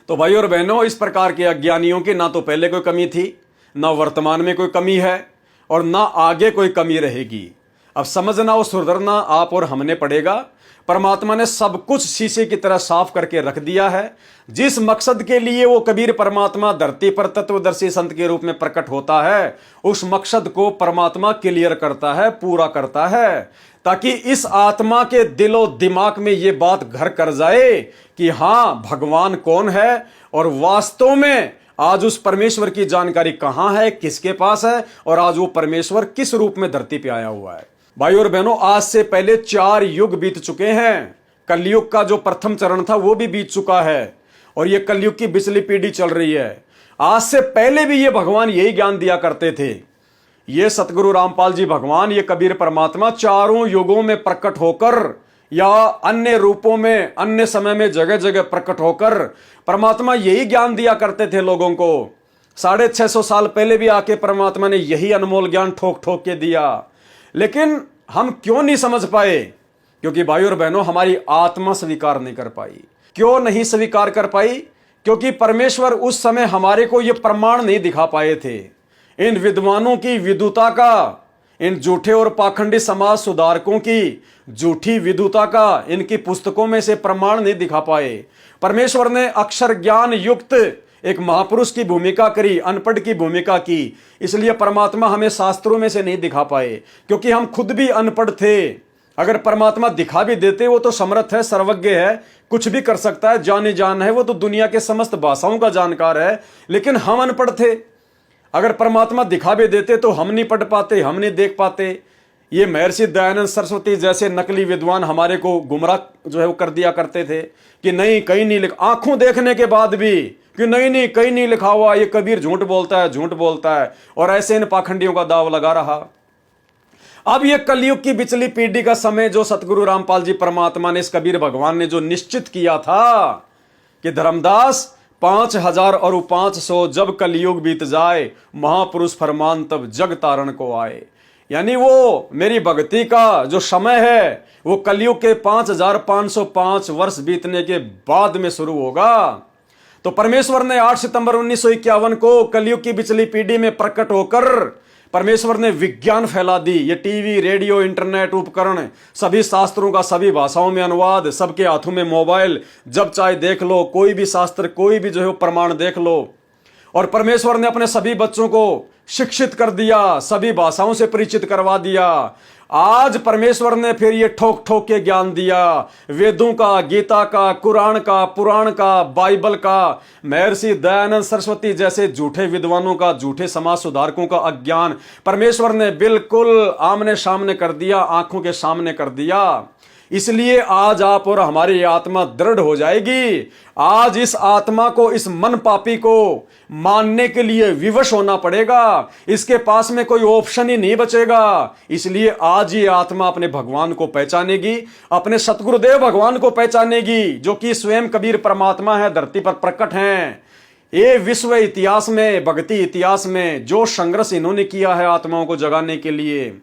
तो भाई और बहनों, इस प्रकार के अज्ञानियों की ना तो पहले कोई कमी थी, ना वर्तमान में कोई कमी है और ना आगे कोई कमी रहेगी। अब समझना और सुधरना आप और हमने पड़ेगा। परमात्मा ने सब कुछ शीशे की तरह साफ करके रख दिया है। जिस मकसद के लिए वो कबीर परमात्मा धरती पर तत्वदर्शी संत के रूप में प्रकट होता है, उस मकसद को परमात्मा क्लियर करता है, पूरा करता है, ताकि इस आत्मा के दिलो दिमाग में ये बात घर कर जाए कि हां, भगवान कौन है और वास्तव में आज उस परमेश्वर की जानकारी कहां है, किसके पास है और आज वो परमेश्वर किस रूप में धरती पे आया हुआ है। भाई और बहनों, आज से पहले 4 युग बीत चुके हैं। कलयुग का जो प्रथम चरण था वो भी बीत चुका है और ये कलयुग की बिचली पीढ़ी चल रही है। आज से पहले भी ये भगवान यही ज्ञान दिया करते थे। ये सतगुरु रामपाल जी भगवान, ये कबीर परमात्मा चारों युगों में प्रकट होकर या अन्य रूपों में, अन्य समय में जगह जगह प्रकट होकर परमात्मा यही ज्ञान दिया करते थे लोगों को। 650 साल पहले भी आके परमात्मा ने यही अनमोल ज्ञान ठोक ठोक के दिया। लेकिन हम क्यों नहीं समझ पाए? क्योंकि भाई और बहनों, हमारी आत्मा स्वीकार नहीं कर पाई। क्यों नहीं स्वीकार कर पाई? क्योंकि परमेश्वर उस समय हमारे को यह प्रमाण नहीं दिखा पाए थे। इन विद्वानों की विदुता का, इन झूठे और पाखंडी समाज सुधारकों की झूठी विदुता का इनकी पुस्तकों में से प्रमाण नहीं दिखा पाए। परमेश्वर ने अक्षर ज्ञान युक्त एक महापुरुष की भूमिका करी, अनपढ़ की भूमिका की। इसलिए परमात्मा हमें शास्त्रों में से नहीं दिखा पाए, क्योंकि हम खुद भी अनपढ़ थे। अगर परमात्मा दिखा भी देते, वो तो समर्थ है, सर्वज्ञ है, कुछ भी कर सकता है, जानी जान है, वो तो दुनिया के समस्त भाषाओं का जानकार है। लेकिन हम अनपढ़ थे। अगर परमात्मा दिखा भी देते तो हम नहीं पढ़ पाते, हम नहीं देख पाते। ये महर्षि दयानंद सरस्वती जैसे नकली विद्वान हमारे को गुमराह जो है वो कर दिया करते थे कि नहीं, कहीं नहीं लिखा, आंखों देखने के बाद भी कि नहीं कहीं नहीं लिखा हुआ, ये कबीर झूठ बोलता है, झूठ बोलता है। और ऐसे इन पाखंडियों का दाव लगा रहा। अब ये कलयुग की बिचली पीढ़ी का समय जो सतगुरु रामपाल जी परमात्मा ने, इस कबीर भगवान ने जो निश्चित किया था कि धर्मदास 5000 और 500 जब कलयुग बीत जाए, महापुरुष फरमान तब जग तारण को आए। यानी वो मेरी भक्ति का जो समय है वो कलयुग के 5505 वर्ष बीतने के बाद में शुरू होगा। तो परमेश्वर ने 8 सितंबर 1951 को कलयुग की बिचली पीढ़ी में प्रकट होकर परमेश्वर ने विज्ञान फैला दी। ये टीवी, रेडियो, इंटरनेट उपकरण, सभी शास्त्रों का सभी भाषाओं में अनुवाद, सबके हाथों में मोबाइल, जब चाहे देख लो, कोई भी शास्त्र, कोई भी जो है प्रमाण देख लो। और परमेश्वर ने अपने सभी बच्चों को शिक्षित कर दिया, सभी भाषाओं से परिचित करवा दिया। आज परमेश्वर ने फिर ये ठोक ठोक के ज्ञान दिया, वेदों का, गीता का, कुरान का, पुराण का, बाइबल का। महर्षि दयानंद सरस्वती जैसे झूठे विद्वानों का, झूठे समाज सुधारकों का अज्ञान परमेश्वर ने बिल्कुल आमने सामने कर दिया, आंखों के सामने कर दिया। इसलिए आज आप और हमारी आत्मा दृढ़ हो जाएगी। आज इस आत्मा को, इस मन पापी को मानने के लिए विवश होना पड़ेगा। इसके पास में कोई ऑप्शन ही नहीं बचेगा। इसलिए आज ये आत्मा अपने भगवान को पहचानेगी, अपने सतगुरुदेव भगवान को पहचानेगी, जो कि स्वयं कबीर परमात्मा है, धरती पर प्रकट हैं। ये विश्व इतिहास में, भक्ति इतिहास में जो संघर्ष इन्होंने किया है आत्माओं को जगाने के लिए,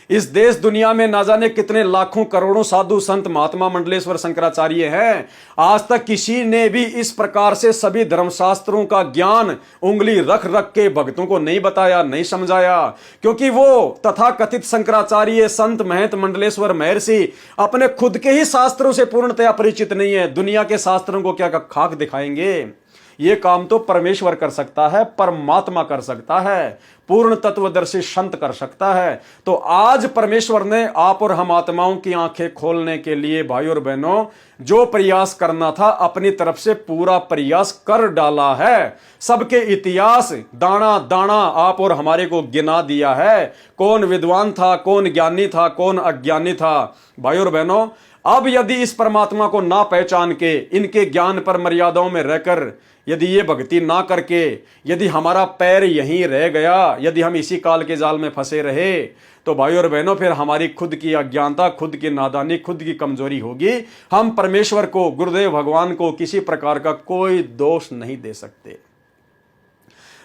इस देश दुनिया में ना जाने कितने लाखों करोड़ों साधु संत महात्मा मंडलेश्वर शंकराचार्य हैं। आज तक किसी ने भी इस प्रकार से सभी धर्मशास्त्रों का ज्ञान उंगली रख रख के भक्तों को नहीं बताया, नहीं समझाया। क्योंकि वो तथाकथित शंकराचार्य, संत, महंत, मंडलेश्वर, महर्षि अपने खुद के ही शास्त्रों से पूर्णतया परिचित नहीं है। दुनिया के शास्त्रों को क्या खाक दिखाएंगे? ये काम तो परमेश्वर कर सकता है, परमात्मा कर सकता है, पूर्ण तत्वदर्शी संत कर सकता है। तो आज परमेश्वर ने आप और हम आत्माओं की आंखें खोलने के लिए भाई और बहनों जो प्रयास करना था, अपनी तरफ से पूरा प्रयास कर डाला है। सबके इतिहास दाना दाना आप और हमारे को गिना दिया है। कौन विद्वान था, कौन ज्ञानी था, कौन अज्ञानी था। भाई और बहनों, अब यदि इस परमात्मा को ना पहचान के, इनके ज्ञान पर मर्यादाओं में रहकर यदि ये भक्ति ना करके, यदि हमारा पैर यहीं रह गया, यदि हम इसी काल के जाल में फंसे रहे, तो भाई और बहनों फिर हमारी खुद की अज्ञानता, खुद की नादानी, खुद की कमजोरी होगी। हम परमेश्वर को, गुरुदेव भगवान को किसी प्रकार का कोई दोष नहीं दे सकते।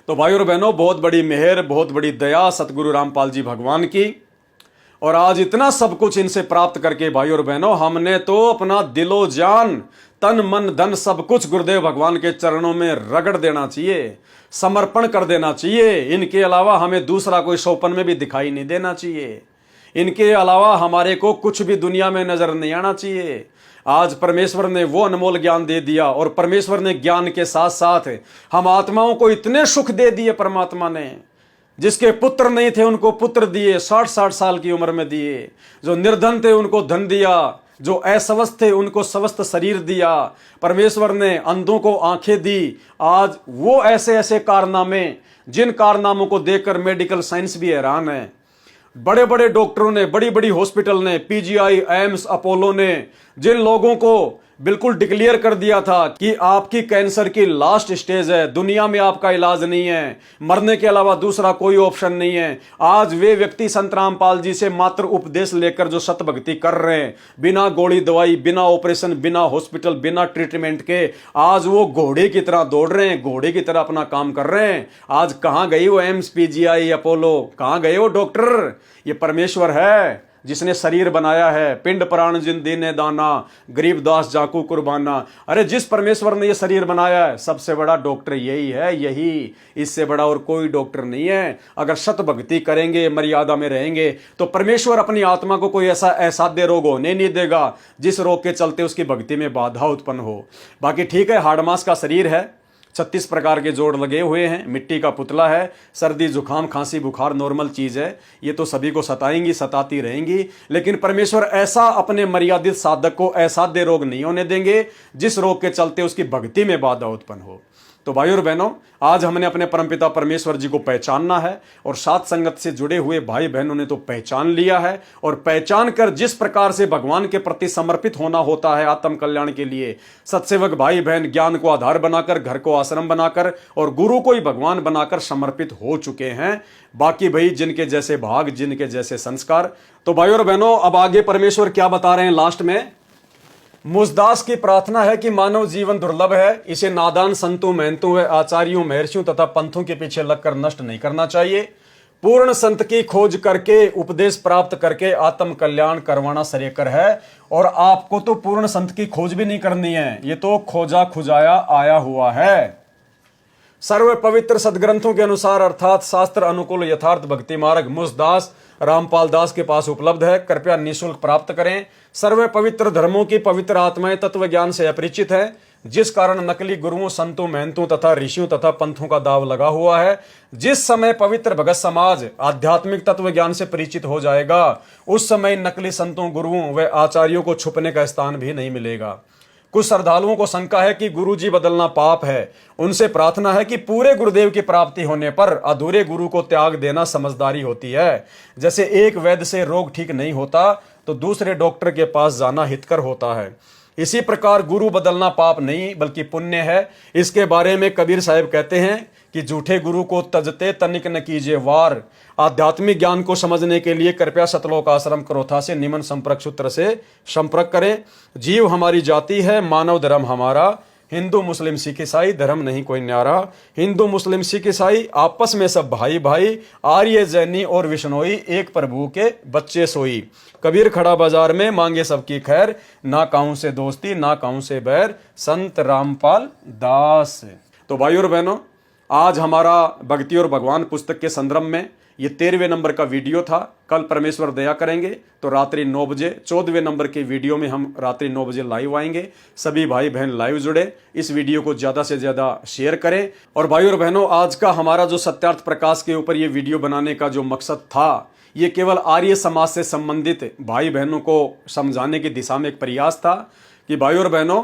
तो भाई और बहनों, बहुत बड़ी मेहर, बहुत बड़ी दया सतगुरु रामपाल जी भगवान की। और आज इतना सब कुछ इनसे प्राप्त करके भाई और बहनों, हमने तो अपना दिलो जान, तन मन धन सब कुछ गुरुदेव भगवान के चरणों में रगड़ देना चाहिए, समर्पण कर देना चाहिए। इनके अलावा हमें दूसरा कोई सौपन में भी दिखाई नहीं देना चाहिए। इनके अलावा हमारे को कुछ भी दुनिया में नजर नहीं आना चाहिए। आज परमेश्वर ने वो अनमोल ज्ञान दे दिया, और परमेश्वर ने ज्ञान के साथ साथ हम आत्माओं को इतने सुख दे दिए परमात्मा ने। जिसके पुत्र नहीं थे उनको पुत्र दिए, 60-60 साल की उम्र में दिए। जो निर्धन थे उनको धन दिया, जो अस्वस्थ थे उनको स्वस्थ शरीर दिया। परमेश्वर ने अंधों को आंखें दी। आज वो ऐसे ऐसे कारनामे, जिन कारनामों को देखकर मेडिकल साइंस भी हैरान है। बड़े बड़े डॉक्टरों ने, बड़ी बड़ी हॉस्पिटल ने, पीजीआई, एम्स, अपोलो ने जिन लोगों को बिल्कुल डिक्लेयर कर दिया था कि आपकी कैंसर की लास्ट स्टेज है, दुनिया में आपका इलाज नहीं है, मरने के अलावा दूसरा कोई ऑप्शन नहीं है, आज वे व्यक्ति संत रामपाल जी से मात्र उपदेश लेकर जो सत भक्ति कर रहे हैं, बिना गोली दवाई, बिना ऑपरेशन, बिना हॉस्पिटल, बिना ट्रीटमेंट के, आज वो घोड़े की तरह दौड़ रहे हैं, घोड़े की तरह अपना काम कर रहे हैं। आज कहां गई वो एम्स, पीजीआई, अपोलो, कहां गए वो डॉक्टर? ये परमेश्वर है जिसने शरीर बनाया है। पिंड प्राण जिन दीने दाना, गरीब दास जाकू कुर्बाना। अरे जिस परमेश्वर ने ये शरीर बनाया है, सबसे बड़ा डॉक्टर यही है, यही, इससे बड़ा और कोई डॉक्टर नहीं है। अगर सत भक्ति करेंगे, मर्यादा में रहेंगे, तो परमेश्वर अपनी आत्मा को कोई ऐसा असाध्य रोग होने नहीं देगा जिस रोग के चलते उसकी भक्ति में बाधा उत्पन्न हो। बाकी ठीक है, हाड़ मांस का शरीर है, 36 प्रकार के जोड़ लगे हुए हैं, मिट्टी का पुतला है, सर्दी जुकाम खांसी बुखार नॉर्मल चीज है, ये तो सभी को सताएंगी, सताती रहेंगी। लेकिन परमेश्वर ऐसा अपने मर्यादित साधक को असाध्य रोग नहीं होने देंगे जिस रोग के चलते उसकी भक्ति में बाधा उत्पन्न हो। तो भाई और बहनों, आज हमने अपने परमपिता परमेश्वर जी को पहचानना है, और साथ संगत से जुड़े हुए भाई बहनों ने तो पहचान लिया है, और पहचान कर जिस प्रकार से भगवान के प्रति समर्पित होना होता है आत्म कल्याण के लिए, सत्सेवक भाई बहन ज्ञान को आधार बनाकर, घर को आश्रम बनाकर और गुरु को ही भगवान बनाकर समर्पित हो चुके हैं। बाकी भाई जिनके जैसे भाग, जिनके जैसे संस्कार। तो भाई और बहनों, अब आगे परमेश्वर क्या बता रहे हैं लास्ट में? मुझदास की प्रार्थना है कि मानव जीवन दुर्लभ है, इसे नादान संतों, महंतों व आचार्यों, महर्षियों तथा पंथों के पीछे लगकर नष्ट नहीं करना चाहिए। पूर्ण संत की खोज करके, उपदेश प्राप्त करके आत्म कल्याण करवाना श्रेयकर है। और आपको तो पूर्ण संत की खोज भी नहीं करनी है, ये तो खोजा खुजाया आया हुआ है। सर्व पवित्र सदग्रंथों के अनुसार अर्थात शास्त्र अनुकूल यथार्थ भक्ति मार्ग मुझदास रामपाल दास के पास उपलब्ध है। कृपया निःशुल्क प्राप्त करें। सर्व पवित्र धर्मों की पवित्र आत्माएं तत्व ज्ञान से अपरिचित है, जिस कारण नकली गुरुओं, संतों, महंतों तथा ऋषियों तथा पंथों का दाव लगा हुआ है। जिस समय पवित्र भगत समाज आध्यात्मिक तत्व ज्ञान से परिचित हो जाएगा, उस समय नकली संतों, गुरुओं व आचार्यों को छुपने का स्थान भी नहीं मिलेगा। कुछ श्रद्धालुओं को शंका है कि गुरुजी बदलना पाप है। उनसे प्रार्थना है कि पूरे गुरुदेव की प्राप्ति होने पर अधूरे गुरु को त्याग देना समझदारी होती है। जैसे एक वैद्य से रोग ठीक नहीं होता तो दूसरे डॉक्टर के पास जाना हितकर होता है, इसी प्रकार गुरु बदलना पाप नहीं बल्कि पुण्य है। इसके बारे में कबीर साहब कहते हैं कि झूठे गुरु को तजते तनिक न कीजिए वार। आध्यात्मिक ज्ञान को समझने के लिए कृपया सतलोक आश्रम करोथा से निम्न संपर्क सूत्र से संपर्क करें। जीव हमारी जाति है, मानव धर्म हमारा, हिंदू मुस्लिम सिख ईसाई धर्म नहीं कोई न्यारा। हिंदू मुस्लिम सिख ईसाई आपस में सब भाई भाई, आर्य जैनी और विष्णोई, एक प्रभु के बच्चे सोई। कबीर खड़ा बाजार में मांगे सबकी खैर, ना काहू से दोस्ती ना काहू से बैर, संत रामपाल दास। तो भाई और बहनों, आज हमारा भक्ति और भगवान पुस्तक के संदर्भ में ये 13वें नंबर का वीडियो था। कल परमेश्वर दया करेंगे तो रात्रि 9 बजे 14वें नंबर के वीडियो में हम रात्रि 9 बजे लाइव आएंगे। सभी भाई बहन लाइव जुड़े, इस वीडियो को ज़्यादा से ज़्यादा शेयर करें। और भाई और बहनों, आज का हमारा जो सत्यार्थ प्रकाश के ऊपर ये वीडियो बनाने का जो मकसद था, ये केवल आर्य समाज से संबंधित भाई बहनों को समझाने की दिशा में एक प्रयास था कि भाई और बहनों,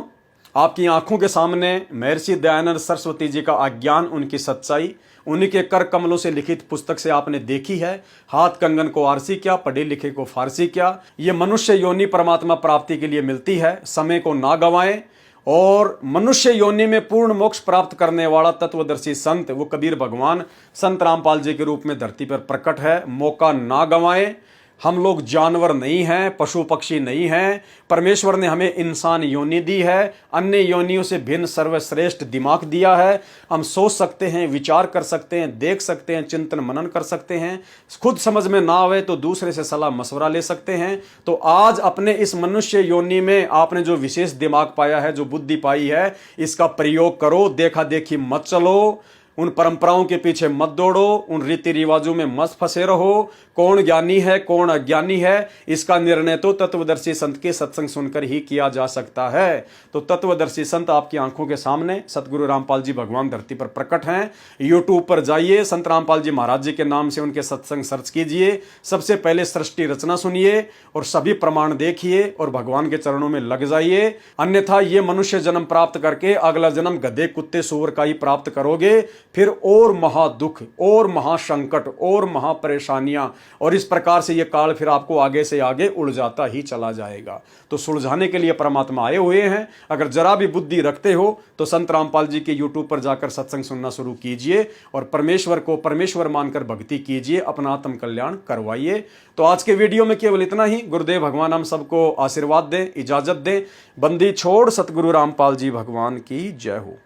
आपकी आंखों के सामने महर्षि दयानंद सरस्वती जी का अज्ञान, उनकी सच्चाई, उन्हीं के कर कमलों से लिखित पुस्तक से आपने देखी है। हाथ कंगन को आरसी क्या, पढ़े लिखे को फारसी क्या। ये मनुष्य योनि परमात्मा प्राप्ति के लिए मिलती है, समय को ना गंवाएं। और मनुष्य योनि में पूर्ण मोक्ष प्राप्त करने वाला तत्वदर्शी संत, वो कबीर भगवान संत रामपाल जी के रूप में धरती पर प्रकट है। मौका ना गंवाएं। हम लोग जानवर नहीं हैं, पशु पक्षी नहीं हैं। परमेश्वर ने हमें इंसान योनि दी है, अन्य योनियों से भिन्न सर्वश्रेष्ठ दिमाग दिया है। हम सोच सकते हैं, विचार कर सकते हैं, देख सकते हैं, चिंतन मनन कर सकते हैं। खुद समझ में ना आवे तो दूसरे से सलाह मशवरा ले सकते हैं। तो आज अपने इस मनुष्य योनि में आपने जो विशेष दिमाग पाया है, जो बुद्धि पाई है, इसका प्रयोग करो। देखा देखी मत चलो, उन परंपराओं के पीछे मत दौड़ो, उन रीति रिवाजों में मत फंसे रहो। कौन ज्ञानी है, कौन अज्ञानी है, इसका निर्णय तो तत्वदर्शी संत के सत्संग सुनकर ही किया जा सकता है। तो तत्वदर्शी संत आपकी आंखों के सामने सतगुरु रामपाल जी भगवान धरती पर प्रकट हैं। यूट्यूब पर जाइए, संत रामपाल जी महाराज जी के नाम से उनके सत्संग सर्च कीजिए। सबसे पहले सृष्टि रचना सुनिए और सभी प्रमाण देखिए और भगवान के चरणों में लग जाइए। अन्यथा ये मनुष्य जन्म प्राप्त करके अगला जन्म गधे, कुत्ते, सूअर का ही प्राप्त करोगे। फिर और महादुख, और महासंकट, और महापरेशानियां, और इस प्रकार से ये काल फिर आपको आगे से आगे उलझाता ही चला जाएगा। तो सुलझाने के लिए परमात्मा आए हुए हैं। अगर जरा भी बुद्धि रखते हो तो संत रामपाल जी के यूट्यूब पर जाकर सत्संग सुनना शुरू कीजिए और परमेश्वर को परमेश्वर मानकर भक्ति कीजिए, अपना आत्म कल्याण करवाइए। तो आज के वीडियो में केवल इतना ही। गुरुदेव भगवान हम सबको आशीर्वाद दें, इजाजत दें। बंदी छोड़ सतगुरु रामपाल जी भगवान की जय हो।